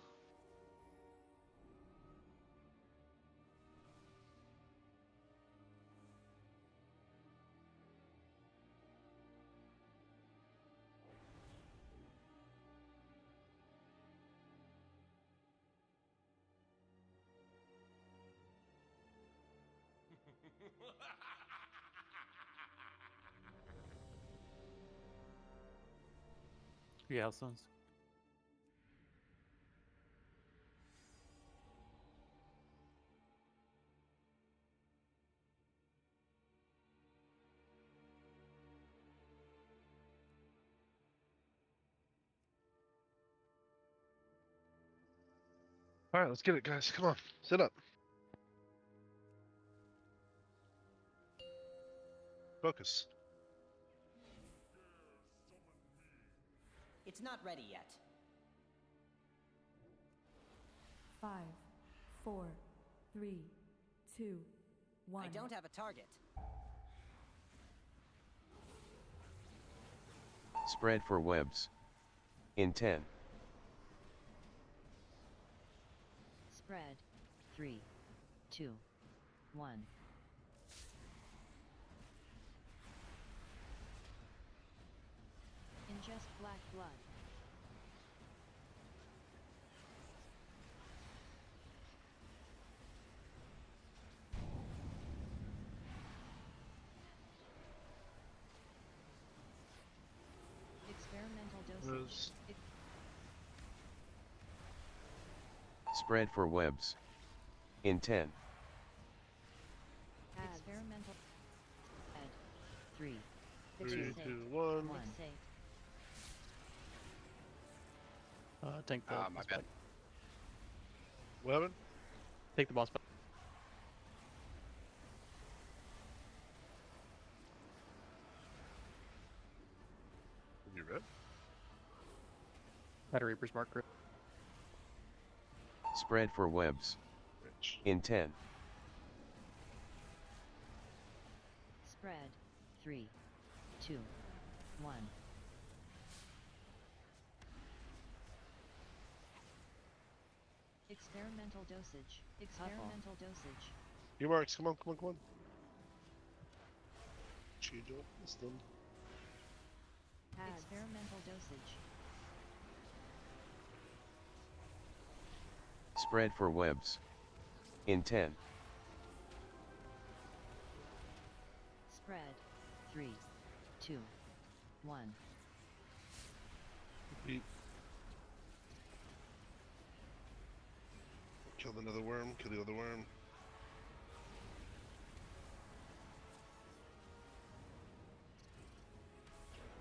Yeah, Hellstones. All right, let's get it, guys. Come on, sit up. Focus. It's not ready yet. 5, 4, 3, 2, 1. I don't have a target. Spread for webs. In 10. Spread. 3, 2, 1. Ingest black blood. Experimental dosage. Spread for webs. In 10. Experimental. Spread. 3, 3, 2, 1. Safe. Tank the My boss bad. fight. What happened? Take the boss fight. You read? Had a Reaper's Mark group. Spread for webs. In 10. Spread. 3, 2, 1. Experimental dosage. Experimental dosage. Your marks. Come on, come on, come on. She do it. It's done. Experimental dosage. Spread for webs. In 10. Spread. 3, 2, 1. Beat. Kill another worm. Kill the other worm.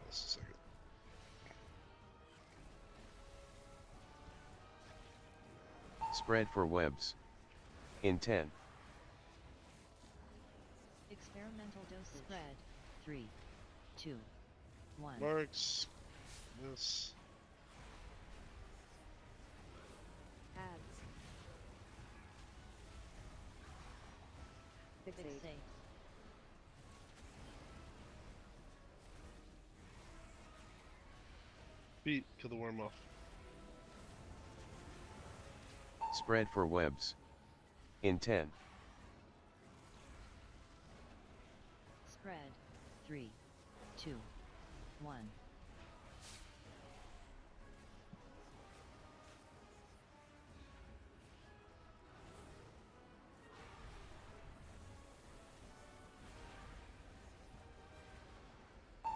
Just a second. Spread for webs. In 10. Experimental dosage. Spread. 3, 2, 1. Marks. Yes. Ads. Fixate. Beat. Kill the worm off. Spread for webs. In 10. Spread. 3, 2, 1.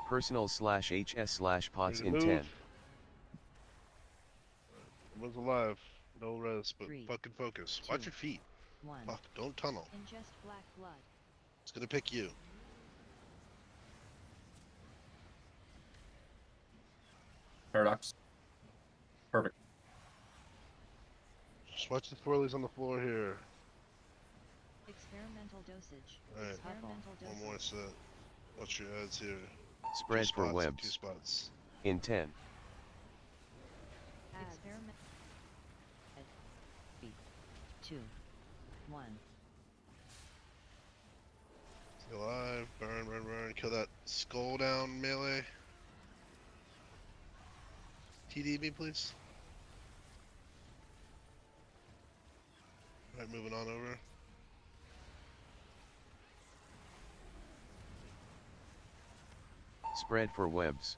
Personal/HS/pots in Move. 10. Everyone's alive. No res, but 3, fucking focus. 2, Watch your feet. 1. Fuck, don't tunnel. Ingest black blood. It's gonna pick you. Paradox. Perfect. Just watch the swirlies on the floor here. Experimental dosage. Alright, Experimental one dosage. more set. Watch your ads here. Spread Two for spots, webs. 2 spots. In 10. Experiment. 3, 2, 1. Stay alive. Burn, burn, burn. Kill that skull down melee. TD me, please. Alright, moving on over. Spread for webs.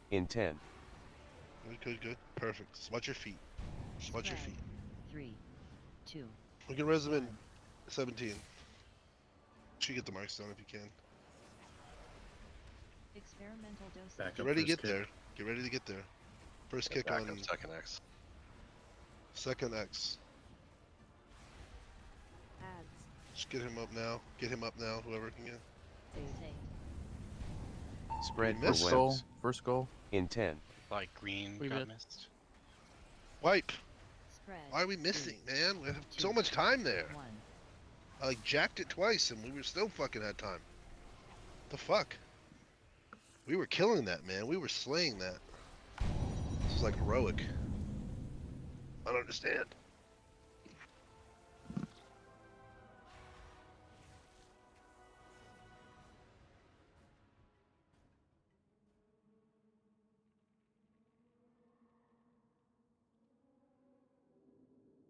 In 10. Good, good, good. Perfect. Just watch your feet. Just watch your Spread. feet. 3, 2. We can res them in 17. Should get the marks down if you can. Experimental dosage. Back Get up ready to for his get kick. there. Get ready to get there. First Yeah, kick back on up second X. second X. Ads. Just get him up now. Get him up now, whoever can get. Spread for missed? First goal. webs. First goal. In 10. Like green We got missed. missed. Wipe. Spread. Why are we missing, man? We have so two, much time there. 1. I like jacked it twice and we were still fucking had time. The fuck? We were killing that, man. We were slaying that. This is like heroic. I don't understand.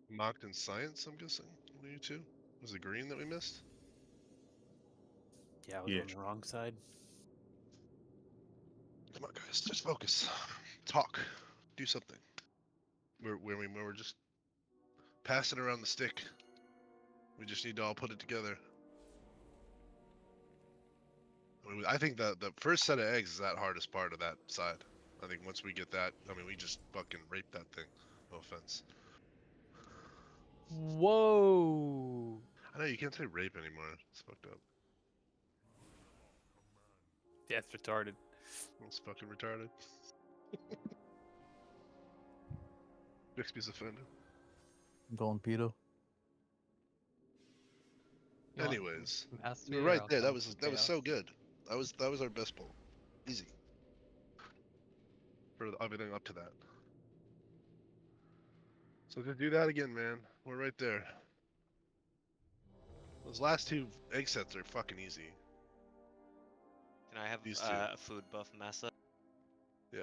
Mocked in science, I'm guessing. What are you two? Was it green that we missed? Yeah, I was on the wrong side. Come on, guys, just focus. Talk. Do something. We're just passing around the stick. We just need to all put it together. I mean, I think the first set of eggs is that hardest part of that side. I think once we get that, I mean, we just fucking rape that thing. No offense. Whoa! I know you can't say rape anymore. It's fucked up. Yeah, it's retarded. It's fucking retarded. Bixby's offended. I'm going pedo. You want Anyways, mastery you were or right there. That alchemical was so chaos? good. That was our best pull. Easy. For everything up to that. So just do that again, man. We're right there. Those last two egg sets are fucking easy. Can I have These two. a food buff mesa? Yeah.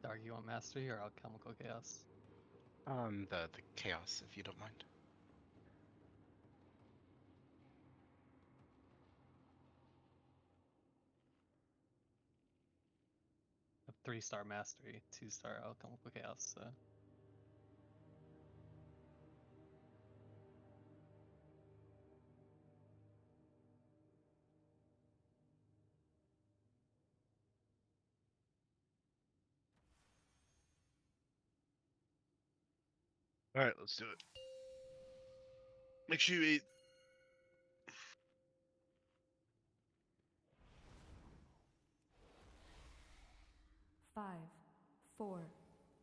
Dark, you want mastery or alchemical chaos? The chaos, if you don't mind. A 3-star mastery, 2-star alchemical chaos. So. All right, let's do it. Make sure you eat. Five, 4,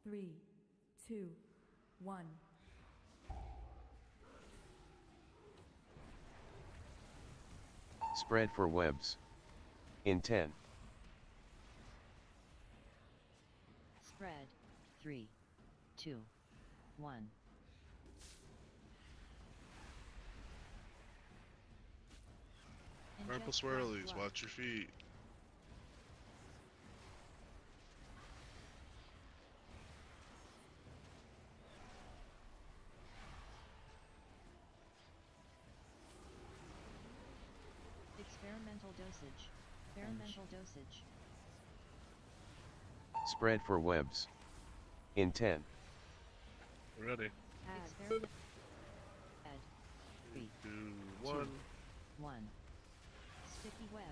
3, 2, 1. Spread for webs. In 10. Spread. 3, 2, 1. Purple Inject swirlies, blood. watch your feet. Experimental dosage. Experimental dosage. Spread for webs. In 10. Ready. Experiment. Add. 3, 2, 1. 1. Sticky web.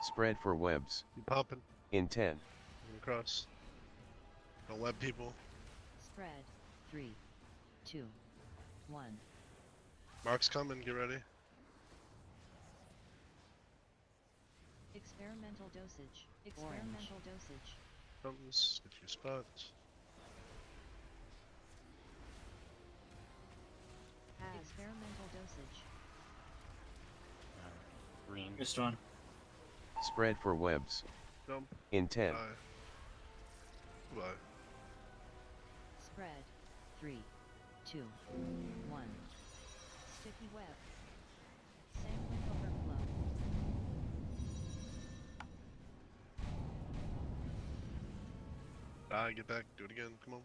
Spread for webs. Keep pumping. In 10. Move across. Don't web people. Spread. 3, 2, 1. Mark's coming. Get ready. Experimental dosage. Experimental dosage. Comes. Get your spots. Experimental dosage. Green. Missed one. Spread for webs. Jump. In 10. Bye. Bye. Spread. 3, 2, 1. Sticky web. Sampling overflow. Get back. Do it again. Come on.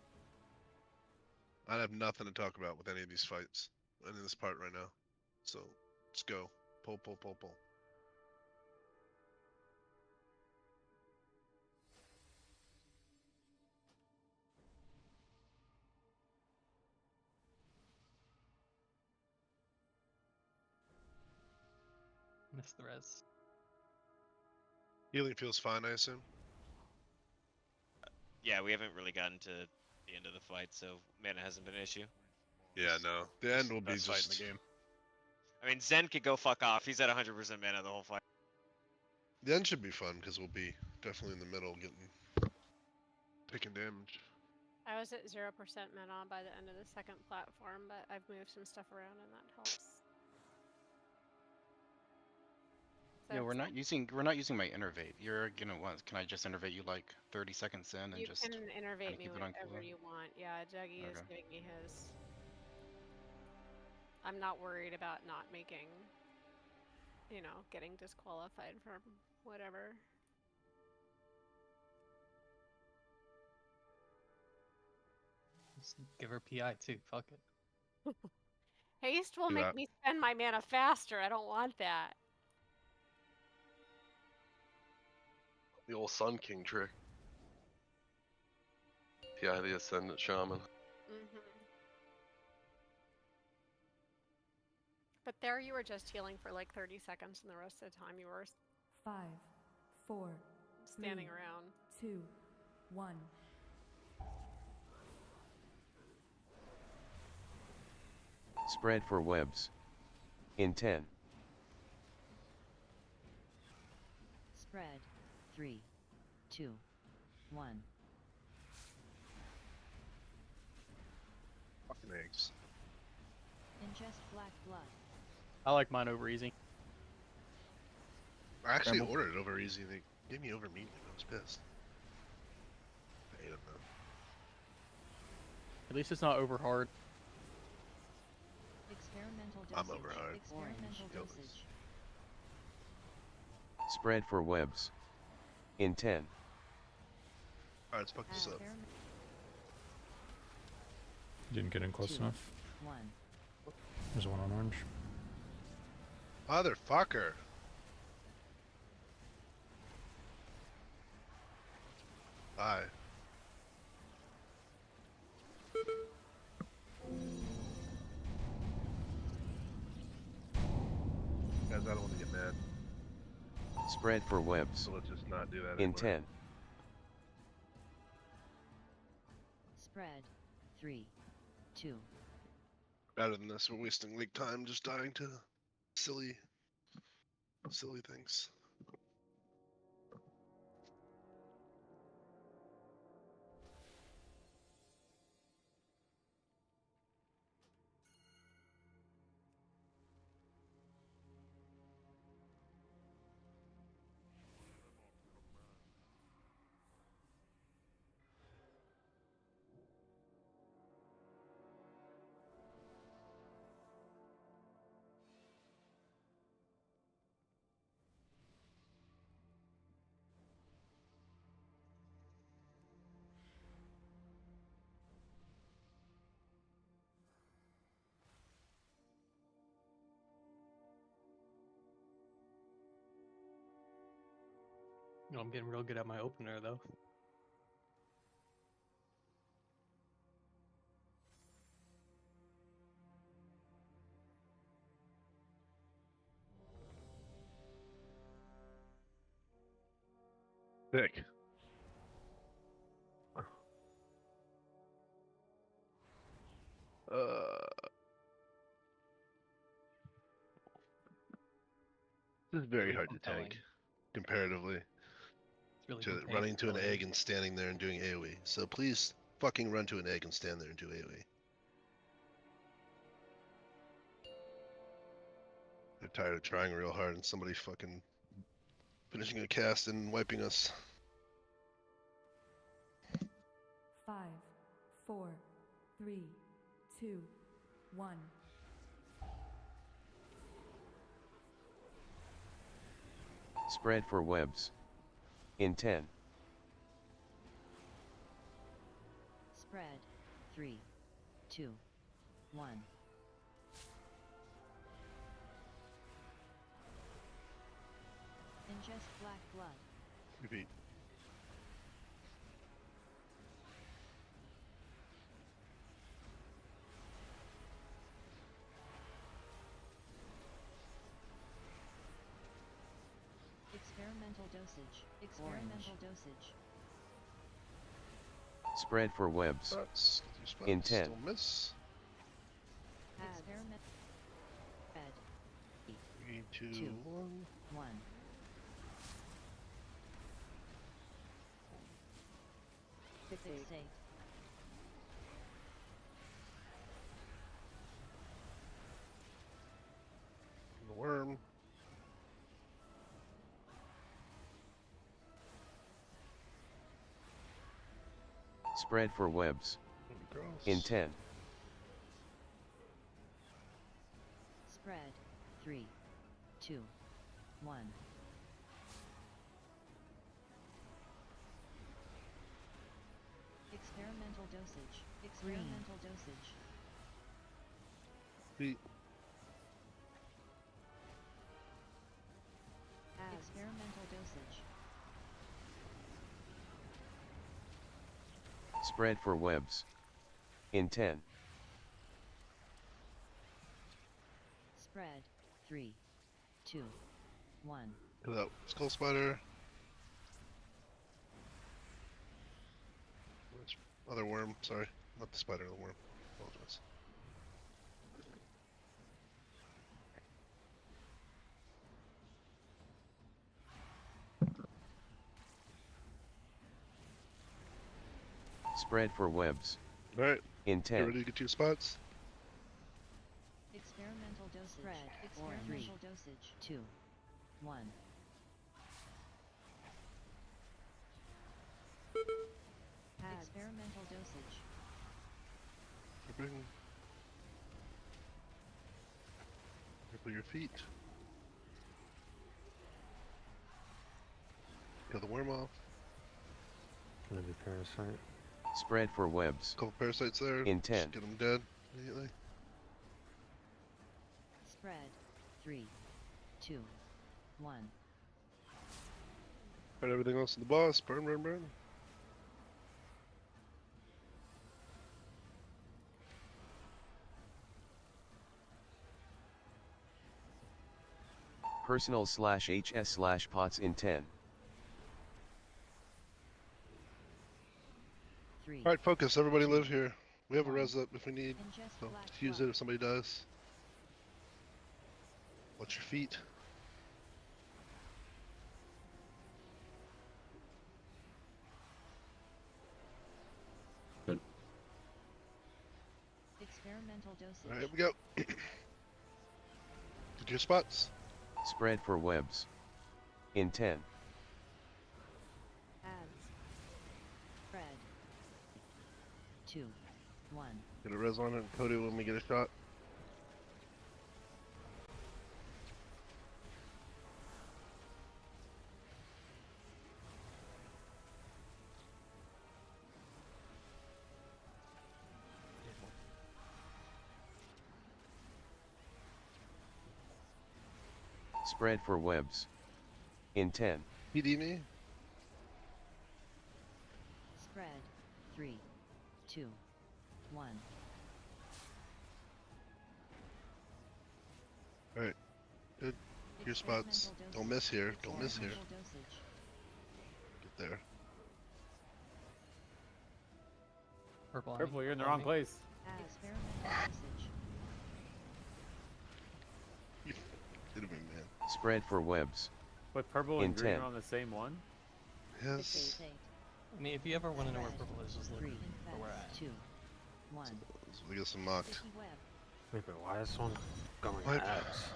I have nothing to talk about with any of these fights. in this part right now. So let's go. Pull, pull, pull, pull. Miss the res. Healing feels fine, I assume. Yeah, we haven't really gotten to the end of the fight, so mana hasn't been an issue. Yeah, no. The end will be Best fight in just. the game. I mean, Zen could go fuck off. He's at 100% mana the whole fight. The end should be fun because we'll be definitely in the middle, taking damage. I was at 0% mana by the end of the second platform, but I've moved some stuff around and that helps. Yeah, we're not using my innervate. You're gonna want? Can I just innervate you like 30 seconds in and You just? can innervate me keep it on whenever cooldown? you want. Yeah, Dougie is Okay. giving me his. I'm not worried about not making, getting disqualified from whatever. Just give her PI too. Fuck it. Haste will Do make that. me spend my mana faster. I don't want that. The old Sun King trick. Yeah, the Ascendant Shaman. But there you were just healing for like 30 seconds, and the rest of the time you were 5, 4, standing 3, around. 2, 1. Spread for webs. In 10. Spread. 3, 2, 1. Fucking eggs. Ingest black blood. I like mine over easy. I actually Scramble. ordered it over easy. They gave me over medium. I was pissed. I hate them though. At least it's not over hard. Experimental I'm dosage. over hard. Experimental Orange. dosage. Spread for webs. In 10. Alright, let's fuck this up. Experiment Didn't get in close 2, enough. 1. There's one on orange. Motherfucker. Bye. Guys, I don't want to get mad. Spread for webs. So let's just not do that In anymore. 10. Spread. 3, 2. Better than this, we're wasting league time just dying to silly things. No, I'm getting real good at my opener though. Sick. This is very Really hard to compelling. tank, comparatively It's really to running to an egg and standing there and doing AoE. So please fucking run to an egg and stand there and do AoE. They're tired of trying real hard and somebody fucking finishing a cast and wiping us. 5, 4, 3, 2, 1. Spread for webs. In 10. Spread. 3, 2, 1. Ingest black blood. Repeat. Experimental dosage. Experimental dosage. Spread for webs. Spots. In 10. Still miss. Experiment. Red. 3, 2, 1. 1. Fixate. The worm. Spread for webs. Gross. In 10. Spread. 3, 2, 1. Experimental dosage. Experimental dosage. Beat. Experimental dosage. Spread for webs. In 10. Spread. 3, 2, 1. Hit that skull spider. Other worm, sorry. Not the spider, the worm. Apologize. Spread for webs. Alright. In Get 10. ready to get 2 spots. Experimental dosage. Spread. Experimental dosage. 2, 1. Experimental dosage. Gripping. Gripple your feet. Kill the worm off. Gonna be parasite. Spread for webs. Couple parasites there. In 10. Just get them dead immediately. Spread. 3, 2, 1. Alright, everything else in the boss. Burn, burn, burn. Personal/HS/pots in 10. 3. Alright, focus. Everybody live here. We have a res up if we need. So just use it if somebody dies. Watch your feet. Good. Experimental dosage. Alright, here we go. Get your spots. Spread for webs. In 10. Adds. Spread. 2, 1. Get a res on it and code it when we get a shot. Spread for webs. In 10. PD me. Spread. 3, 2, 1. Alright. Good. Your spots. Don't miss here. Don't miss here. Dosage. Get there. Purple. on me, Careful, you're in the purple on wrong me. place. Experimental dosage. Hit him, man. Spread for webs. But purple In and green 10. are on the same one? Yes. I mean, if you ever want to know where purple is, just look 3, where we're at. 2, 1. So we get some mocked. Sticky web. Wait, but why is one going What? ads?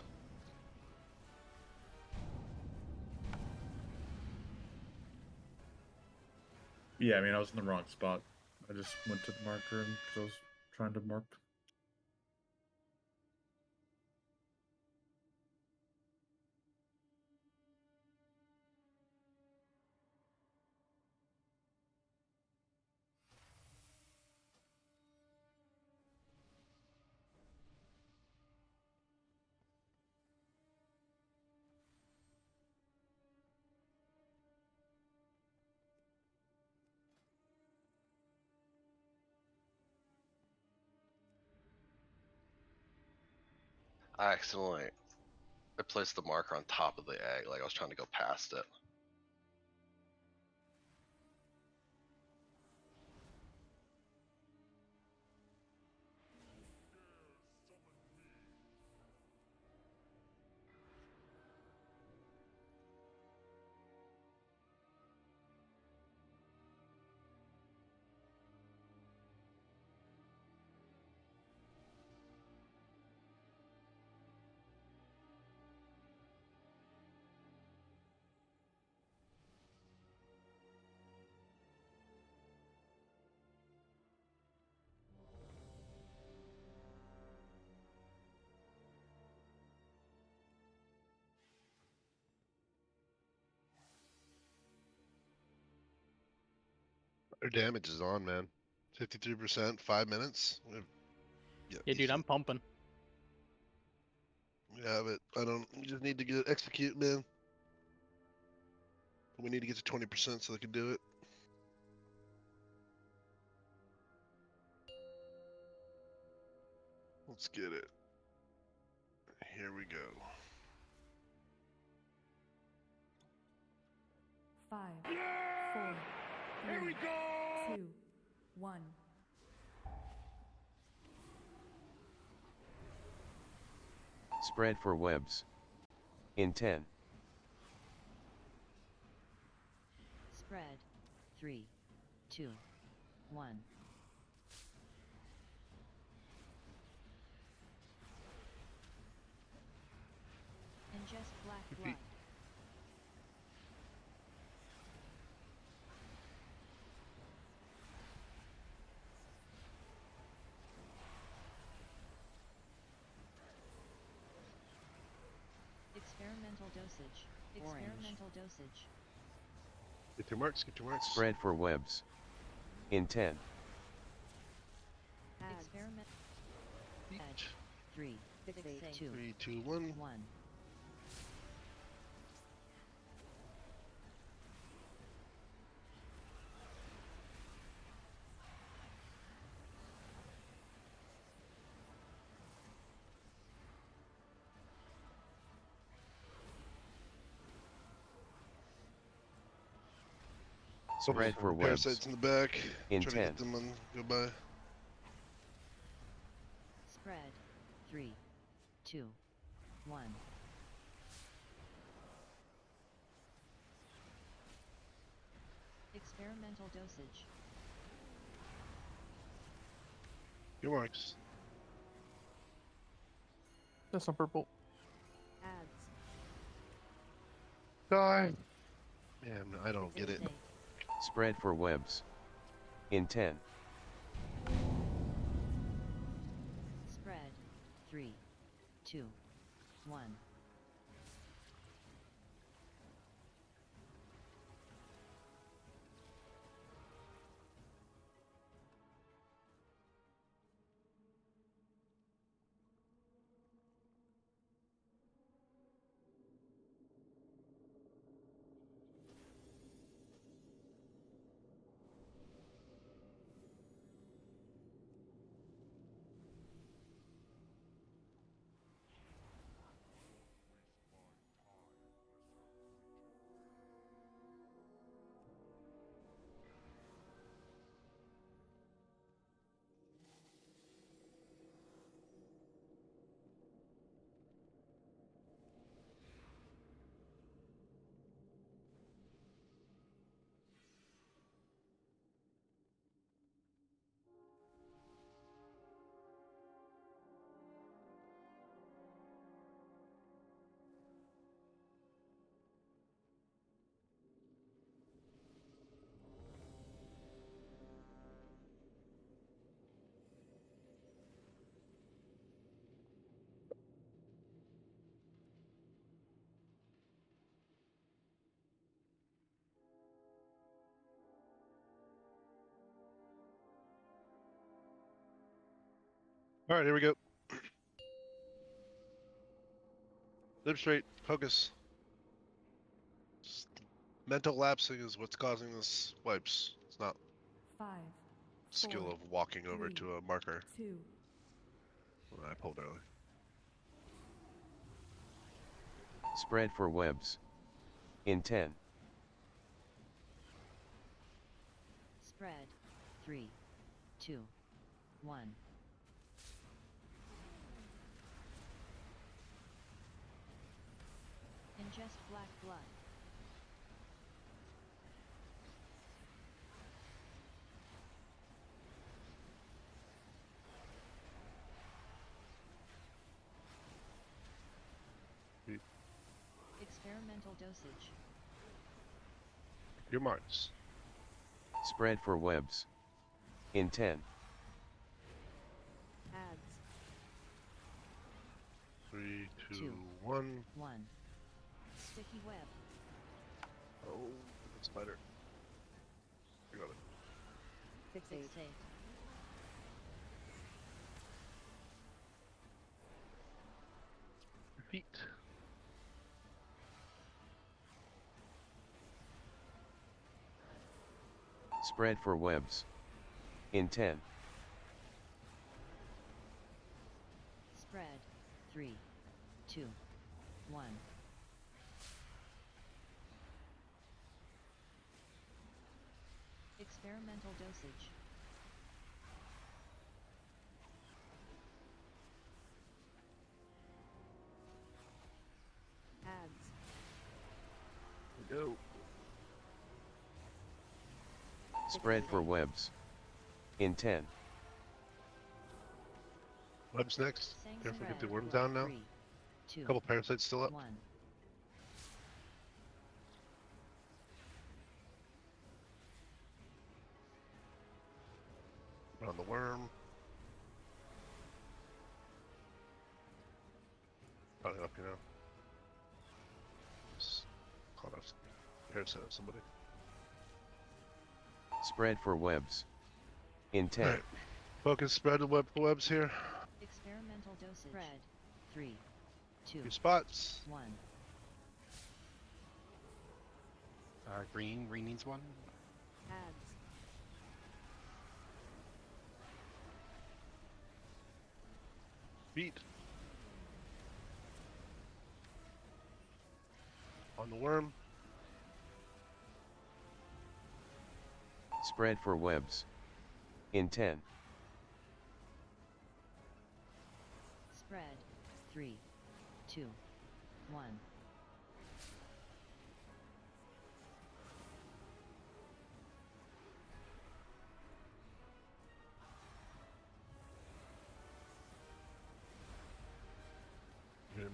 Yeah, I mean, I was in the wrong spot. I just went to the marker and 'cause I was trying to mark. I accidentally I placed the marker on top of the egg, like I was trying to go past it. Their damage is on, man. 53%, 5 minutes. Yeah, dude, I'm pumping. We have it. We just need to get execute, man. We need to get to 20% so they can do it. Let's get it. Here we go. 5, 4, 3, 2, 1. Spread for webs. In 10. Spread. 3, 2, 1. Ingest black blood. Experimental dosage. Experimental dosage. Get your marks, get your marks. Spread for webs. In 10. Experiment. 3, 6, 2, 3, 2, 1. 1. Spread for webs. Parasites in the back. In Try 10. to get them on goodbye. Spread. 3, 2, 1. Experimental dosage. Your marks. That's some purple. Ads. Die. Man, I don't get it. Spread for webs. In 10. Spread. 3, 2, 1. All right, here we go. Live straight. Focus. Mental lapsing is what's causing this wipes. It's not 5, skill 4, of walking over 3, to a marker. 2, I pulled early. Spread for webs. In 10. Spread. 3, 2, 1. Ingest black blood. Experimental dosage. Your marks. Spread for webs. In 10. Ads. 3, 2, 1. 1. Sticky web. Oh, spider. I got it. Fixate. Feet. Spread for webs. In 10. Spread. 3, 2, 1. Experimental dosage. Ads. Go. Spread for webs. In 10. Webs next. Sanguine Careful, get the red. worms down now. 3, 2, Couple parasites still up. 1. Around the worm. Probably up, you know. Just caught off parasite of somebody. Spread for webs. In 10. Alright. Focus spread the webs here. Experimental dosage. Spread. 3, 2, 2 spots. 1. Green needs one. Ads. Feet. On the worm. Spread for webs. In 10. Spread. 3, 2, 1.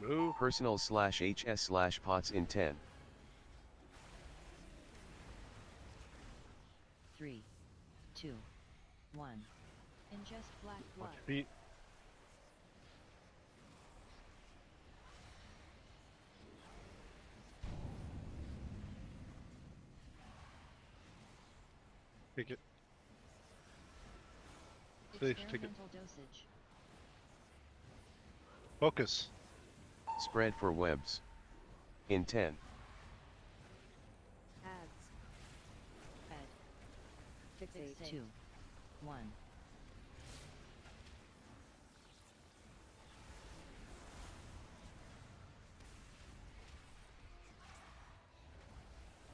Move. Personal /HS /pots in 10. 3, 2, 1. Ingest black blood. Watch your feet. Take it. Safe, take it. Experimental dosage. Focus. Spread for webs. In 10. Ads. Red. Fixate. 2, 1.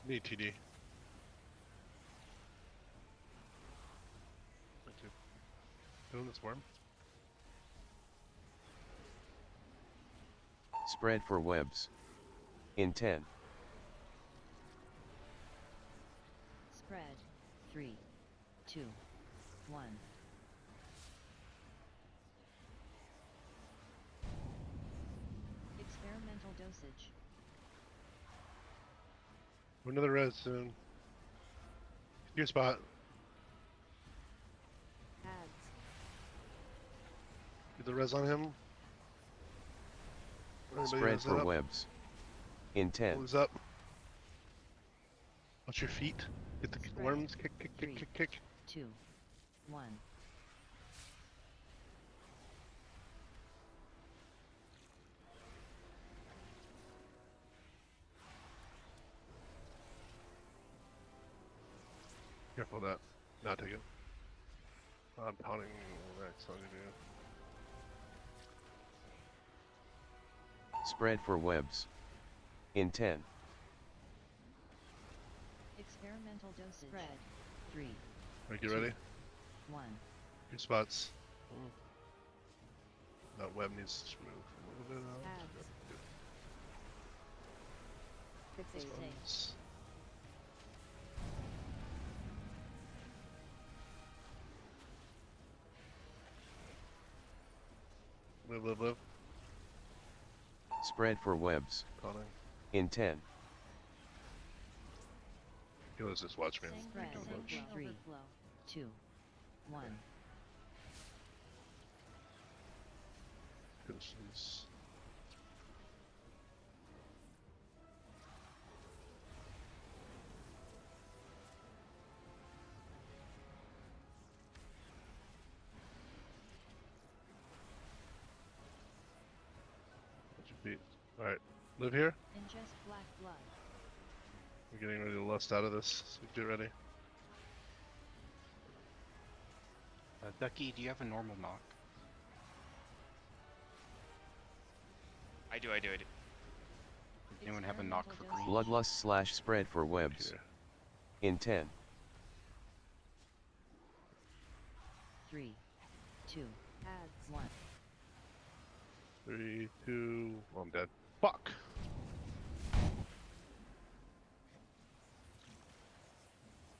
Need TD. Doing this worm. Spread for webs. In 10. Spread. 3, 2, 1. Experimental dosage. Another res soon. Your spot. Ads. Get the res on him. Everybody Spread res for up. webs. In 10. Who's up? Watch your feet. Get the Spread. worms. Kick, kick, kick, 3, kick, kick. 2, 1. Careful of that. Not take it. I'm pounding next on you. Spread for webs. In 10. Experimental dosage. Spread. 3. Make you ready? 1. Good spots. That web needs to move a little bit out. Ads. Good. Fixate. Live. Spread for webs. Calling. In 10. Okay, let's just watch me. Spread. 3. 2. 1. Goodness. Alright, live here. Ingest black blood. We're getting ready to lust out of this, so get ready. Ducky, do you have a normal knock? I do. Does anyone have a knock for green? Bloodlust / spread for webs. In 10. 3. 2. Ads. 1. 3, 2, I'm dead. Fuck!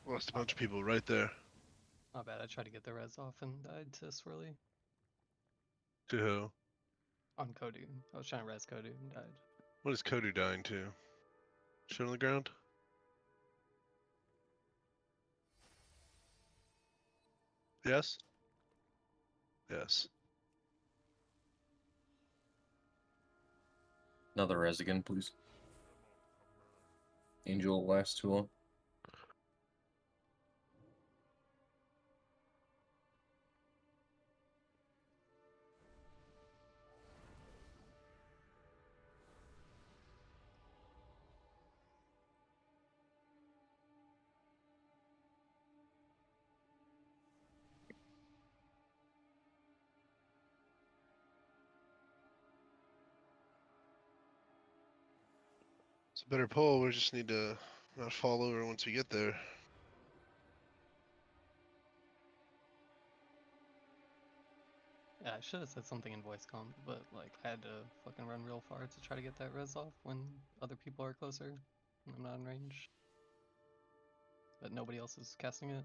Lost a bunch of people right there. Not bad. I tried to get the res off and died to Swirly. To who? On Kodu. I was trying to res Kodu and died. What is Kodu dying to? Shit on the ground? Yes? Yes. Another res again, please. Angel last tool. It's a better pull, we just need to not fall over once we get there. Yeah, I should have said something in voice comm, but like I had to fucking run real far to try to get that res off when other people are closer and I'm not in range. But nobody else is casting it.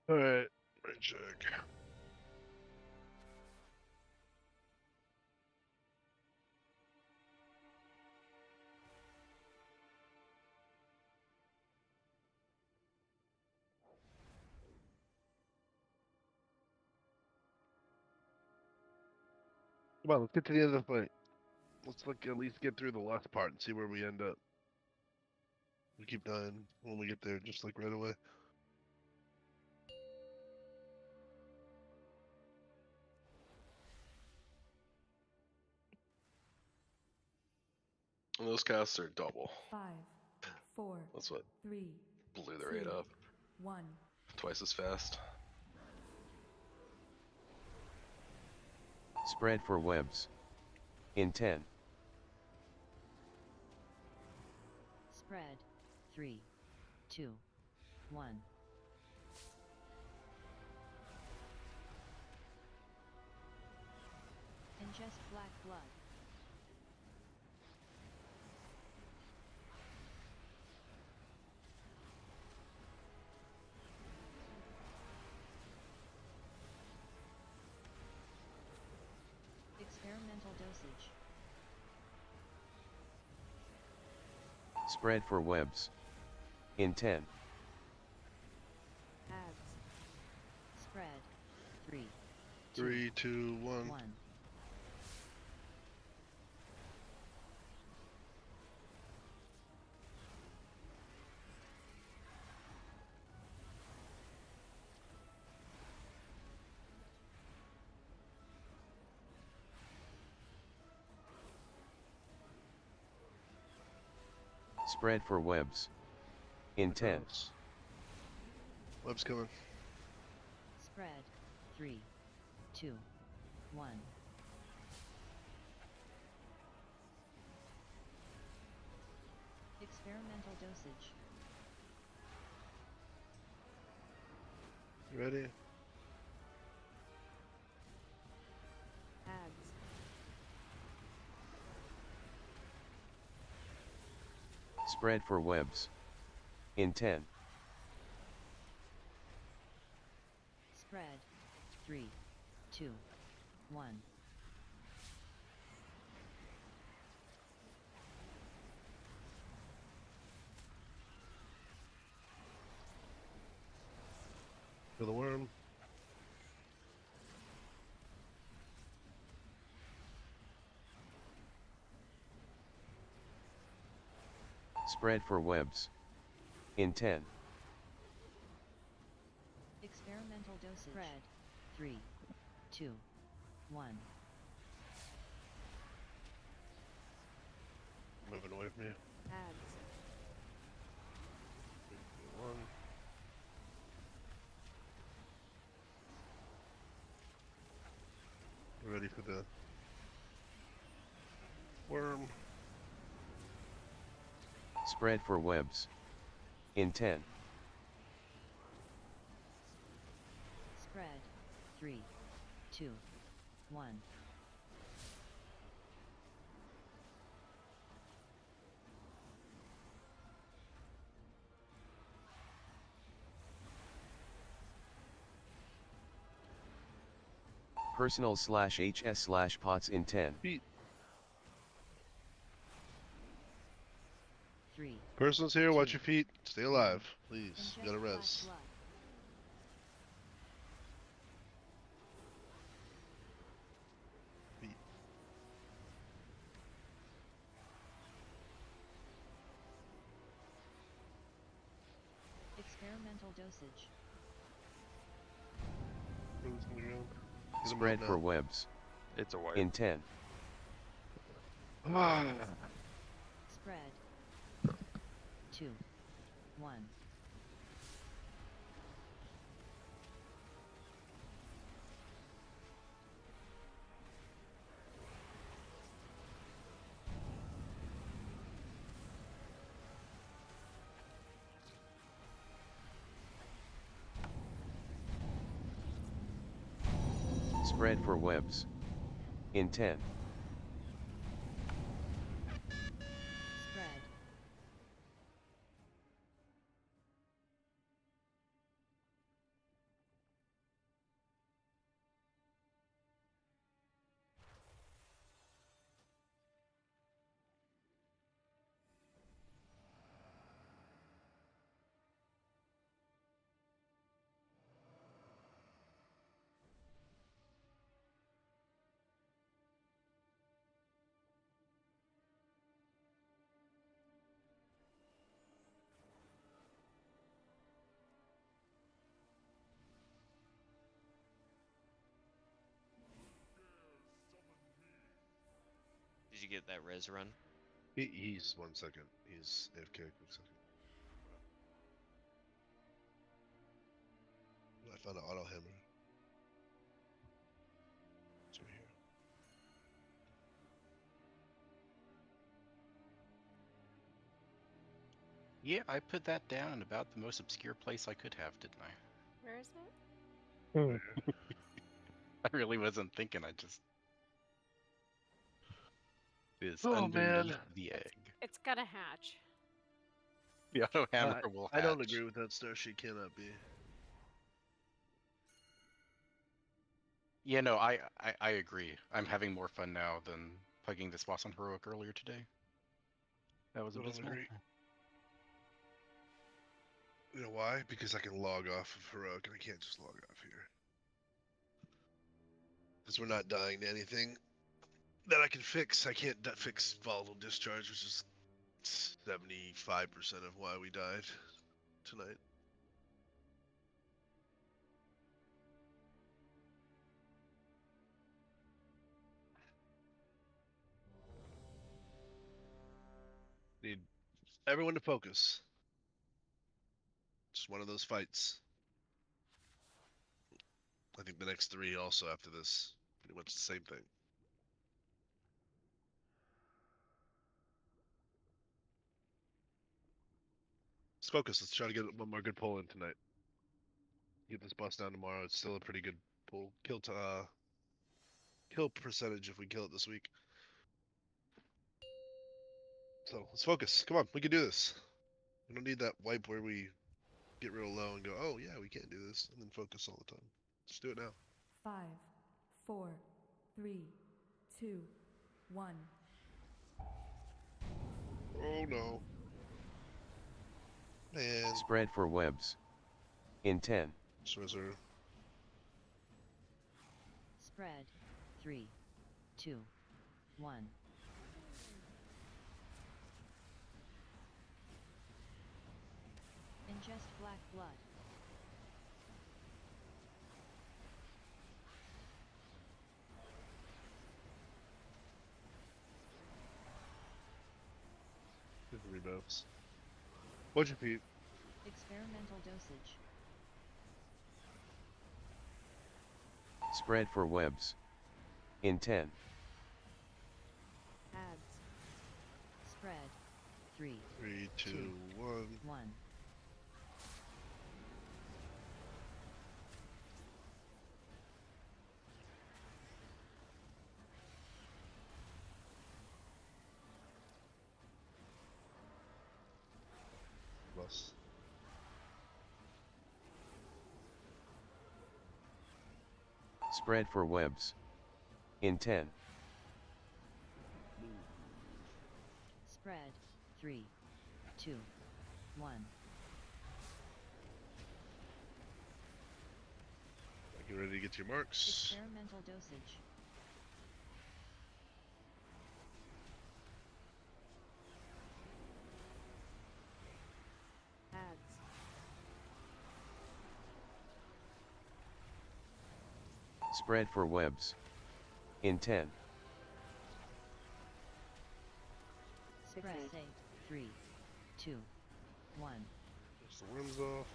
Alright, right check. Come on, let's get to the end of the fight. Let's at least get through the last part and see where we end up. We keep dying when we get there, just like right away. And those casts are double. 5, 4. That's what 3. blew the rate up. 1. Twice as fast. Spread for webs. In 10. Spread. 3. 2. 1. Ingest black blood. Experimental dosage. Spread for webs. In 10. Ads. Spread. 3. 3, 2, 1. 1. Spread for webs. In 10. Web's coming. Spread. 3, 2, 1. Experimental dosage. You ready? Ads. Spread for webs. In 10. Spread. 3, 2, 1. For the worm. Spread for webs. In 10. Experimental dosage. Spread. 3, 2, 1. Moving away from you. Ads. 3, 2, 1. Ready for the worm. Spread for webs. In 10. Spread. 3, 2, 1. Personal/HS/pots in 10. Feet. 3. Person's here, watch your feet. Stay alive, please. You gotta Inject res. black blood. Feet. Experimental dosage. Things on the ground. Get 'em Spread out for now. webs. It's a wipe. In 10. Spread. 2, 1. Spread for webs. In 10. Spread. Did you get that res run? He's 1 second. He's AFK. Quick second. I found an auto hammer. It's right here. Yeah, I put that down in about the most obscure place I could have, didn't I? Where is it? I really wasn't thinking. I just. It's Oh, man. underneath the egg. It's gotta hatch. The auto hammer will hatch. I don't agree with that, Starship. Cannot be. Yeah, no, I agree. I'm having more fun now than plugging this boss on Heroic earlier today. That was I don't abysmal. agree. You know why? Because I can log off of Heroic and I can't just log off here. Because we're not dying to anything that I can fix. I can't fix volatile discharge, which is 75% of why we died tonight. Need everyone to focus. Just one of those fights. I think the next 3 also after this. Pretty much the same thing. Let's focus. Let's try to get one more good pull in tonight. Get this boss down tomorrow. It's still a pretty good pull. Kill percentage if we kill it this week. So let's focus. Come on, we can do this. We don't need that wipe where we get real low and go, oh yeah, we can't do this, and then focus all the time. Let's do it now. 5, 4, 3, 2, 1. Oh no. Man. Spread for webs. In 10. Sorcerer. Spread. 3, 2, 1. Ingest black blood. Good rebuffs. What'd you Pete? Experimental dosage. Spread for webs. In 10. Ads. Spread. 3, 3, 2, 1. 1. Plus. Spread for webs. In 10. Spread. 3, 2, 1. Get ready to get your marks. Experimental dosage. Ads. Spread for webs. In 10. Spread. 3, 2, 1. Just the worms off.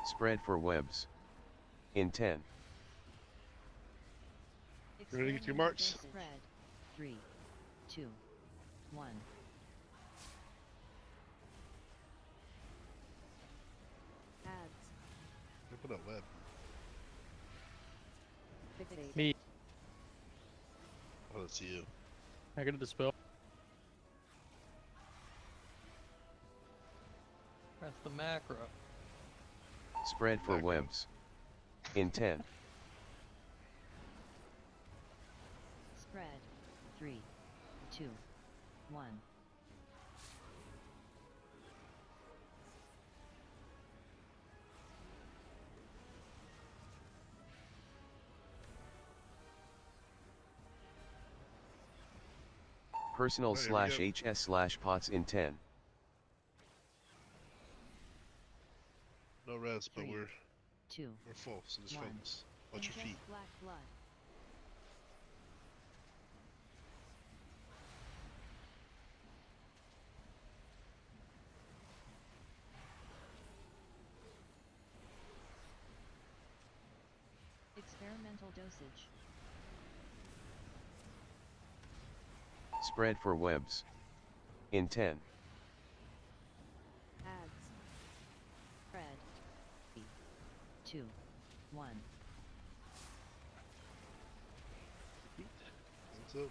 Spread for webs. In 10. You ready to get your marks? Spread. 3, 2, 1. Ads. Look at that web. Fixate. Me. Oh, that's you. I get a dispel. Press the macro. Spread for webs. In 10. Spread. 3, 2, 1. Personal Alright, here we / HS / pots in 10. No res, but 3, we're 2, full, so just 1. focus. Watch your Ingest feet. black blood. Experimental dosage. Spread for webs. In 10. Ads. Spread. 3, 2, 1. What's up?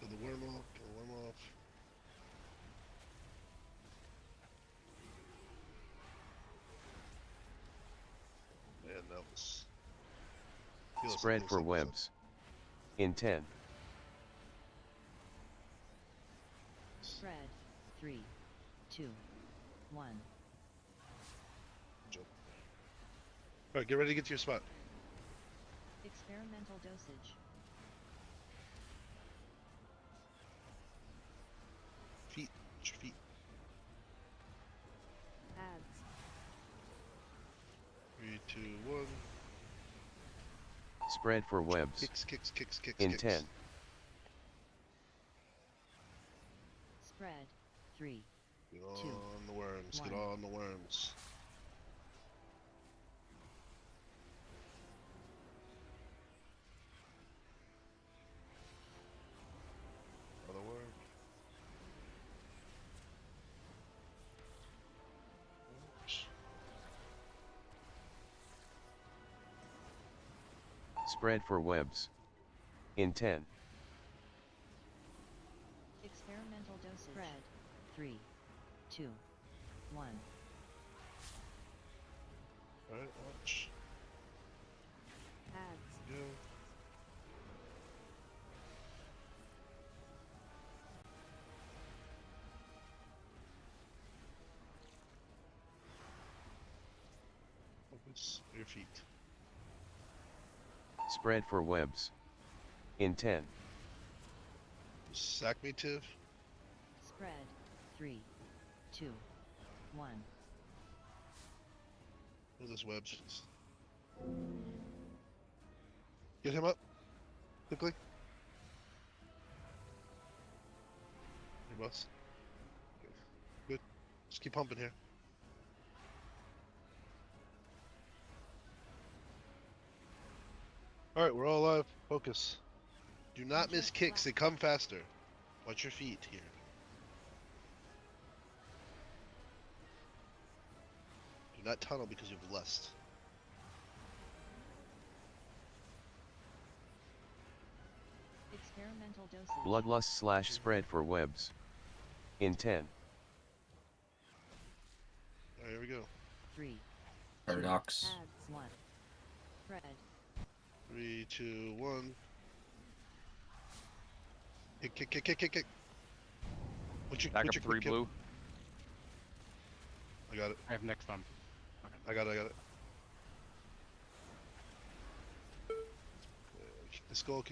Get the worm off, get the worm off. Man, that was... feels- Spread feels for like it's webs. In 10. Spread. 3, 2, 1. a jump. Alright, get ready to get to your spot. Experimental dosage. Feet. Spread for webs. Kicks. In 10. Spread. 3. Get 2. on the worms. 1. Get on the worms. Other worm. Spread for webs. In 10. Experimental dosage. Spread. 3. 2. 1. Alright, watch. Ads. Go. Focus your feet. Spread for webs. In 10. Sack me, Tiv. Spread. 3. 2. 1. Where's this webs? Get him up. Quickly. Your boss. Good. Just keep pumping here. Alright, we're all alive. Focus. Do not miss kicks. They come faster. Watch your feet here. Do not tunnel because you have lust. Experimental dosage. Bloodlust / spread for webs. In 10. Alright, here we go. 3. Paradox. Ads. 1. Spread. 3, 2, 1. Kick. Back up 3 blue. I got it. I have next on. I got it. Kick the skull.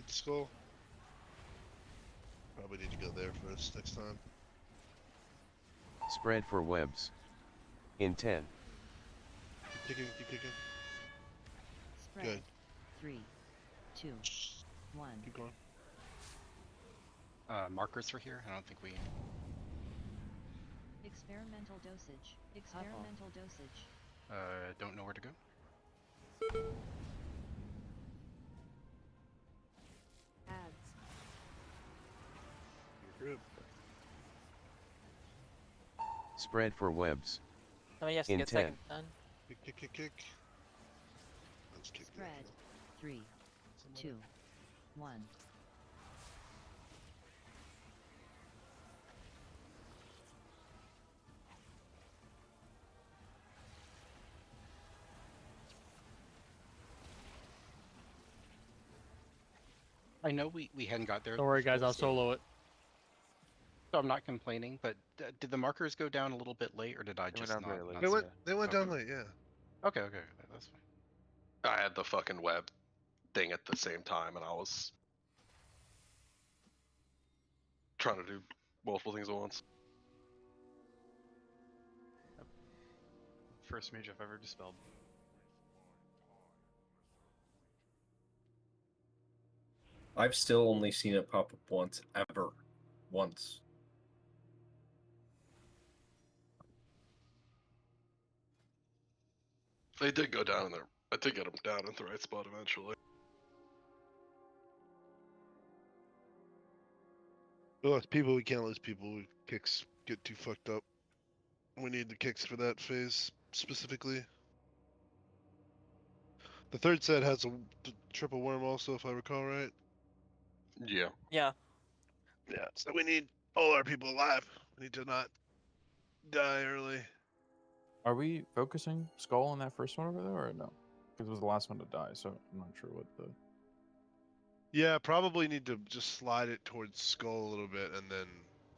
Probably need to go there first next time. Spread for webs. In 10. Keep kicking. Spread. Good. 3. 2. 1. Keep going. Markers for here? I don't think we... Experimental dosage. Experimental dosage. Don't know where to go. Ads. You're good. Spread for webs. Somebody has to In get 10. second done. Kick. Let's kick Spread. 3. 2. 1. I know we hadn't got there. Don't worry, guys. I'll so- solo it. So I'm not complaining, but did the markers go down a little bit late, or did I They went just down not? very late. not They see went it? down late, yeah. Okay, that's fine. I had the fucking web thing at the same time, and I was trying to do multiple things at once. First mage I've ever dispelled. I've still only seen it pop up once, ever. Once. They did go down in there. I did get them down in the right spot eventually. We lost people, we can't lose people. Kicks get too fucked up. We need the kicks for that phase specifically. The third set has a triple worm also, if I recall right. Yeah. Yeah. Yeah, so we need all our people alive. We need to not die early. Are we focusing skull on that first one over there, or no? Because it was the last one to die, so I'm not sure what the. Yeah, probably need to just slide it towards skull a little bit and then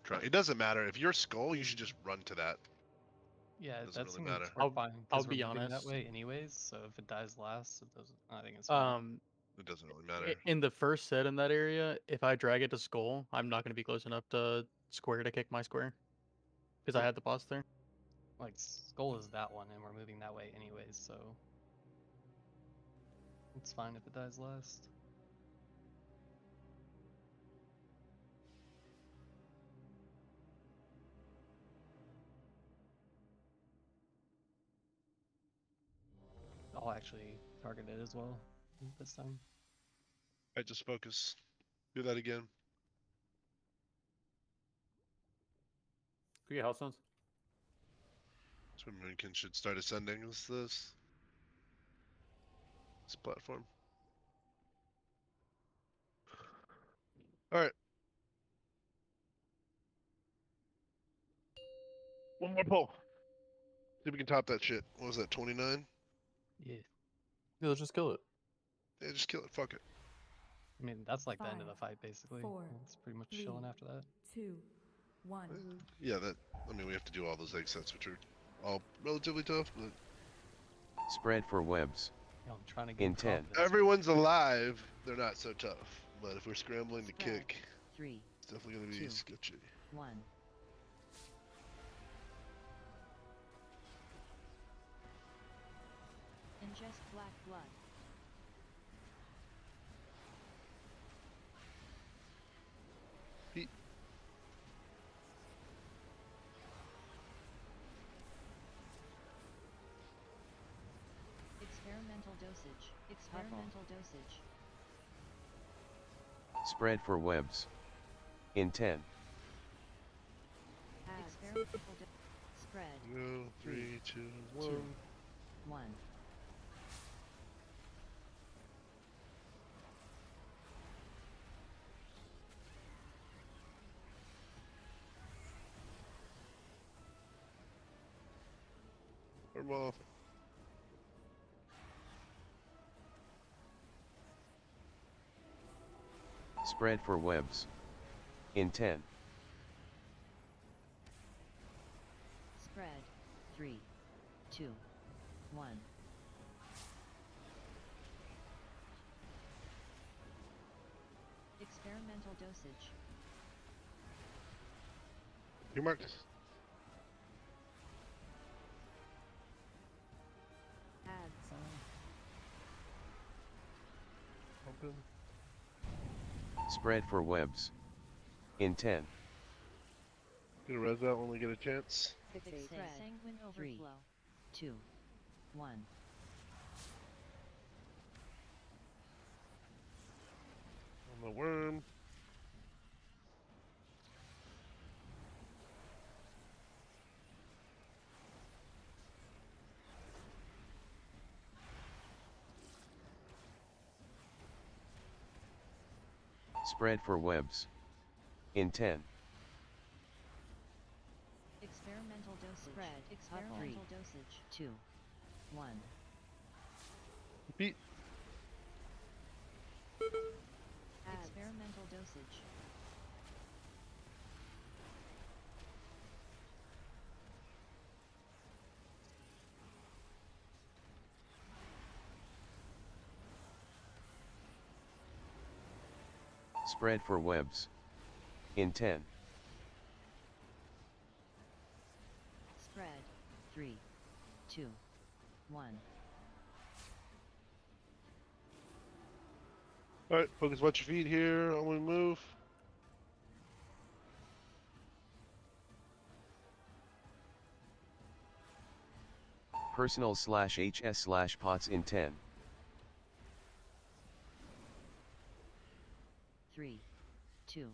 try. It doesn't matter. If you're skull, you should just run to that. Yeah, Doesn't that really seems matter. fine. I'll 'Cause we're be moving honest. that way anyways. So if it dies last, it doesn't. I think it's fine. It doesn't really matter. In the first set in that area, if I drag it to skull, I'm not going to be close enough to square to kick my square. Because I had the boss there. Like skull is that one, and we're moving that way anyways. So It's fine if it dies last. I'll actually target it as well this time. Alright, just focus. Do that again. Could you health stones? So Moonkin should start ascending this platform. Alright. One more pull. See if we can top that shit. What was that, 29? Yeah. Yeah, let's just kill it. Yeah, just kill it. Fuck it. I mean, that's like the end of the 5, fight, basically. 4, It's pretty much 3, chilling after that. 2, 1. Yeah, that. I mean, we have to do all those egg sets, which are all relatively tough, but. Spread for webs. Yeah, I'm trying to get In 10. confidence. Everyone's alive. They're not so tough. But if we're scrambling to Spread. kick, 3, it's definitely going to be 2, sketchy. 1. Ingest black blood. Pete. Experimental dosage. Experimental dosage. Spread for webs. In 10. Experimental spread. Go, 3, 2, 1. 1. Arm off. Spread for webs. In 10. Spread. 3, 2, 1. Experimental dosage. Your mark. Ads. Open. Spread for webs. In 10. Gonna res out when we get a chance. Spread. Sanguine overflow. 2, 1. On the worm. Spread for webs. In 10. Experimental dosage. Spread. Experimental dosage. 2, 1. Beat. Experimental dosage. Spread for webs. In 10. Spread. 3, 2, 1. Alright, focus, watch your feet here. When we move. Personal/HS/pots in 10. 3, 2,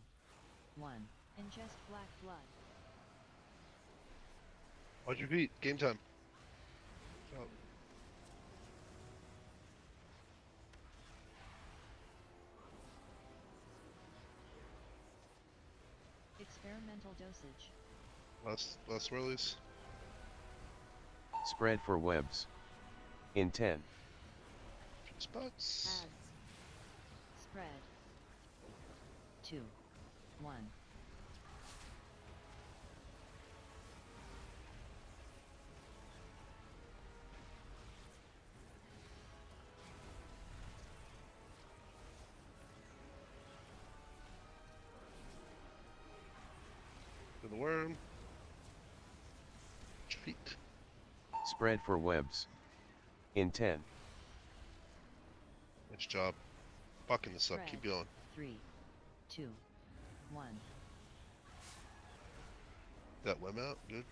1. Ingest black blood. Watch your feet. Game time. Oh. Experimental dosage. Last swirlies. Spread for webs. In 10. Spots. Ads. Spread. 2, 1. To the worm. Watch your feet. Spread for webs. In 10. Nice job. Fucking this up. Keep Spread. going. 3, 2, 1. That web out. Good.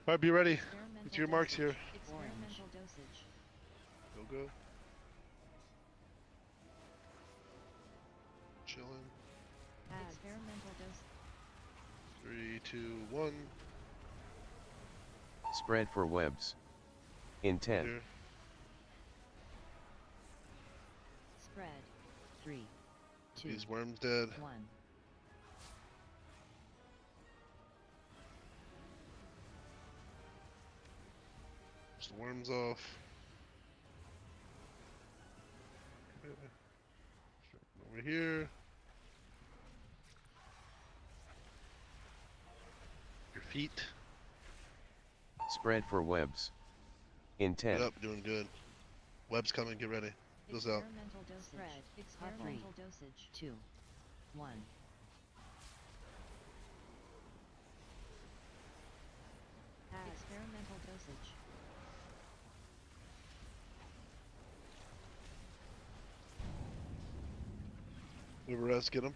Alright, be ready. Experimental Get your marks dosage. here. Experimental dosage. Go. Chilling. Experimental dosage. 3, 2, 1. Spread for webs. In 10. Here. Spread. 3, 2, These worms dead. 1. Push the worms off. Over here. Your feet. Spread for webs. In 10. Get up, doing good. Web's coming, get ready. Goes out. Experimental dosage. Spread. Experimental dosage. 2, 1. Experimental dosage. Whoever res, get him.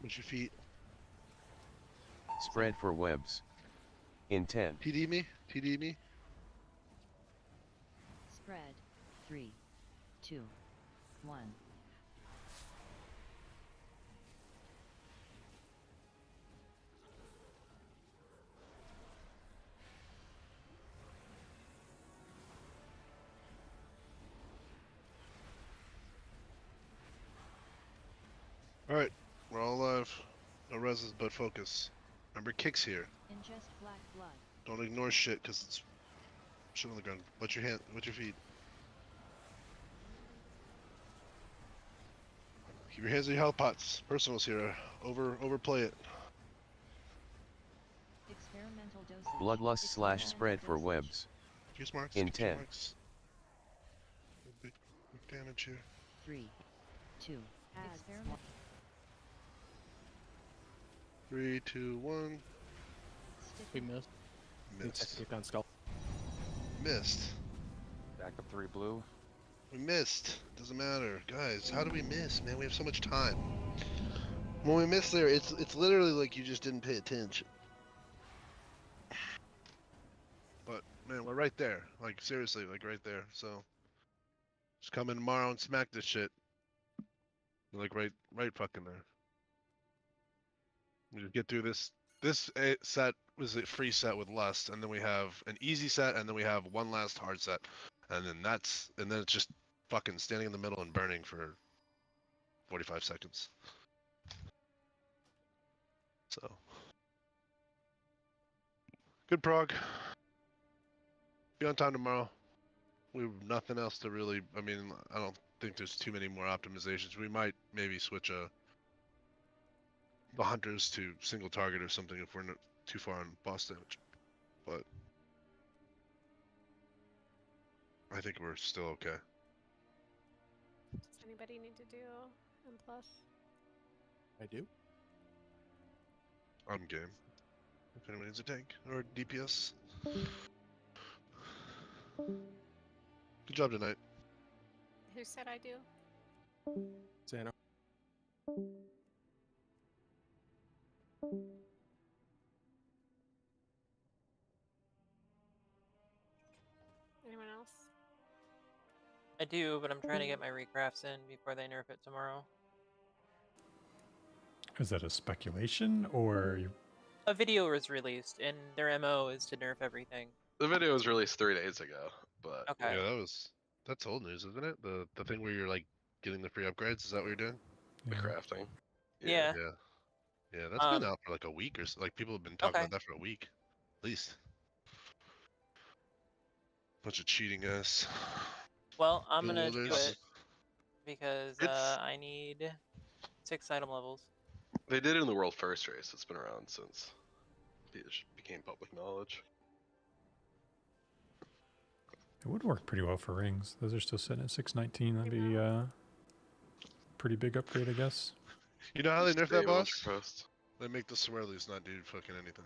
What's your feet? Spread for webs. In 10. TD me? TD me? Spread. 3, 2, 1. Alright, we're all alive. No reses, but focus. Remember, kicks here. Ingest black blood. Don't ignore shit, because it's shit on the ground. What's your hand? What's your feet? Keep your hands in your health pots. Personals here. Overplay it. Experimental dosage. Bloodlust / spread for webs. Use marks. In use your 10. marks. Big damage here. 3, 2, experiment. 3, 2, 1. We missed. Missed. Kick on skull. Missed. Back up 3 blue. We missed. Doesn't matter, guys. How do we miss, man? We have so much time. When we miss there, it's literally like you just didn't pay attention. But man, we're right there. Like seriously, like right there. So just come in tomorrow and smack this shit. We're like right fucking there. We just get through this. This set was a free set with Lust, and then we have an easy set, and then we have one last hard set, and then it's just fucking standing in the middle and burning for 45 seconds. So good prog. Be on time tomorrow. We have nothing else to really. I mean, I don't think there's too many more optimizations. We might maybe switch the hunters to single target or something if we're not too far on boss damage. But I think we're still okay. Does anybody need to do M+? I do. I'm game. If anyone needs a tank or DPS. Good job tonight. Who said I do? Xano. Anyone else? I do, but I'm trying to get my recrafts in before they nerf it tomorrow. Is that a speculation or you? A video was released, and their MO is to nerf everything. The video was released 3 days ago, but Okay. Yeah, that's old news, isn't it? The thing where you're like getting the free upgrades. Is that what you're doing? the crafting. Yeah. Yeah, that's been out for like a week or so. Like people have been talking about that for a week, at least. Bunch of cheating ass. Well, I'm gonna do Builders. it because It's- I need 6 item levels. They did it in the world first race. It's been around since it became public knowledge. It would work pretty well for rings. Those are still sitting at 619. That'd be pretty big upgrade, I guess. You know how they nerf that Stable boss? post. They make the Swirlies not do fucking anything.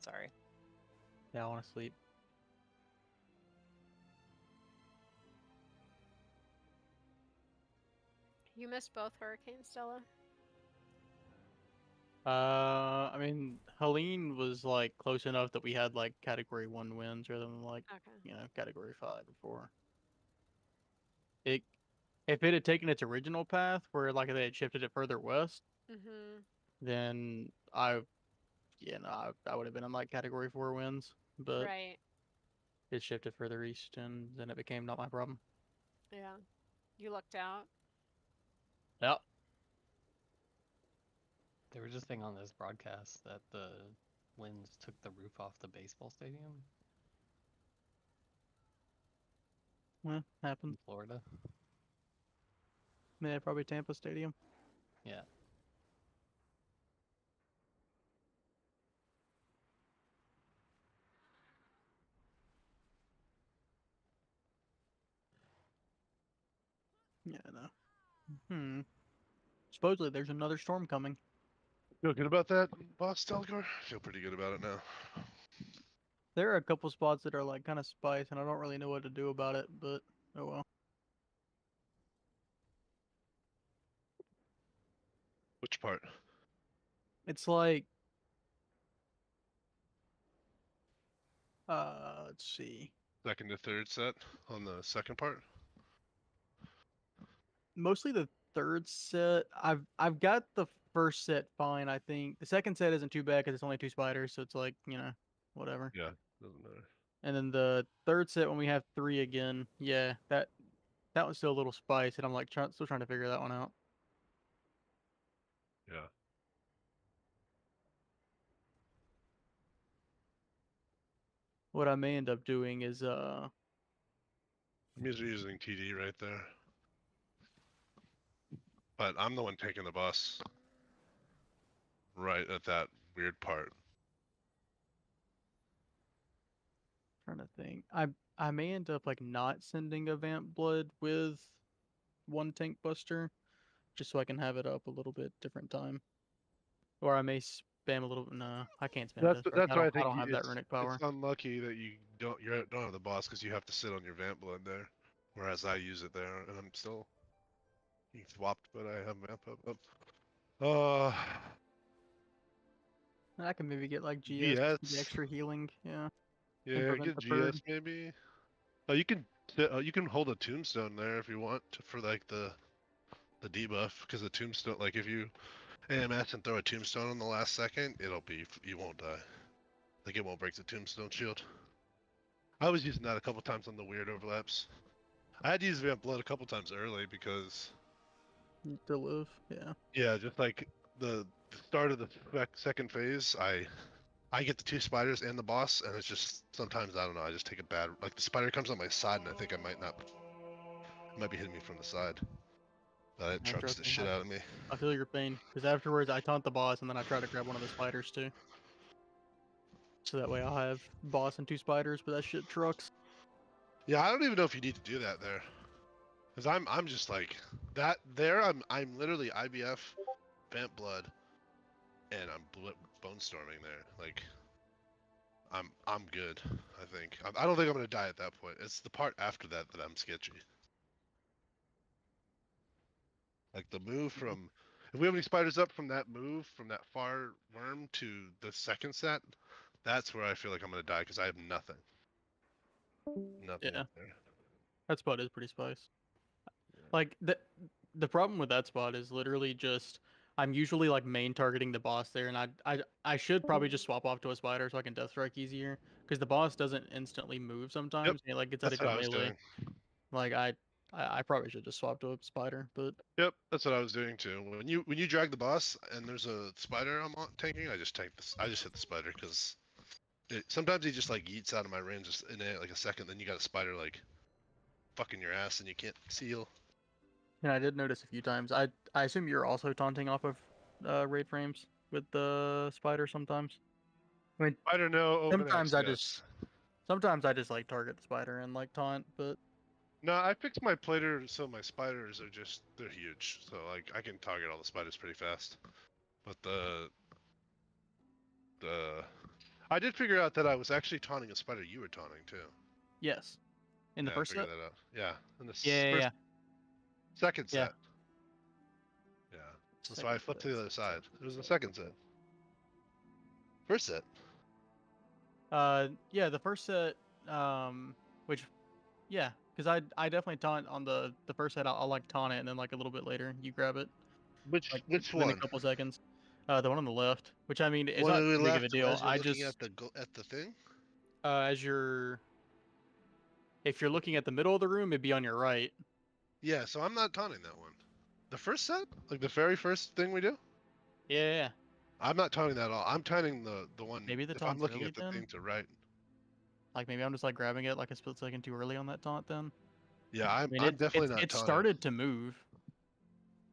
Sorry. Yeah, I want to sleep. You missed both hurricanes, Stella. I mean, Helene was like close enough that we had like Category 1 wins rather than like Category 5 or 4. If it had taken its original path where like they had shifted it further west, then I would have been in like Category 4 wins, but Right. it shifted further east and then it became not my problem. Yeah. You lucked out. Yep. They were just saying on this broadcast that the winds took the roof off the baseball stadium Well, happened. in Florida. Yeah, probably Tampa Stadium. Yeah. Yeah, no. Supposedly there's another storm coming. Feel good about that, boss Delgar? Feel pretty good about it now. There are a couple spots that are like kind of spice, and I don't really know what to do about it, but oh well. Which part? It's like, let's see. Second to third set on the second part? Mostly the third set. I've got the first set fine, I think. The second set isn't too bad because it's only 2 spiders, so it's like, whatever. Yeah, doesn't matter. And then the third set when we have 3 again, yeah, that one's still a little spice, and I'm like still trying to figure that one out. Yeah. What I may end up doing is I'm usually using TD right there. But I'm the one taking the bus. Right at that weird part. trying to think. I may end up like not sending a Vamp Blood with 1 Tank Buster, just so I can have it up a little bit different time. Or I may spam a little. No, I can't spam That's Death why I I think don't have that it's runic power. unlucky that you don't have the boss because you have to sit on your Vamp Blood there, whereas I use it there and I'm still swapped, but I have Vamp up. I can maybe get like GS, GS. the extra healing. Yeah. Yeah, get GS maybe. Oh, you can hold a tombstone there if you want for like the debuff because the tombstone, like if you AMS and throw a tombstone on the last second, you won't die. Like it won't break the tombstone shield. I was using that a couple times on the weird overlaps. I had to use Vamp Blood a couple times early because to live, yeah. Yeah, just like the start of the second phase, I get the 2 spiders and the boss, and it's just sometimes I don't know. I just take a bad like the spider comes on my side, and I think it might be hitting me from the side. But it trucks the shit out of me. I feel your pain because afterwards I taunt the boss and then I try to grab one of the spiders too. So that way I'll have boss and 2 spiders, but that shit trucks. Yeah, I don't even know if you need to do that there, because I'm just like that there. I'm literally IBF, Vamp Blood, and I'm bone storming there. Like I'm good. I think I don't think I'm gonna die at that point. It's the part after that I'm sketchy. Like the move from, if we have any spiders up from that move from that far worm to the second set, that's where I feel like I'm gonna die because I have nothing. Nothing Yeah. up there. That spot is pretty spice. Like the problem with that spot is literally just I'm usually like main targeting the boss there, and I should probably just swap off to a spider so I can death strike easier because the boss doesn't instantly move sometimes. Yep. And it like gets out of That's what your I was melee. doing. Like I probably should just swap to a spider, but Yep, that's what I was doing too. When you drag the boss and there's a spider I'm tanking, I just tank this. I just hit the spider because sometimes he just like yeets out of my range just in like a second. Then you got a spider like fucking your ass and you can't seal. and I did notice a few times. I assume you're also taunting off of raid frames with the spider sometimes. I mean, I don't know. sometimes I just like target the spider and like taunt, but no, I fixed my plater so my spiders are they're huge, so like I can target all the spiders pretty fast. But I did figure out that I was actually taunting a spider you were taunting too. Yes. In the Yeah, first I figured set? that out. Yeah, in the Yeah. second Yeah. set. Yeah. That's why I flipped to the other side. It was the second set. First set. Yeah, the first set, which, yeah, because I definitely taunt on the first set. I'll like taunt it, and then like a little bit later, you grab it. Which Like which within one? a couple seconds. The one on the left, which I mean, it's One not to the too big of a left, deal. as you're I looking just at the thing. as if you're looking at the middle of the room, it'd be on your right. Yeah, so I'm not taunting that one. The first set, like the very first thing we do. Yeah. I'm not taunting that at all. I'm taunting the one. Maybe the if I'm taunt's looking early at the then? thing to right. Like maybe I'm just like grabbing it like a split second too early on that taunt then. Yeah, I I'm mean, definitely not it taunting. started to move.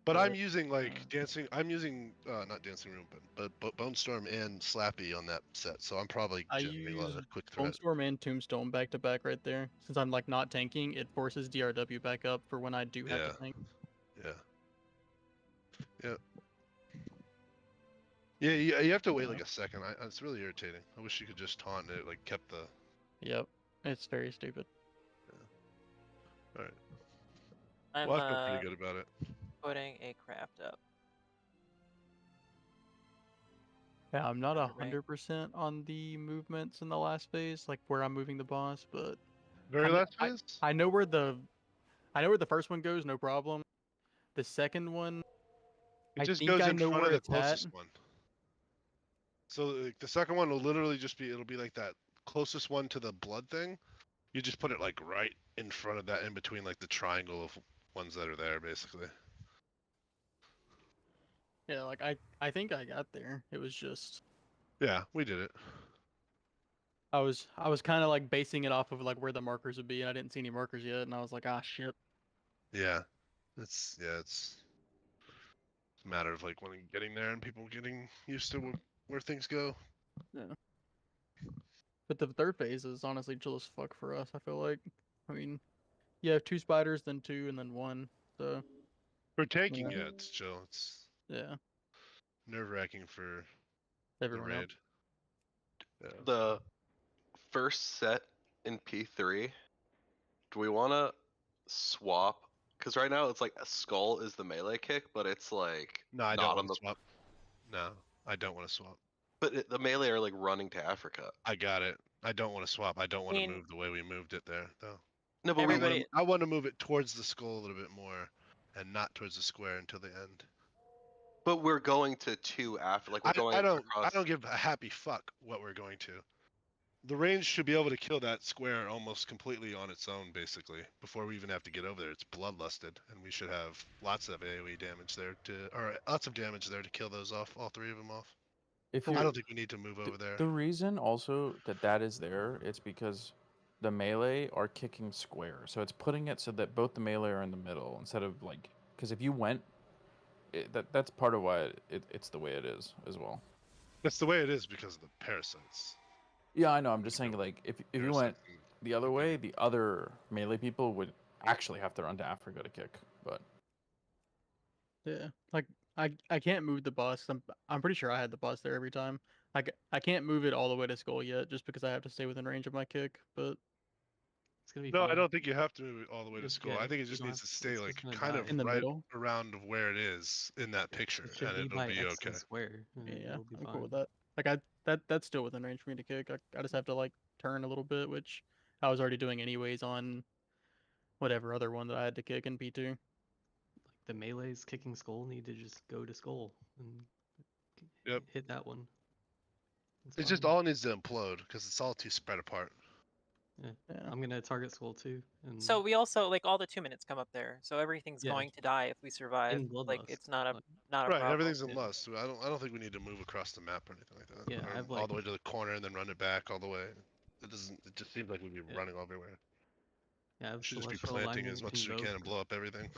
But I'm using like dancing. I'm using not dancing room, but Bone Storm and Slappy on that set. So I'm probably I generating a lot use of quick threat. Storm and Tombstone back to back right there. Since I'm like not tanking, it forces DRW back up for when I do have to tank. Yeah, you have to wait like a second. It's really irritating. I wish you could just taunt and it like kept the. Yep, it's very stupid. All right. I'm Well, I feel pretty good about it. putting a craft up. Yeah, I'm not Right. 100% on the movements in the last phase, like where I'm moving the boss, but Very last phase? I know where the first one goes, no problem. The second one, It I just think goes I in know front where of the it's at. closest one. So like, the second one will literally just be, it'll be like that closest one to the blood thing. You just put it like right in front of that, in between like the triangle of ones that are there, basically. Yeah, like I think I got there. It was just Yeah, we did it. I was kind of like basing it off of like where the markers would be, and I didn't see any markers yet, and I was like, ah, shit. Yeah, it's a matter of like when getting there and people getting used to where things go. Yeah. But the third phase is honestly chill as fuck for us. I feel like, I mean, you have 2 spiders, then 2, and then 1. So for taking, yeah, it's chill. It's nerve-wracking for everyone the raid. else. Yeah. The first set in P3, do we want to swap? Because right now it's like a skull is the melee kick, but it's like No, I not don't on want the. to swap. No, I don't want to swap. But the melee are like running to Africa. I got it. I don't want to swap. I don't want to mean- move the way we moved it there, though. No, but I want to move it towards the skull a little bit more, and not towards the square until the end. But we're going to 2 after, like we're going I across. don't give a happy fuck what we're going to. The range should be able to kill that square almost completely on its own, basically, before we even have to get over there. It's bloodlusted, and we should have lots of AoE damage there lots of damage there to kill those off, all 3 of them off. I don't think we need to move over there. The reason also that is there, it's because the melee are kicking square, so it's putting it so that both the melee are in the middle instead of like, because if you went, that's part of why it's the way it is as well. That's the way it is because of the parasites. Yeah, I know. I'm just saying, like, if you went the other way, the other melee people would actually have to run to Africa to kick. But Yeah, like I can't move the boss. I'm pretty sure I had the boss there every time. I can't move it all the way to skull yet, just because I have to stay within range of my kick. But it's gonna be. No, fine. I don't think you have to move it all the way to It's skull. good. I think it You just don't needs have to stay it's like just gonna kind die. of In the right middle? around of where it is in that picture, It should and be it'll by be X okay. and square. and yeah, it'll be I'm fine. cool with that. Like that's still within range for me to kick. I just have to like turn a little bit, which I was already doing anyways on whatever other one that I had to kick in P2. Like the melees kicking skull need to just go to skull and hit that one. It just all needs to implode because it's all too spread apart. Yeah. I'm gonna target skull too. And So we also like all the 2 minutes come up there, so everything's Yeah. going to die if we survive. In Like Bloodlust, it's not a like- not a Right, problem. everything's in lust. So I don't think we need to move across the map or anything like that. Yeah, Or I've, all the like- way to the corner and then run it back all the way. It doesn't. It just seems like we'd be running everywhere. Yeah, I have We should just be Celestial planting as Alignment, much as we can and Convoke. blow up everything.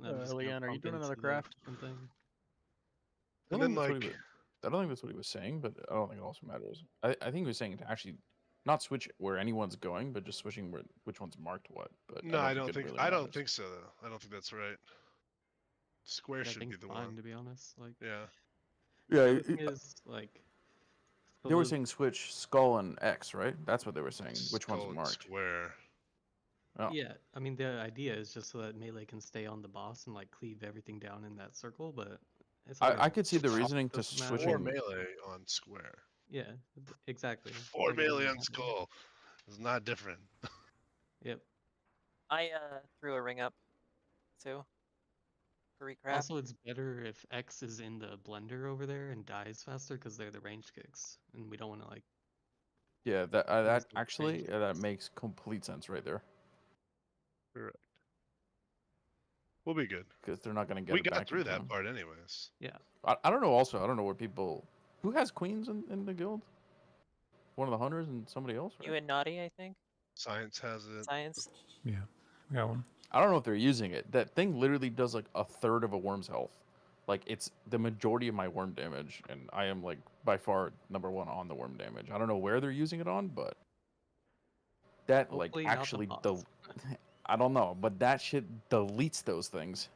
That'll just go Leon, are you pump doing another into craft? different thing. And I then don't think like, I don't think that's what he was saying, but I don't think it also matters. I think he was saying to actually not switch where anyone's going, but just switching which one's marked what. But no, I don't it think. really I don't matters. think so though. I don't think that's right. Square I should think be the fine, one. to be honest. Like Yeah. the other thing is like They were saying switch skull and X, right? That's what they were saying. Which Skull one's and marked? Square. Oh. Yeah, I mean the idea is just so that melee can stay on the boss and like cleave everything down in that circle, but it's I could see the it's reasoning to doesn't matter. Four switching. melee on Square. Yeah, exactly. 4 Like, it doesn't melee on matter. Skull. It's not different. Yep. I threw a ring up too. For recraft. Also, it's better if X is in the blender over there and dies faster because they're the range kicks, and we don't want to like. Yeah, that actually that makes complete sense right there. Correct. We'll be good. Because they're not going to get We it got back through in that time. part anyways. Yeah. I don't know. Also, I don't know what people. Who has queens in the guild? One of the hunters and somebody else. Right? You and Naughty, I think. Science has it. Science. Yeah, we got one. I don't know if they're using it. That thing literally does like a third of a worm's health. Like it's the majority of my worm damage, and I am like by far #1 on the worm damage. I don't know where they're using it on, but that Hopefully like not the actually boss. I don't know, but that shit deletes those things.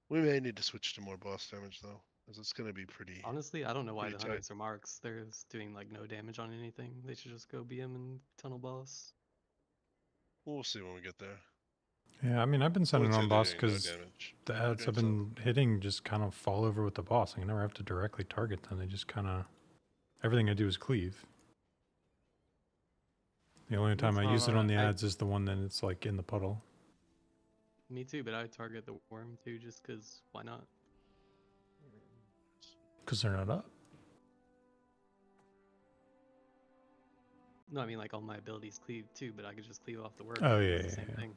We may need to switch to more boss damage though, because it's gonna be pretty. Honestly, I don't know why the pretty tight. hunters are marks. They're just doing like no damage on anything. They should just go BM and tunnel boss. We'll see when we get there. Yeah, I mean, I've been sending Bullets on are boss doing no because damage. the ads I've been hitting just kind of fall over with the boss. I never have to directly target them. They just kind of everything I do is cleave. The only time I use it on the ads is the one that it's like in the puddle. Me too, but I target the worm too, just because why not? Because they're not up. No, I mean like all my abilities cleave too, but I could just cleave off the worm. Oh, It's yeah, the same yeah. thing.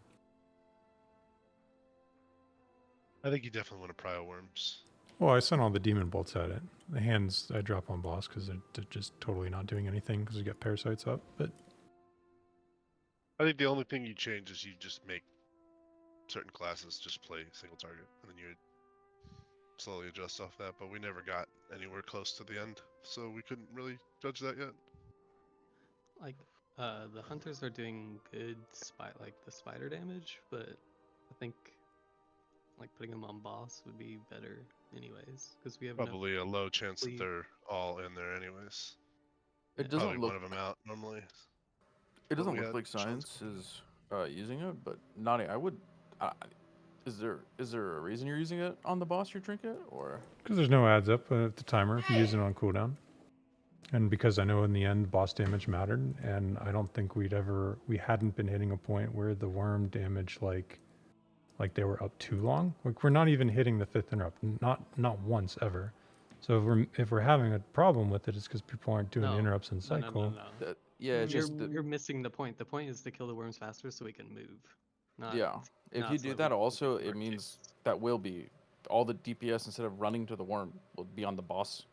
I think you definitely want to prio worms. Well, I sent all the demon bolts at it. The hands I drop on boss because they're just totally not doing anything because we got parasites up. But I think the only thing you change is you just make certain classes just play single target, and then you would slowly adjust off that. But we never got anywhere close to the end, so we couldn't really judge that yet. Like, the hunters are doing good like the spider damage, but I think like putting them on boss would be better anyways, because we have Probably a enough low chance that cleave. they're all in there anyways. It Probably doesn't look. one of them out normally. It doesn't we look had like science is using it, but Naughty, I would. Is there a reason you're using it on the boss your trinket, or? because there's no ads up at the timer if you use it on cooldown. And because I know in the end boss damage mattered, and I don't think we hadn't been hitting a point where the worm damage like they were up too long. Like we're not even hitting the 5th interrupt, not once ever. So if we're having a problem with it, it's because people aren't doing the interrupts in cycle. No. Yeah, it's you're, just you're missing the point. The point is to kill the worms faster so we can move. Not, yeah. If not you so do we that, can also work it means that will be all the DPS instead of running to the worm will be on the boss,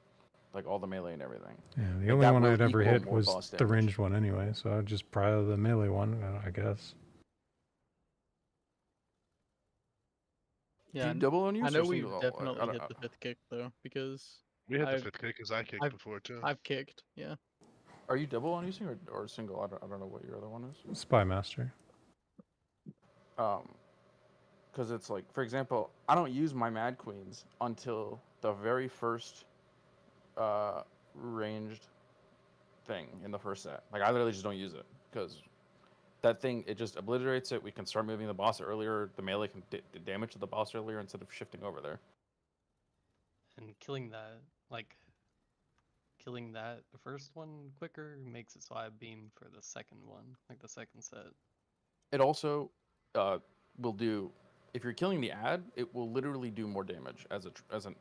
like all the melee and everything. Yeah, the Like, only that one will I'd ever equal hit more was boss the damage. ranged one anyway, so I'd just prio the melee one, I guess. Yeah, Do you double on use? I know or we've single? definitely I don't- hit the 5th kick though, because We had the I've- 5th kick because I kicked I've- before too. I've kicked, yeah. Are you double on using or single? I don't know what your other one is. Spy Master. Because it's like, for example, I don't use my Mad Queens until the very first ranged thing in the first set. Like I literally just don't use it because that thing, it just obliterates it. We can start moving the boss earlier. The melee can damage to the boss earlier instead of shifting over there. And killing that the first one quicker makes it so I beam for the second one, like the second set. It also will do, if you're killing the ad, it will literally do more damage as a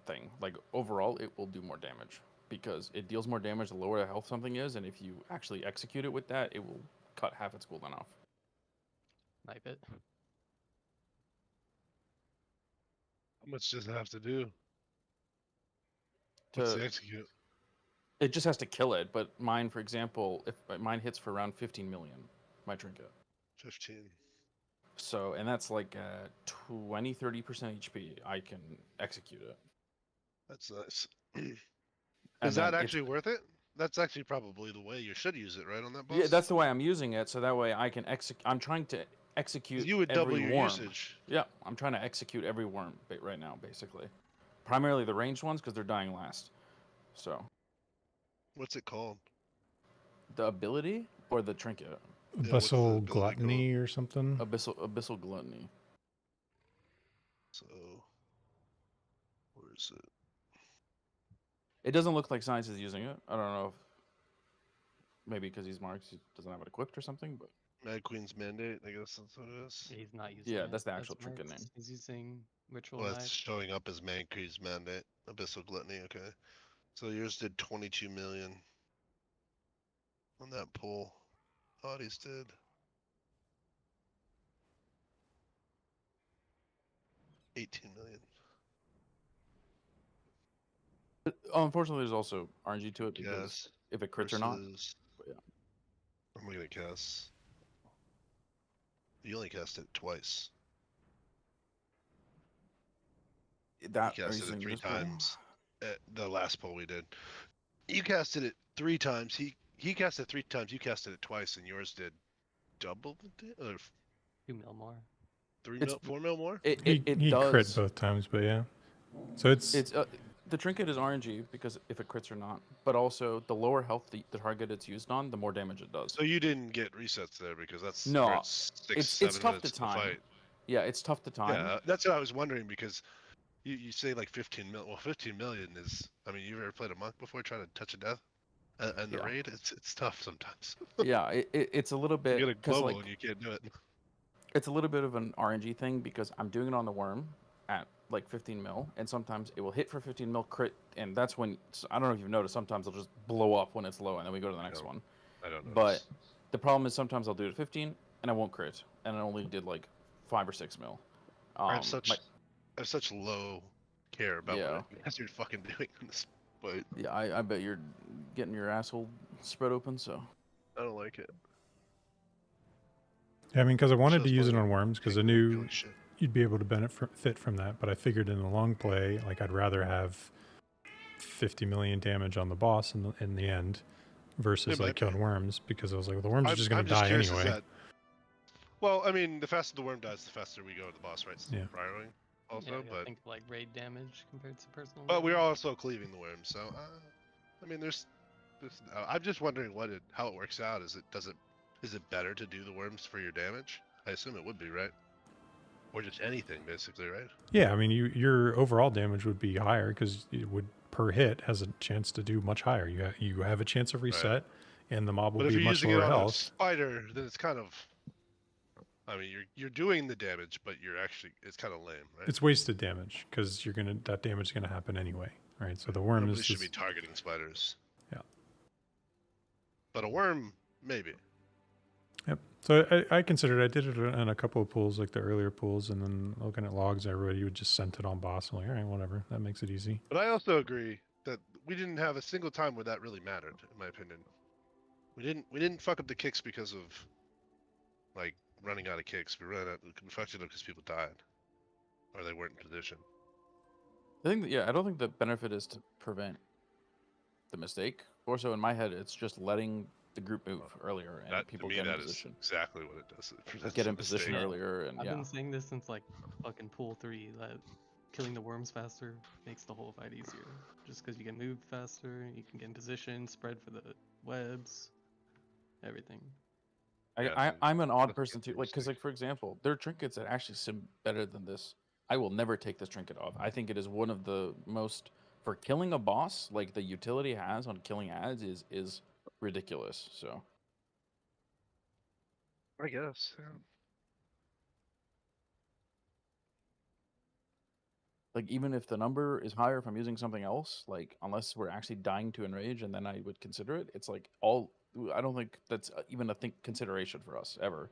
thing. Like overall, it will do more damage because it deals more damage the lower the health something is, and if you actually execute it with that, it will cut half its cooldown off. Knife it. How much does it have to do? What's the execute? It just has to kill it, but mine, for example, if mine hits for around 15 million, my trinket. 15. So, and that's like 20-30% HP. I can execute it. That's nice. And Is that then actually worth it? That's actually probably the way you should use it, right, on that boss? Yeah, that's the way I'm using it. So that way I can execute. I'm trying to execute. You would every double your worm. usage. Yeah, I'm trying to execute every worm right now, basically. Primarily the ranged ones because they're dying last. So. What's it called? The ability or the trinket? Abyssal Gluttony or something? Abyssal Gluttony. So, where is it? It doesn't look like Science is using it. I don't know if maybe because he's marked, he doesn't have it equipped or something. But Mad Queen's Mandate, I guess that's what it is. Yeah, he's not using yeah, it. that's the actual trinket marked. name. He's using Ritual Well, Knife. it's showing up as Mad Queen's Mandate, Abyssal Gluttony. Okay, so yours did 22 million on that pool. Audie's did. $18 million. Unfortunately, there's also RNG to it because Yes. if it crits or not. Versus- But yeah. I'm gonna cast. You only cast it twice. That You are you casted it saying 3 this pool? times. At the last poll we did. You casted it 3 times. He casted it 3 times. You casted it twice, and yours did double the or 2 mil more. 3 It's- mil, 4 mil more. It He does. crit both times, but yeah. So it's the trinket is RNG because if it crits or not, but also the lower health the target it's used on, the more damage it does. So you didn't get resets there because that's No, where it's 6, it's 7 tough minutes to time. fight. Yeah, it's tough to time. Yeah, that's what I was wondering because you say like 15 mil. Well, 15 million is. I mean, you've ever played a monk before trying to touch a death? And the Yeah. raid, it's tough sometimes. Yeah, it's a little bit. You get a 'cause, global like, and you can't do it. it's a little bit of an RNG thing because I'm doing it on the worm at like 15 mil, and sometimes it will hit for 15 mil crit, and that's when I don't know if you've noticed. Sometimes it'll just blow up when it's low, and then we go to the next one. I don't know. But the problem is sometimes I'll do it at 15, and I won't crit, and I only did like 5 or 6 mil. I have such low care about Yeah. what you guys are fucking doing in this fight. Yeah, I bet you're getting your asshole spread open. So I don't like it. Yeah, I mean, because I wanted Shows to use it what on worms because I knew you'd be able to benefit from that. But I figured in the long play, like I'd rather have 50 million damage on the boss in the end versus Yeah, like but- killing worms because I was like, well, the worms are I'm- just going I'm to die curious, is anyway. that- Well, I mean, the faster the worm dies, the faster we go to the boss, right? Yeah. Prioring also, Yeah, you gotta but think of, like raid damage compared to personal. but we're damage. also cleaving the worm, so I mean, there's I'm just wondering how it works out. Is it better to do the worms for your damage? I assume it would be, right? Or just anything, basically, right? Yeah, I mean, your overall damage would be higher because it would per hit has a chance to do much higher. You have a chance of reset, and the mob will But if be you're much using it lower on a health. spider, then it's kind of. I mean, you're doing the damage, but it's kind of lame, right? It's wasted damage because that damage is gonna happen anyway, right? So the worm Nobody is should just be targeting spiders. Yeah. But a worm, maybe. Yep. So I considered I did it in a couple of pools, like the earlier pools, and then looking at logs, everybody would just send it on boss. I'm like, all right, whatever, that makes it easy. But I also agree that we didn't have a single time where that really mattered, in my opinion. We didn't fuck up the kicks because of like running out of kicks. We fucked it up because people died or they weren't in position. I think I don't think the benefit is to prevent the mistake. Or so in my head, it's just letting the group move earlier and people to me, get in that is position. exactly what it does. It prevents Get the in position mistake. earlier, and I've yeah. been saying this since like fucking pool 3 that killing the worms faster makes the whole fight easier. Just because you can move faster, you can get in position, spread for the webs, everything. I'm an odd person too, like because like for example, there are trinkets that actually sim better than this. I will never take this trinket off. I think it is one of the most for killing a boss. Like the utility it has on killing ads is ridiculous. So I guess. Yeah. like even if the number is higher, if I'm using something else, like unless we're actually dying to enrage, and then I would consider it. It's like I don't think that's even a consideration for us ever.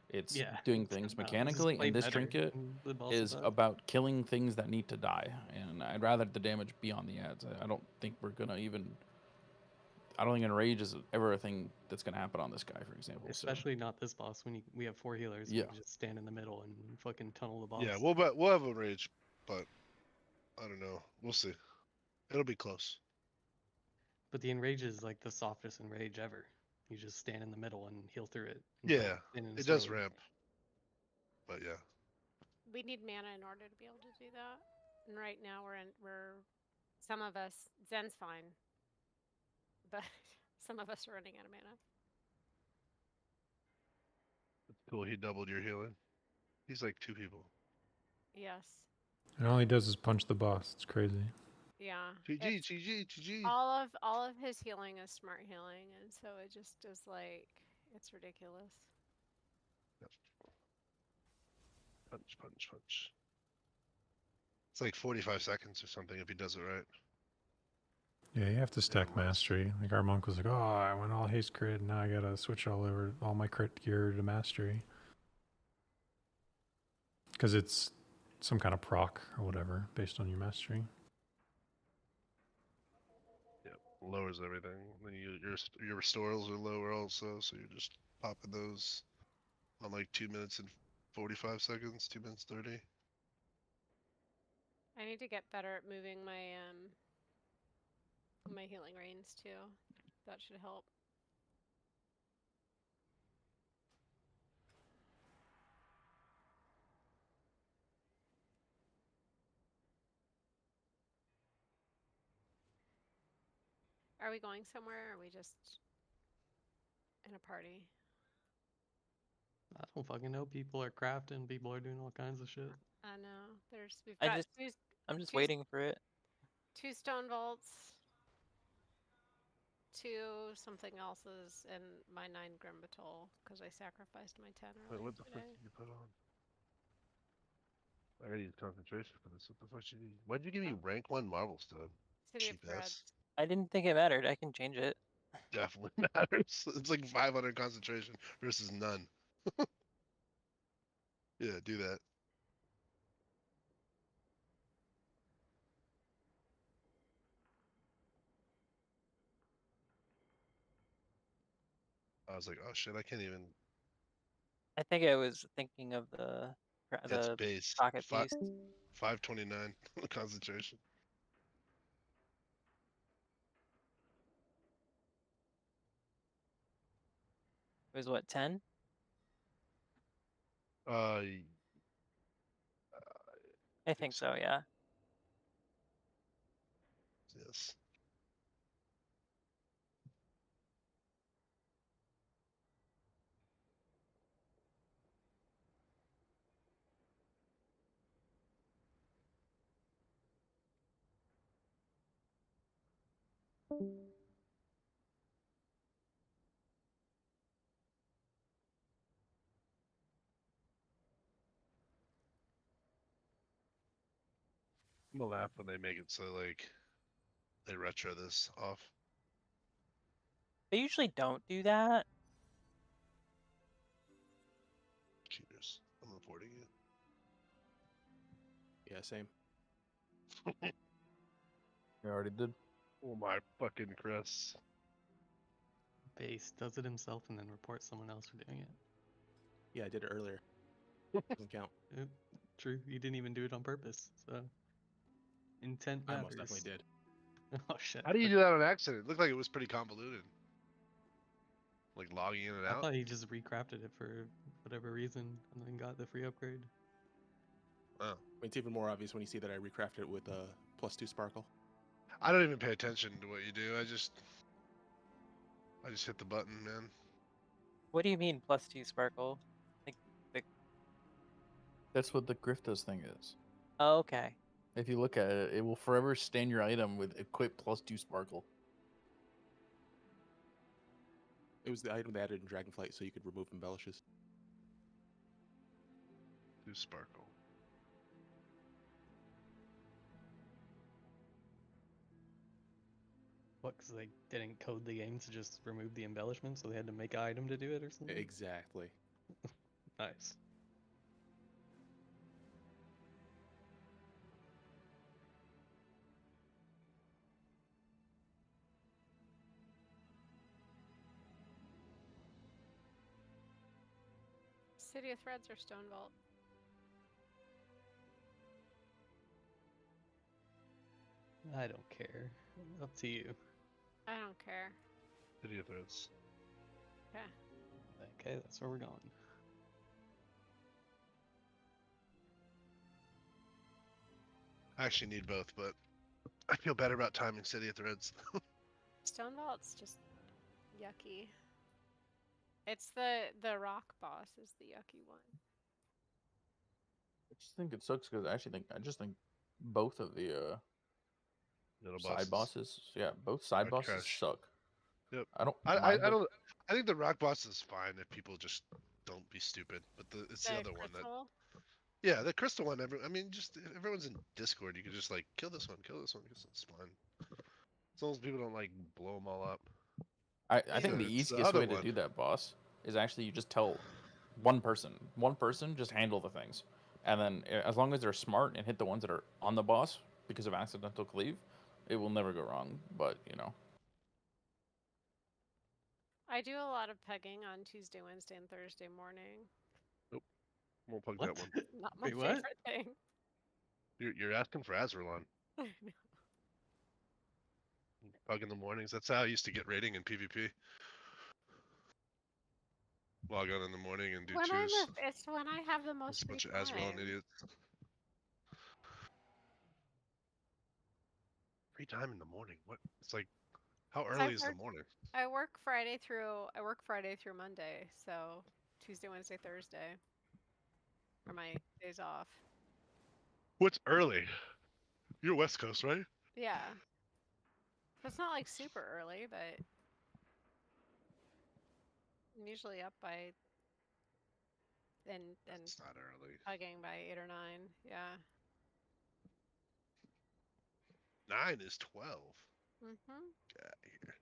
It's doing things mechanically, and this trinket is about killing things that need to die. And I'd rather the damage be on the ads. I don't think we're gonna even. I don't think enrage is ever a thing that's gonna happen on this guy, for example. Especially not this boss when we have 4 healers. Yeah. We just stand in the middle and fucking tunnel the boss. Yeah, we'll have a rage, but I don't know. We'll see. It'll be close. But the enrage is like the softest enrage ever. You just stand in the middle and heal through it. Yeah, it does ramp. But yeah. We need mana in order to be able to do that. And right now we're some of us, Zen's fine. but some of us are running out of mana. Cool, he doubled your healing. He's like 2 people. Yes. And all he does is punch the boss. It's crazy. Yeah. GG, GG, GG. All of his healing is smart healing, and so it just is like it's ridiculous. Yep. Punch, punch, punch. It's like 45 seconds or something if he does it right. Yeah, you have to stack mastery. Like our monk was like, oh, I went all haste crit, now I gotta switch all my crit gear to mastery. Because it's some kind of proc or whatever based on your mastery. Yep, lowers everything. Then your restorals are lower also, so you're just popping those on like 2 minutes and 45 seconds, 2 minutes 30. I need to get better at moving my my healing reins too. That should help. Are we going somewhere, or are we just in a party? I don't fucking know. People are crafting. People are doing all kinds of shit. I know. We've got I'm just waiting for it. 2 stone vaults, 2 something else's, and my 9 Grimbatol because I sacrificed my 10 earlier Wait, what the fuck today. did you put on? I gotta use concentration for this. What the fuck should you? Why'd you give me rank 1 Marvel Stud? City of Cheap Threads. ass. I didn't think it mattered. I can change it. Definitely matters. It's like 500 concentration versus none. Yeah, do that. I was like, oh shit, I can't even. I think I was thinking of the That's base. pocket piece. 529 concentration. It was what, 10? I think so, yeah. Yes. I'm gonna laugh when they make it so like they retro this off. They usually don't do that. Cheaters. I'm reporting you. Yeah, same. You already did. Oh my fucking Chris. Base does it himself and then reports someone else for doing it. Yeah, I did it earlier. Doesn't count. True, you didn't even do it on purpose, so intent I matters. most definitely did. Oh shit. How do you do that on accident? It looked like it was pretty convoluted. Like logging in and I out. thought he just recrafted it for whatever reason and then got the free upgrade. Oh. It's even more obvious when you see that I recrafted it with a +2 sparkle. I don't even pay attention to what you do. I just hit the button, man. What do you mean +2 sparkle? Like That's what the Griftos thing is. Oh, okay. If you look at it, it will forever stain your item with equip +2 sparkle. It was the item they added in Dragonflight so you could remove embellishes. 2 sparkle. What, because they didn't code the game to just remove the embellishment, so they had to make an item to do it or something? Exactly. Nice. City of Threads or Stone Vault? I don't care. Up to you. I don't care. City of Threads. Okay. Okay, that's where we're going. I actually need both, but I feel better about timing City of Threads. Stone Vault's just yucky. It's the rock boss is the yucky one. I just think it sucks because I just think both of the Little side bosses. bosses, yeah, both side Rock bosses Crash. suck. Yep. I don't I mind. don't. I think the rock boss is fine if people just don't be stupid. But it's the other one that. Crystal? Yeah, the crystal one. I mean, just if everyone's in Discord, you can just like kill this one, because it's fine. As long as people don't like blow them all up. I think the It's the easiest other way to one. do that boss is actually you just tell one person just handle the things, and then as long as they're smart and hit the ones that are on the boss because of accidental cleave, it will never go wrong. But you know. I do a lot of pegging on Tuesday, Wednesday, and Thursday morning. Nope. Won't plug that one. Not my Wait, what? favorite thing. You're asking for Azralon. I know. Bug in the mornings. That's how I used to get rating in PvP. Log on in the morning and do When twos. it's when I have the most Just a free bunch of time. Azrael idiots. Free time in the morning. What? It's like, how 'Cause early is the morning? I work Friday through Monday, so Tuesday, Wednesday, Thursday are my days off. What's early? You're West Coast, right? Yeah. So it's not like super early, but I'm usually up by and It's not early. hugging by 8 or 9. Yeah. 9 is 12. Mhm. Get out of here.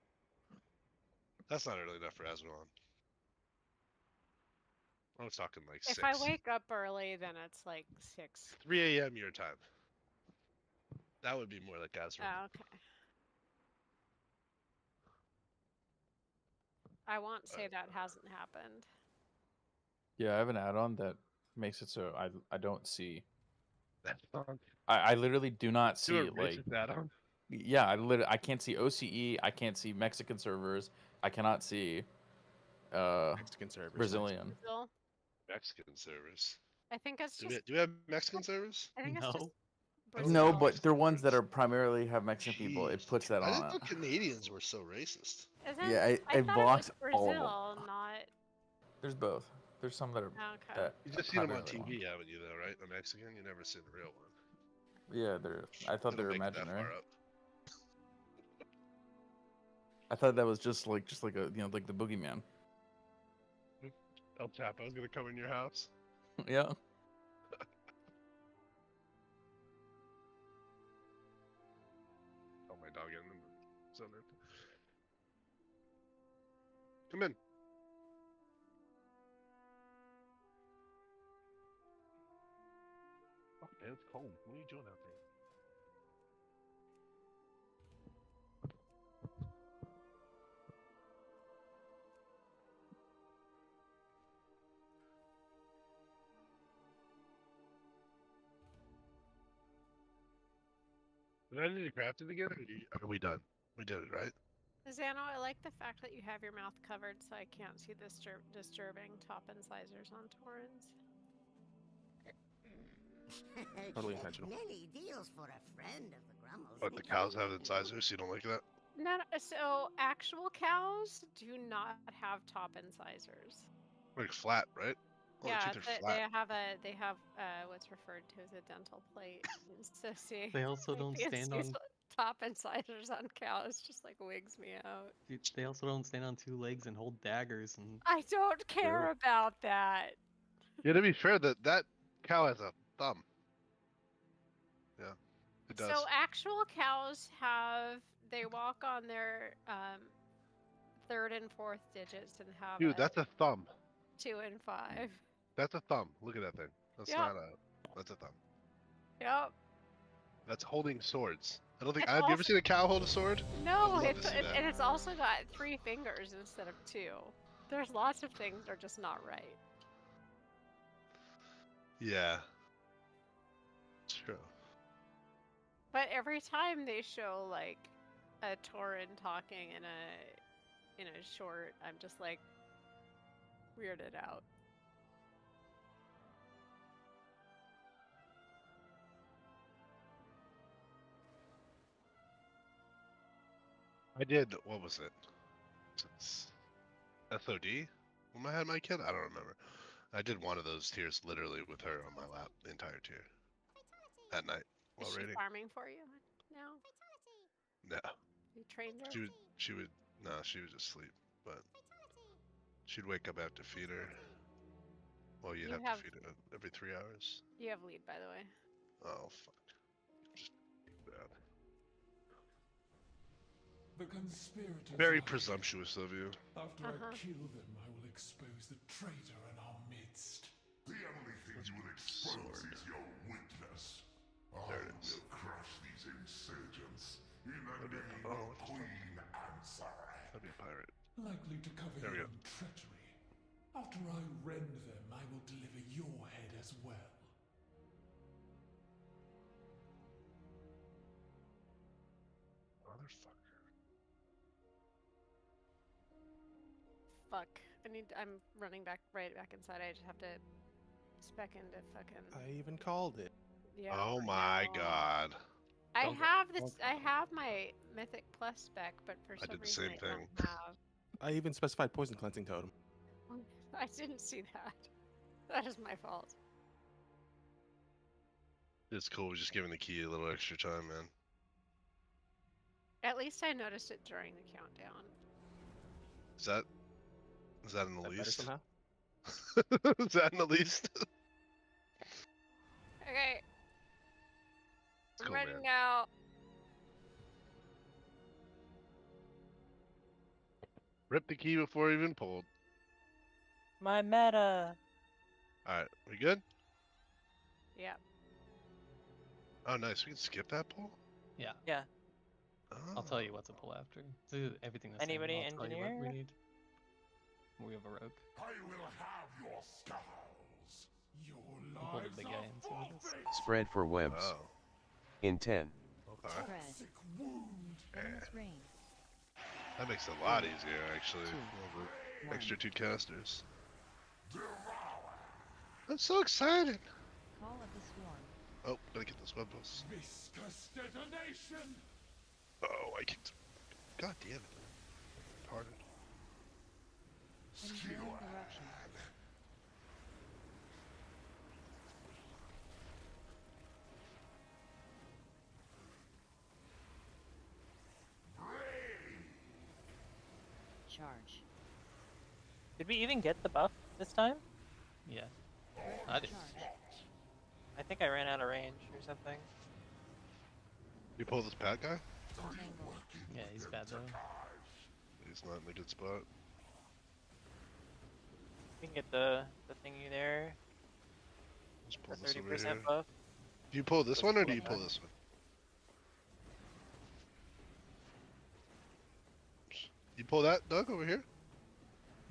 That's not early enough for Azralon. I was talking like 6. If I wake up early, then it's like 6. 3 a.m. your time. That would be more like Azralon. Oh, okay. I won't say that hasn't happened. Yeah, I have an add-on that makes it so I don't see. That's wrong. I literally do not see Do a like. racist add-on? Yeah, I can't see OCE. I can't see Mexican servers. I cannot see Mexican servers. Brazilian. Brazil? Mexican servers. I think it's Do just. we have Mexican servers? I think it's just. No, Brazil. but they're ones that are primarily have Mexican people. It puts that I on didn't know it. Canadians were so racist. Isn't, Yeah, I it thought blocks it was all of them. Brazil, not. There's both. There's some that are Okay. that. You just seen them on primarily TV, haven't you? Though, right? A Mexican. You never seen a real one. Yeah, they're. I thought they They were don't make it that imaginary. far up. I thought that was just like a like the boogeyman. El Chapo's gonna come in your house. Yeah. Oh, my dog in the zone. Come in. Fuck, man, it's cold. What are you doing out there? Did I need to craft it again, or are we done? We did it, right? Zano, I like the fact that you have your mouth covered so I can't see the disturbing top incisors on Torrens. Totally intentional. Nelly deals for a friend of the Grummels. But the cows have incisors, so you don't like that? No, so actual cows do not have top incisors. Like flat, right? Oh, Yeah, their teeth are flat. they have what's referred to as a dental plate. So see, They also don't the stand on. top incisors on cows. Just like wigs me out. Dude, they also don't stand on 2 legs and hold daggers and. I don't care about that. Yeah, to be fair, that cow has a thumb. Yeah, it does. So actual cows they walk on their 3rd and 4th digits and have Dude, that's a thumb. 2 and 5. That's a thumb. Look at that thing. That's Yep. not that's a thumb. Yep. That's holding swords. I don't think. It's Have you ever also- seen a cow hold a sword? No, I'd love to see that. and it's also got 3 fingers instead of 2. There's lots of things that are just not right. Yeah. True. But every time they show like a Tauren talking in a short, I'm just like weirded out. I did. What was it? SOD? When I had my kid, I don't remember. I did one of those tiers literally with her on my lap, the entire tier, at night while Is she raiding. farming for you now? No, You trained her? she would. No, she would just sleep, but she'd wake up. I have to feed her. Well, you'd have to feed her every 3 hours. You have lead, by the way. Oh fuck. Just bad. The conspirators Very are presumptuous of you. After I kill them, I will expose the traitor in our midst. The only thing you will expose is your weakness. There it is. Will crush these insurgents in the name of Queen Answer. That'd be a pirate. Likely to cover There we your go. own treachery. After I rend them, I will deliver your head as well. Motherfucker. Fuck. I'm running right back inside. I just have to spec into fucking. I even called it. Yeah. Oh my god. I have my Mythic Plus spec, but for I some did the reason same I thing. don't have. I even specified poison cleansing totem. I didn't see that. That is my fault. It's cool. We're just giving the key a little extra time, man. At least I noticed it during the countdown. Is that in the Better least? somehow? Is that in the least? Okay. It's I'm cool, ready man. now. Rip the key before even pulled. My meta. Alright, we good? Yep. Oh, nice. We can skip that pull? Yeah. Yeah. I'll tell you what to pull after. Do everything the same. Anybody I'll tell you what we engineer? need. We have a rogue. I will have your skulls. Your I'll pull the lives big are guy and see what it is. Spread for webs. Oh. In 10. Okay. Spread. sick wound. Venomous rain. That makes it a lot easier, actually. Two. Over extra 2 casters. Devour. I'm so excited! Call of the swarm. Oh, gotta get this web boss. Viscous detonation. Oh, I kicked. God damn it. Pardon. Enduring eruption. Charge. Did we even get the buff this time? Yeah. I did. I think I ran out of range or something. You pull this bad guy? Tangle. Yeah, he's bad though. He's not in a good spot. We can get the thingy there. Just pull The this over 30% here. buff. Do you pull this one or do you pull this one? You pull that, Doug, over here?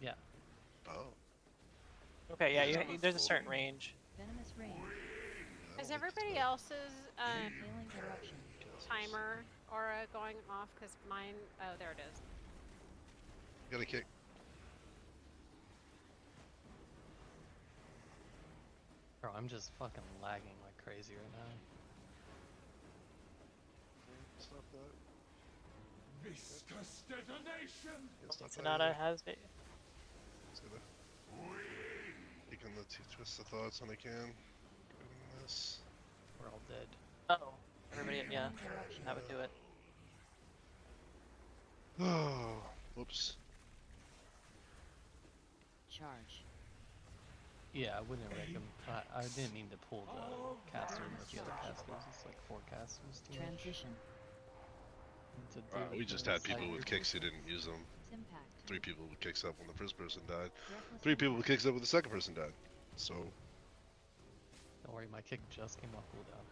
Yeah. Oh. Okay, yeah, there's a certain range. Venomous rain. Is everybody else's Hailing eruption. timer aura going off? Because mine. Oh, there it is. You got a kick. Bro, I'm just fucking lagging like crazy right now. Stop that. Viscous detonation. Stop that. Sonata has it. Just gonna. You can twist the thoughts when I can. Doing this. We're all dead. Oh, everybody, yeah, that would do it. Oh, whoops. Charge. Yeah, I wouldn't recommend. I didn't mean to pull the caster with the other casters. It's like 4 casters too much. Transition. To do We it just in had the people side with group. kicks who didn't use them. Impact. 3 people with kicks up when the first person died. Reckless 3 people impact. with kicks up when the second person died. So, Don't worry, my kick just came off cooldown.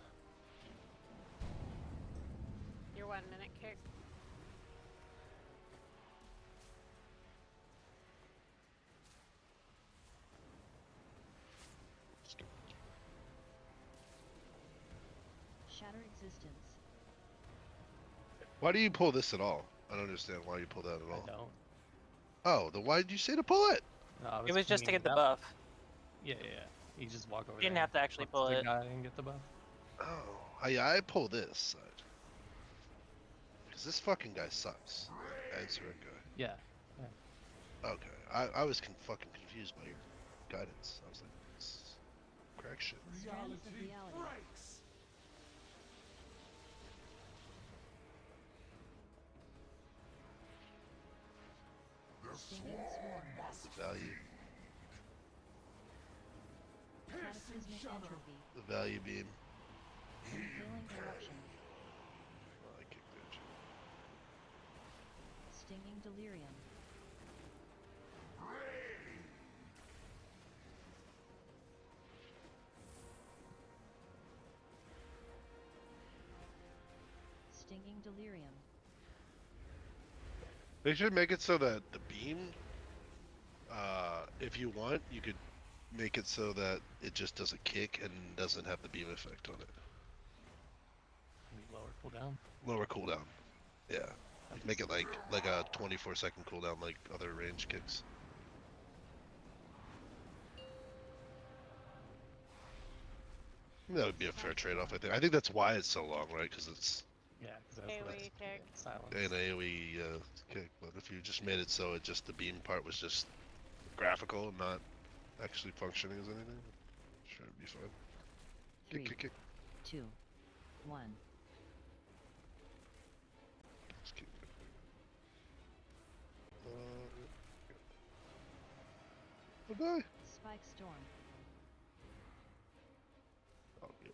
Your 1 minute kick. Shatter existence. why do you pull this at all? I don't understand why you pull that at all. I don't. Oh, then why did you say to pull it? No, I It was just to cleaning get the it buff. up. Yeah. You just walk over You didn't there have to actually and pull the it. guy and get the buff. Oh, I pull this side. Because this fucking guy sucks. Answer a guy. Yeah. Yeah. Okay, I was fucking confused by your guidance. I was like, this is crack shit. Strands of reality. breaks. Standing swarm. The value. Cataclysmic entropy. The value beam. Impaling eruption. Oh, I kicked it. Stinging delirium. Stinging delirium. They should make it so that the beam, if you want, you could make it so that it just does a kick and doesn't have the beam effect on it. Lower cooldown. Lower cooldown. Yeah. Make it like a 24-second cooldown like other range kicks. That would be a fair trade-off, I think. I think that's why it's so long, right? Because it's Yeah, because that's AoE kick. silence. an AoE kick. But if you just made it so it just the beam part was just graphical and not actually functioning as anything, sure, it'd be fine. Three, Kick, kick, kick. 2, 1. Just keep it. Die. Spike storm. Oh, good.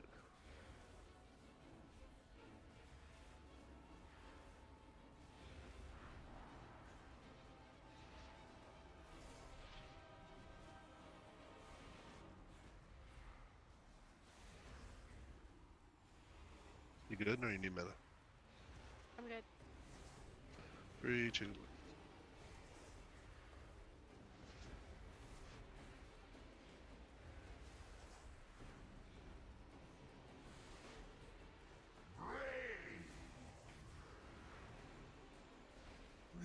You good, or you need mana? I'm good. 3, 2, 1.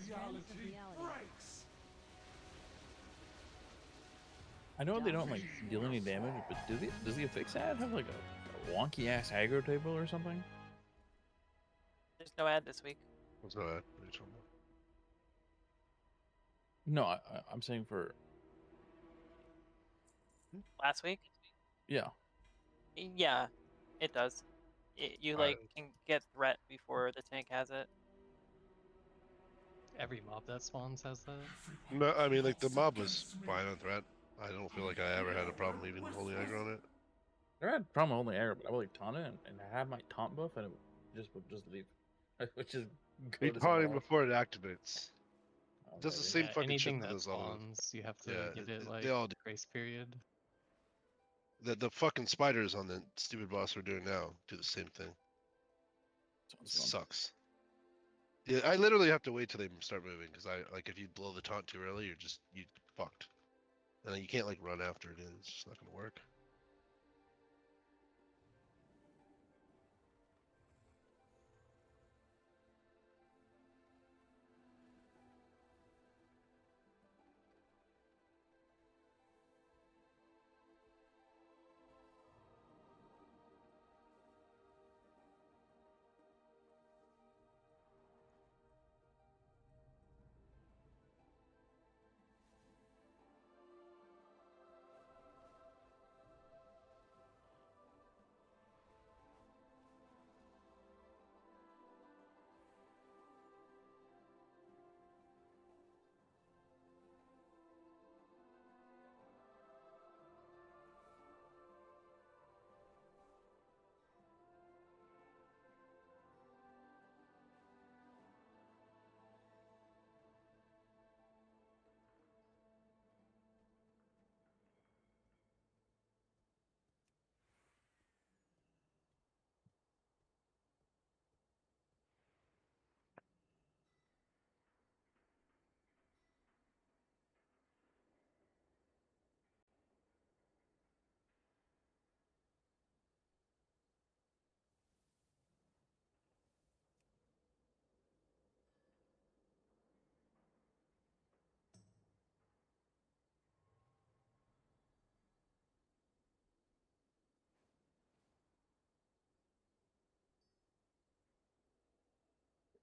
Reality reality. breaks. I know they don't like deal any damage, but does the affix ad have like a wonky ass aggro table or something? There's no ad this week. What's that? What are you talking about? No, I'm saying for Last week? yeah. Yeah, it does. You like can get threat before the tank has it. Every mob that spawns has that. No, I mean, like, the mob was fine on threat. I don't feel like I ever had a problem even holding aggro on it. I had a problem only aggro, but I would like taunt it and I had my taunt buff and it would just leave. Which is Be good as taunting hell. before it activates. Oh, Does the maybe. same Yeah, fucking shit anything that that does all of spawns, you have to Yeah, give it like they all do. grace period. The fucking spiders on the stupid boss we're doing now do the same thing. It sucks. Yeah, I literally have to wait till they start moving because like if you blow the taunt too early, you fucked. And then you can't like run after it. It's just not gonna work.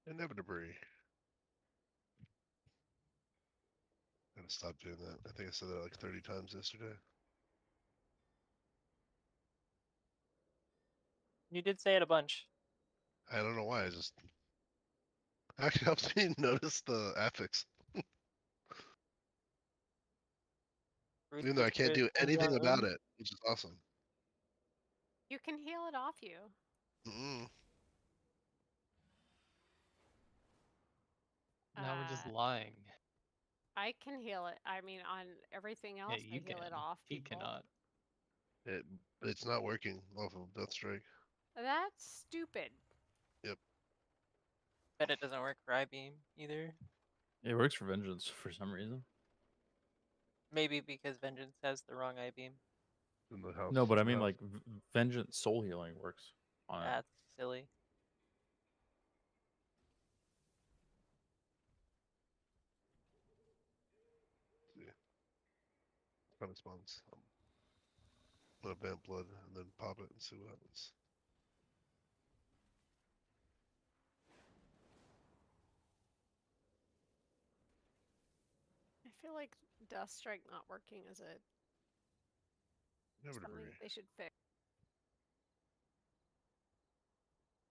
Inevitably. gotta stop doing that. I think I said that like 30 times yesterday. You did say it a bunch. I don't know why. I just actually helps me notice the affix. Even though I can't do anything about it, which is awesome. You can heal it off you. Mm-mm. Now we're just lying. I can heal it. I mean, on everything else, Yeah, you I heal can. it off He people. cannot. It's not working off of Deathstrike. That's stupid. Yep. Bet it doesn't work for I-beam either. It works for Vengeance for some reason. Maybe because Vengeance has the wrong I-beam. In the house. No, but I mean, like, Vengeance soul healing works on it. That's silly. Yeah. Kind of spawns. I'm gonna vamp blood and then pop it and see what happens. I feel like Deathstrike not working is a Never something agree. they should fix.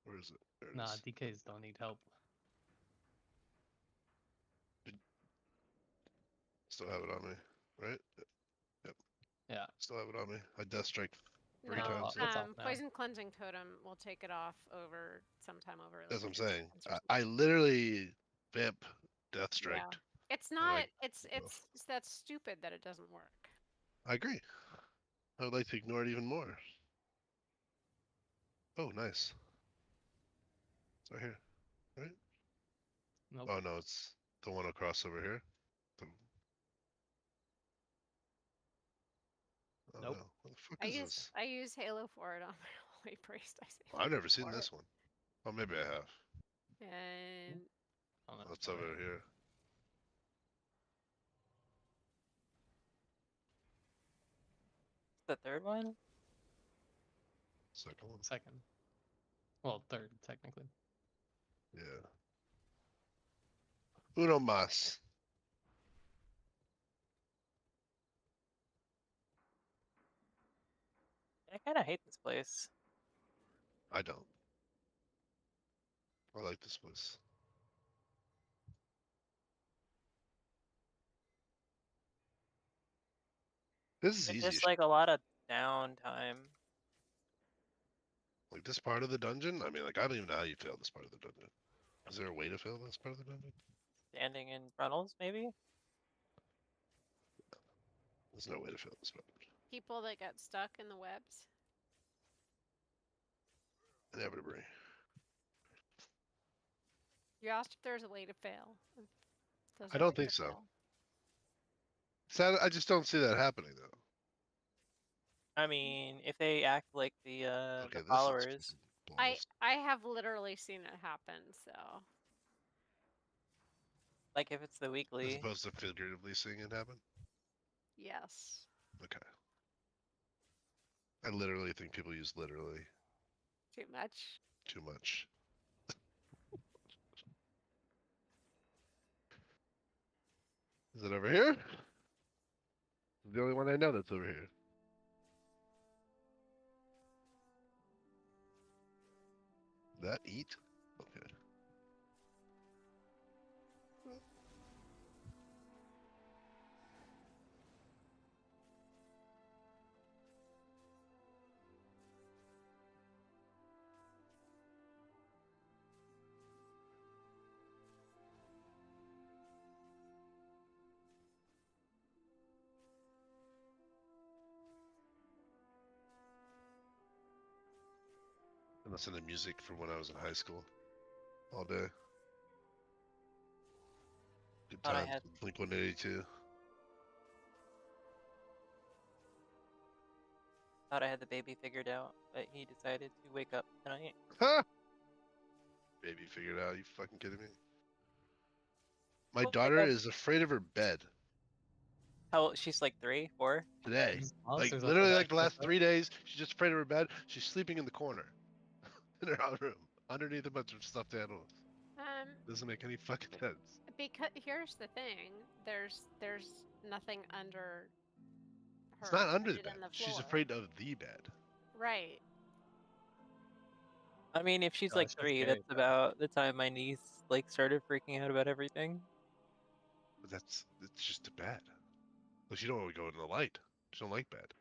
Where is it? There it Nah, is. DKs don't need help. Still have it on me, right? Yep. Yeah. Still have it on me. I Deathstrike 3 No, times. It's off now. Poison Cleansing Totem will take it off over sometime over. Like, That's what I'm 6 saying. months or I literally vamp Deathstrike. Yeah. It's I not. like It's that's stupid that it doesn't work. I agree. I would like to ignore it even more. Oh, nice. It's right here, right? Nope. Oh no, it's the one across over here. Oh Nope. no, what the fuck is this? I use Halo for it on my Holy Priest. I say I've never seen for this it. one. Oh, maybe I have. And Oh, that's What's over here? The third one? Second one. Second. Well, third, technically. Yeah. Uno mas. I kind of hate this place. I don't. I like this place. This is It's easy. just like a lot of downtime. Like this part of the dungeon? I mean, like, I don't even know how you fail this part of the dungeon. Is there a way to fail this part of the dungeon? Standing in frontals, maybe? There's no way to fail this part. people that got stuck in the webs. Inevitably. You asked if there's a way to fail. There's I no don't way think to so. fail. Sad, I just don't see that happening though. I mean, if they act like the Okay, this followers. I have literally seen it happen. So Like if it's the As weekly. opposed to figuratively seeing it happen? yes. Okay. I literally think people use literally Too much. too much. Is it over here? The only one I know that's over here. That eat? Okay. I listen to music from when I was in high school all day. Good Thought I times. had- Blink 182. Thought I had the baby figured out, but he decided to wake up tonight. Huh? Baby figured out. You fucking kidding me? My Oh my daughter God. is afraid of her bed How she's like 3, 4? today. Monsters Like up literally there. like the last 3 days, she's just afraid of her bed. She's sleeping in the corner in her own room underneath a bunch of stuffed animals. Doesn't make any fucking sense. Because here's the thing, there's nothing under her. It's not under the it bed. on the She's floor. afraid of the bed. Right. I mean, if she's Oh, like it's just 3, scary, that's bro. about the time my niece like started freaking out about everything. But it's just a bed. Well, she don't want to go in the light. She don't like bed.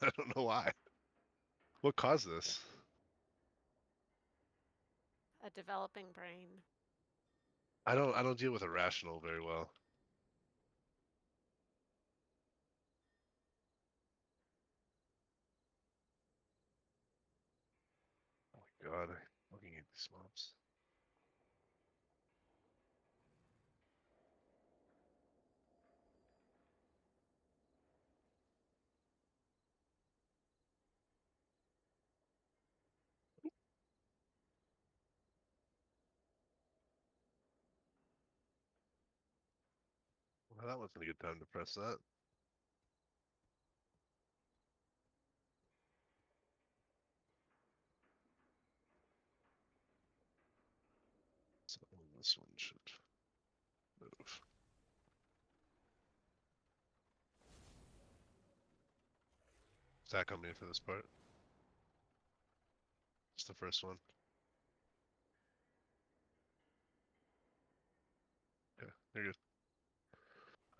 I don't know why. What caused this? A developing brain. I don't deal with irrational very well. Oh my god, I fucking hate these mobs. Well, that wasn't a good time to press that. So this one should move. Stack on me for this part. It's the first one. Yeah, you're good.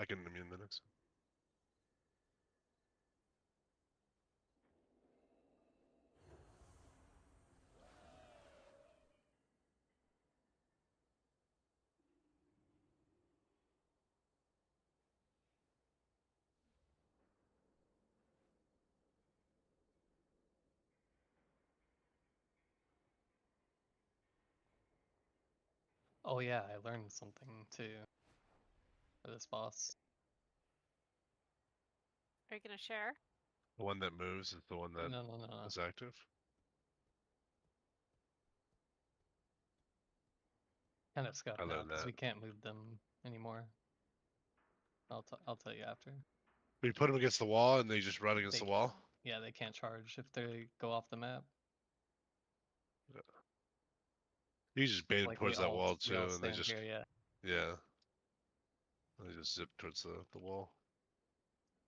I can immune the next one. Oh yeah, I learned something too for this boss. Are you gonna share? The one that moves is the one that No. is active. Kind of scuffed I now learned because that. we can't move them anymore. I'll tell you after. We put them against the wall and they just run against They the wall. Yeah, they can't charge if they go off the map. Yeah. You just bait them Like towards that wall we all too, and they stand just here, yeah. yeah. They just zip towards the wall.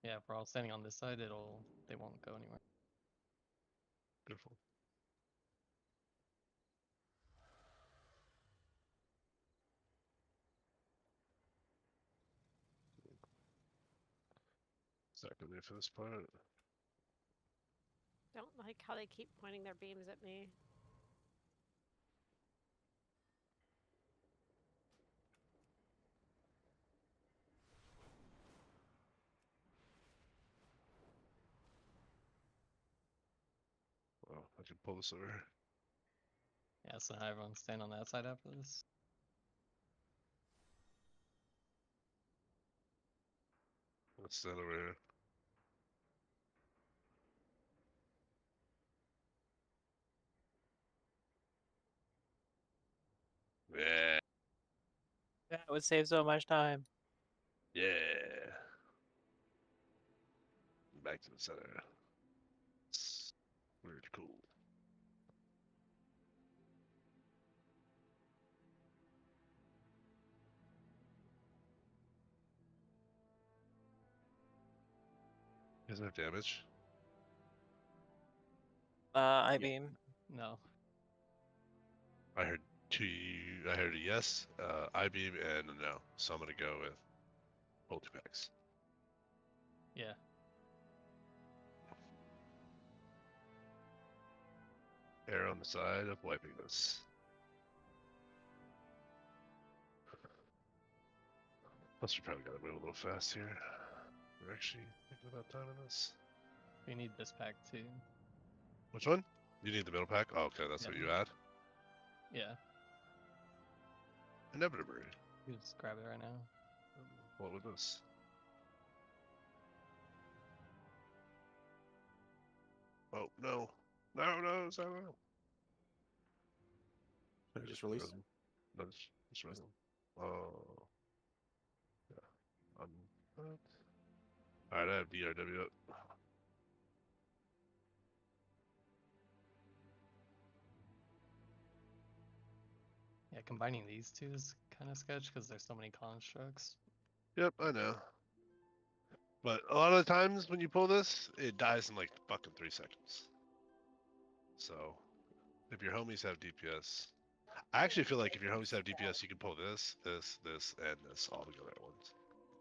Yeah, if we're all standing on this side, they won't go anywhere. Beautiful. Stack on me for this part. Don't like how they keep pointing their beams at me. Well, I can pull this over. Yeah, so now everyone stand on that side after this. Let's stand over here. Yeah. That would save so much time. Yeah. Back to the center. It's really cool. You guys have damage? I beam. No. I heard I heard a yes, I beam, and a no. So I'm gonna go with multi-packs. Yeah. Air on the side of wiping this. Plus, we probably gotta move a little fast here. We're actually thinking about timing this. We need this pack too. Which one? You need the middle pack? Oh, okay, that's Yeah. what you add? Yeah. Inevitably. You just grab it right now. What with this? Oh, no. No, it's not. Should I just release? No, just release them. Oh. Yeah. Alright, I have DRW up. Yeah, combining these two is kind of sketch because there's so many constructs. Yep, I know. But a lot of the times when you pull this, it dies in like fucking 3 seconds. So, if your homies have DPS, I actually feel like if your homies have DPS, you can pull this, this, this, and this all together at once.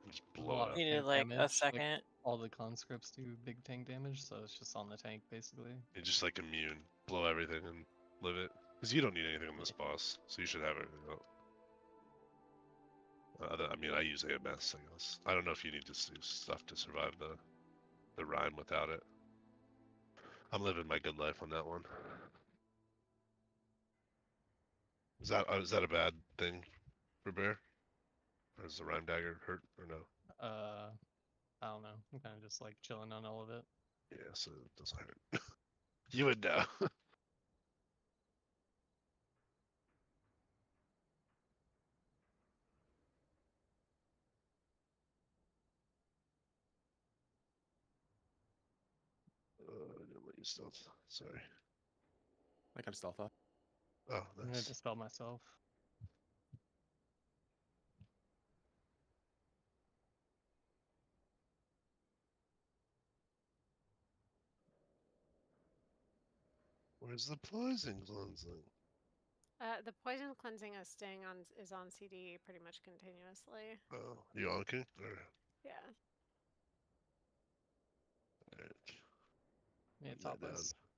And just There's a blow lot it of up. You need tank like a damage. second. All the conscripts do big tank damage, so it's just on the tank basically. You're just like immune. Blow everything and live it. Because you don't need anything on this boss, so you should have everything out. I mean, I use AMS, I guess. I don't know if you need to do stuff to survive the rhyme without it. I'm living my good life on that one. Is that a bad thing for Bear? Or does the rhyme dagger hurt or no? I don't know. I'm kind of just like chilling on all of it. Yeah, so it doesn't hurt. You would know. Didn't let you stealth. Sorry. I got a stealth up. Oh, I'm gonna nice. dispel myself. Where's the poison cleansing? The poison cleansing is on CD pretty much continuously. Oh, you onking? Or... Yeah. Alright. Yeah, Putting top that us. down.